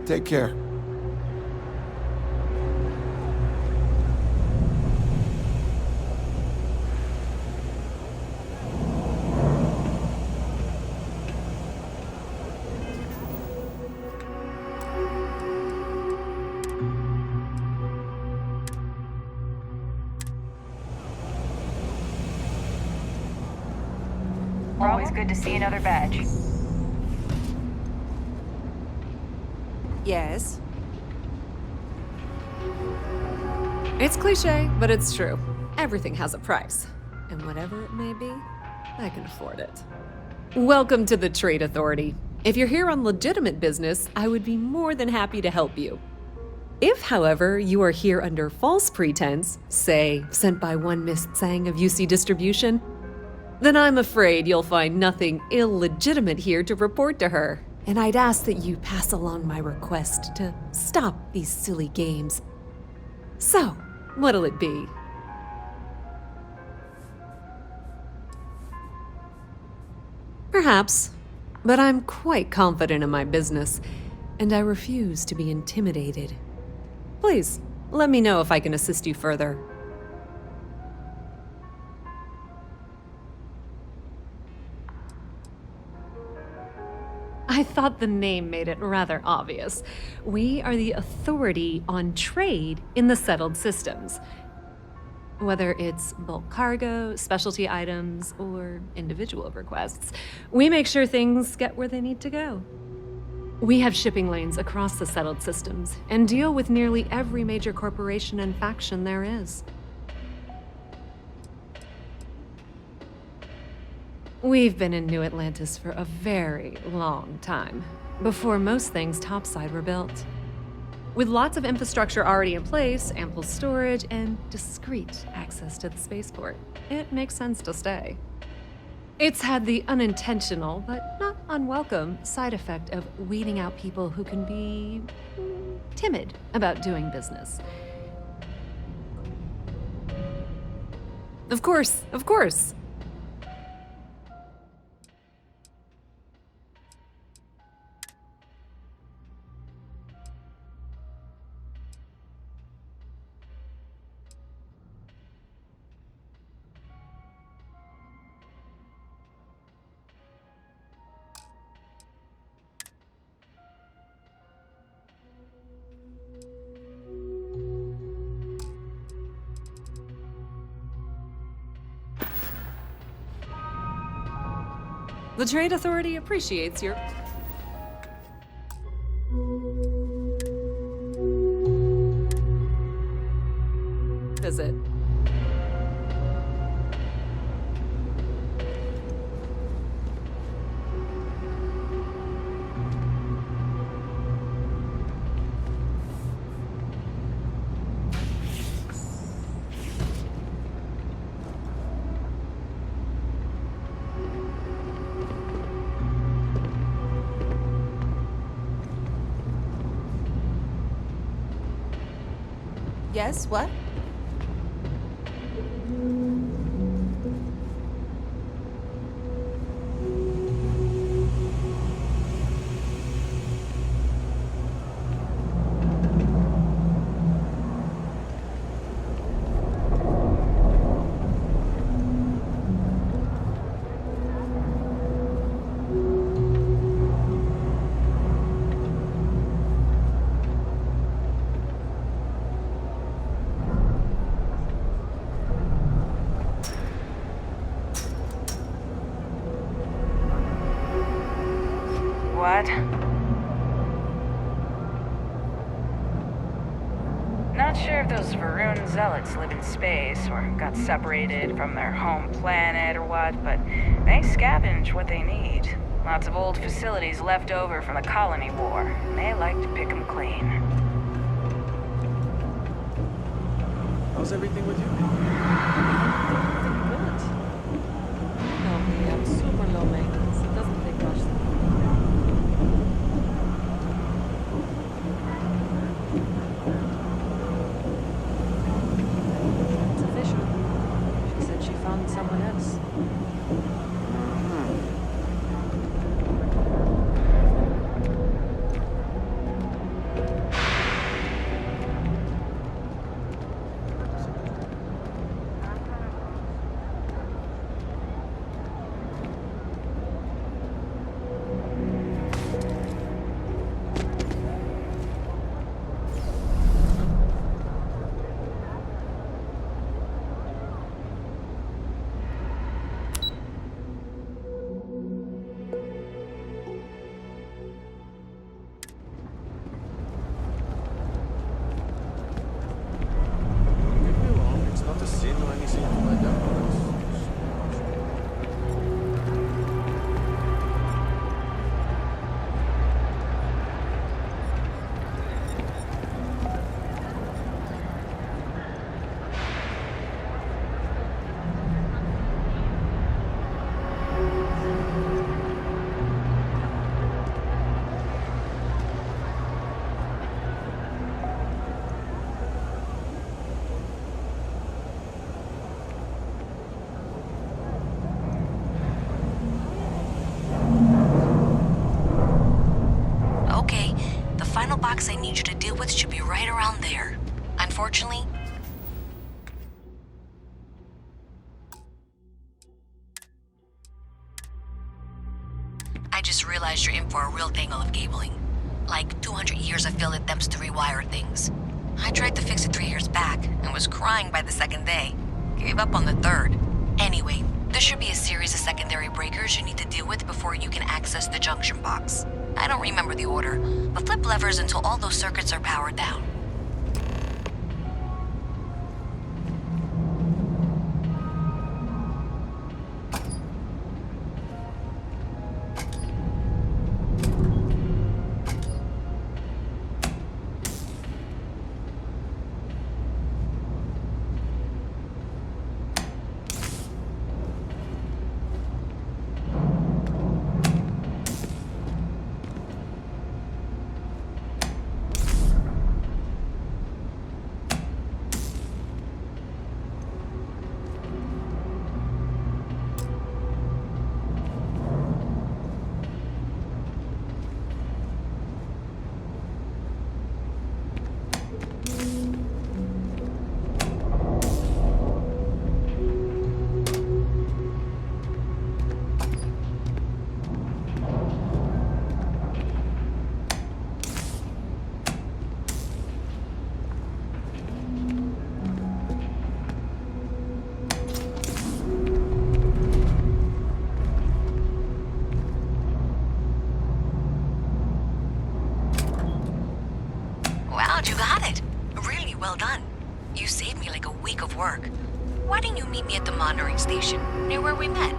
Take care. Always good to see another badge. Yes? It's cliche, but it's true. Everything has a price. And whatever it may be, I can afford it. Welcome to the Trade Authority. If you're here on legitimate business, I would be more than happy to help you. If, however, you are here under false pretense, say, sent by one Miss Tsang of UC Distribution, then I'm afraid you'll find nothing illegitimate here to report to her. And I'd ask that you pass along my request to stop these silly games. So, what'll it be? Perhaps, but I'm quite confident in my business, and I refuse to be intimidated. Please, let me know if I can assist you further. I thought the name made it rather obvious. We are the authority on trade in the settled systems. Whether it's bulk cargo, specialty items, or individual requests, we make sure things get where they need to go. We have shipping lanes across the settled systems and deal with nearly every major corporation and faction there is. We've been in New Atlantis for a very long time, before most things topside were built. With lots of infrastructure already in place, ample storage, and discreet access to the spaceport, it makes sense to stay. It's had the unintentional, but not unwelcome, side effect of weeding out people who can be timid about doing business. Of course, of course. The Trade Authority appreciates your visit. Yes, what? What? Not sure if those Varun zealots live in space or got separated from their home planet or what, but they scavenge what they need. Lots of old facilities left over from the colony war, and they like to pick them clean. How's everything with you? Good. No, we have super low maintenance. It doesn't take much. It's official. She said she found someone else. It's not a sin or anything like that. Okay, the final box I need you to deal with should be right around there. Unfortunately, I just realized you're in for a real tangle of cabling. Like 200 years of failed attempts to rewire things. I tried to fix it 3 years back and was crying by the second day. Gave up on the third. Anyway, there should be a series of secondary breakers you need to deal with before you can access the junction box. I don't remember the order, but flip levers until all those circuits are powered down. Wow, you got it. Really well done. You saved me like a week of work. Why didn't you meet me at the monitoring station, near where we met?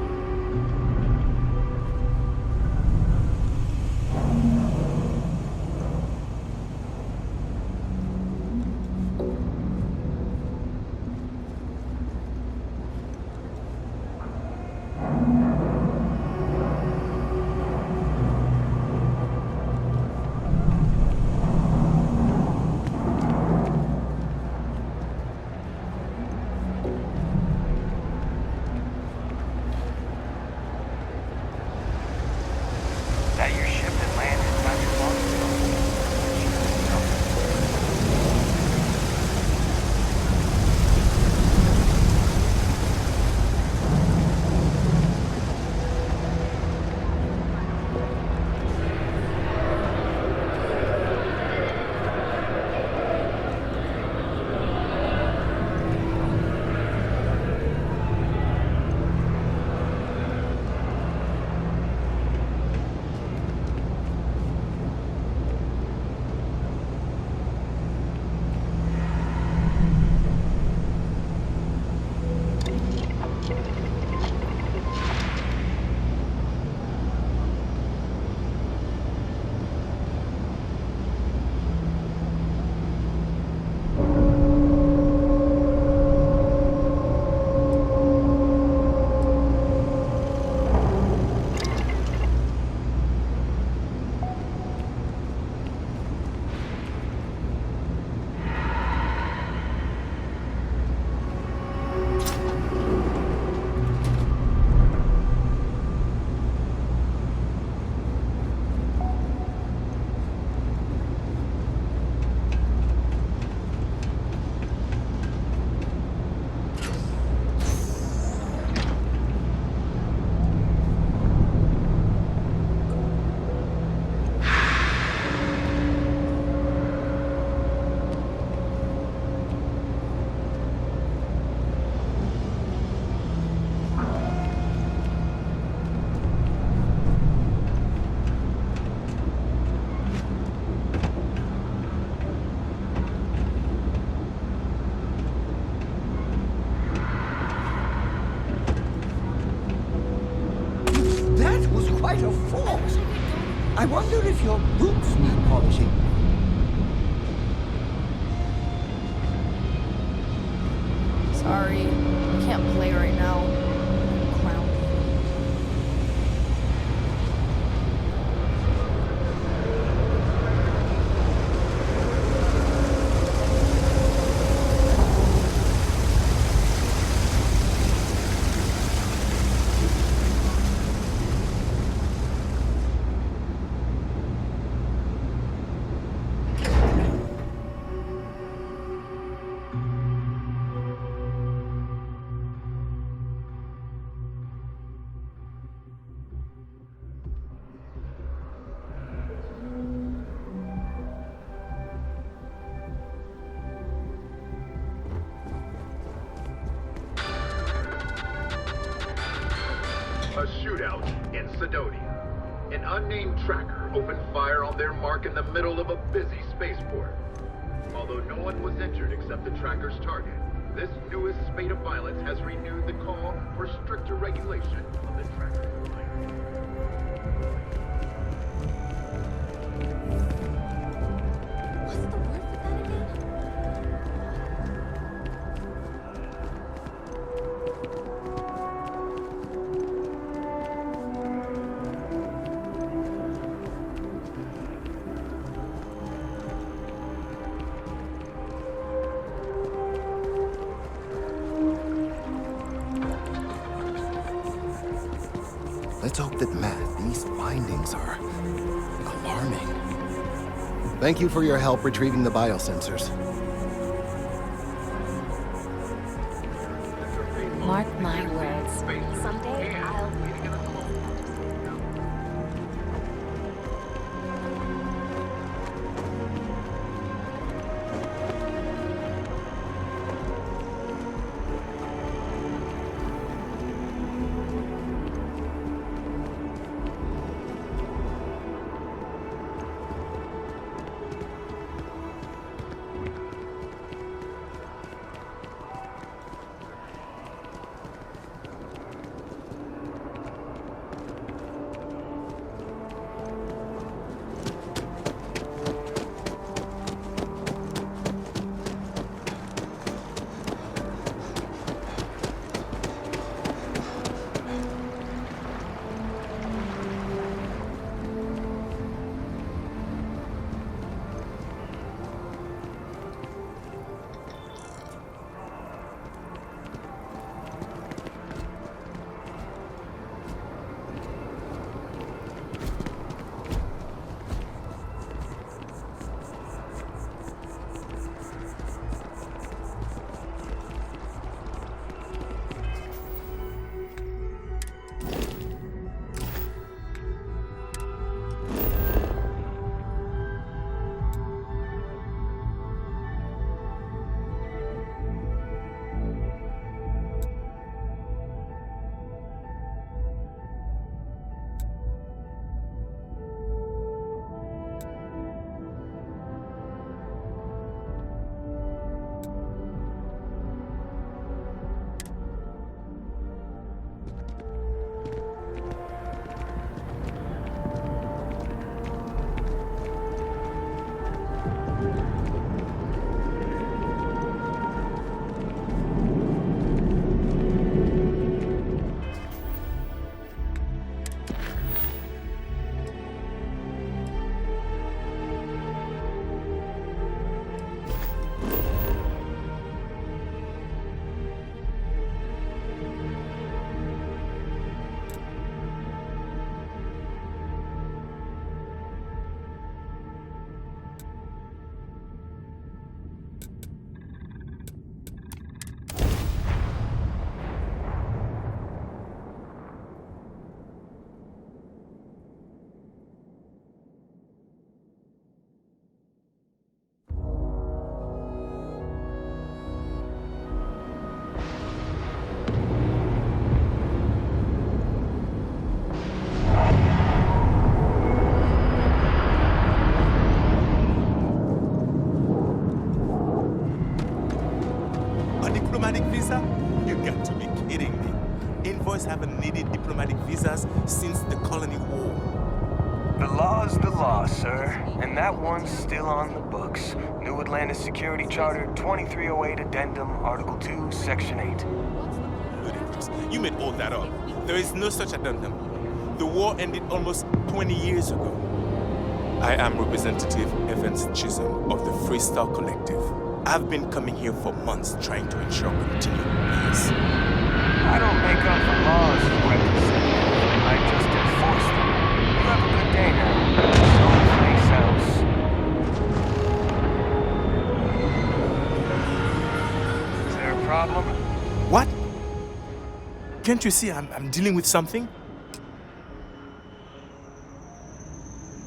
wonder if your boots need polishing. Sorry, I can't play right now. Clown. A shootout in Sidonia. An unnamed tracker opened fire on their mark in the middle of a busy spaceport. Although no one was injured except the tracker's target, this newest spate of violence has renewed the call for stricter regulation of the tracker. Let's hope that these findings are alarming. Thank you for your help retrieving the biosensors. Mark my words. Someday I'll... Haven't needed diplomatic visas since the colony war. The law's the law, sir. And that one's still on the books. New Atlantis Security Charter 2308 Addendum, Article 2, Section 8. Ludicrous. You made all that up. There is no such addendum. The war ended almost 20 years ago. I am Representative Evans Chisholm of the Freestyle Collective. I've been coming here for months trying to ensure continued peace. I don't make up the laws, Representative. I just enforce them. You have a good day now. Someplace else. Is there a problem? What? Can't you see I'm dealing with something?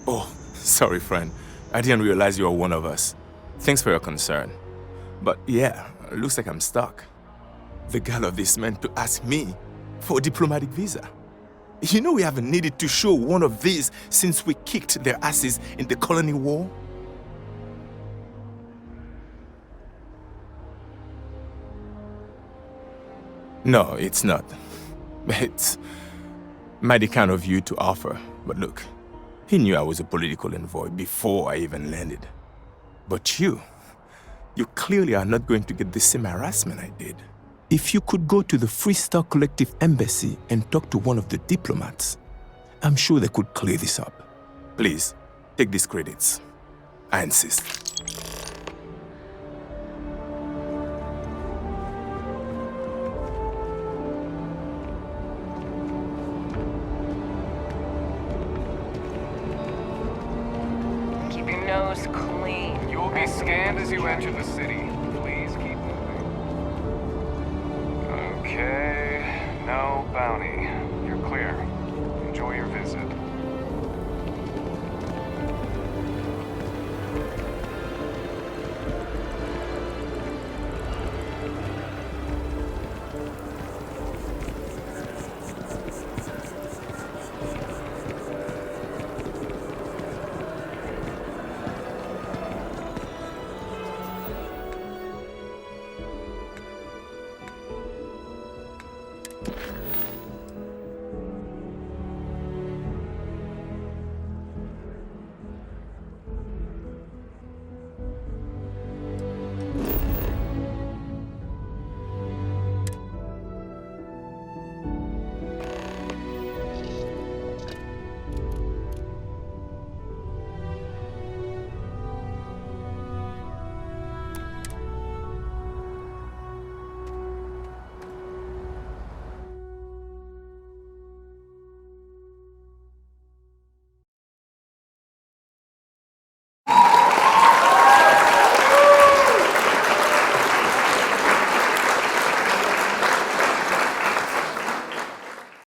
Oh, sorry, friend. I didn't realize you were one of us. Thanks for your concern. But yeah, it looks like I'm stuck. The gall of this man to ask me for a diplomatic visa. You know we haven't needed to show one of these since we kicked their asses in the colony war? No, it's not. It's mighty kind of you to offer, but look, he knew I was a political envoy before I even landed. But you clearly are not going to get the same harassment I did. If you could go to the Freestyle Collective embassy and talk to one of the diplomats, I'm sure they could clear this up. Please, take these credits. I insist. Keep your nose clean. You will be scanned as you enter the city. Please keep moving. Okay, no bounty.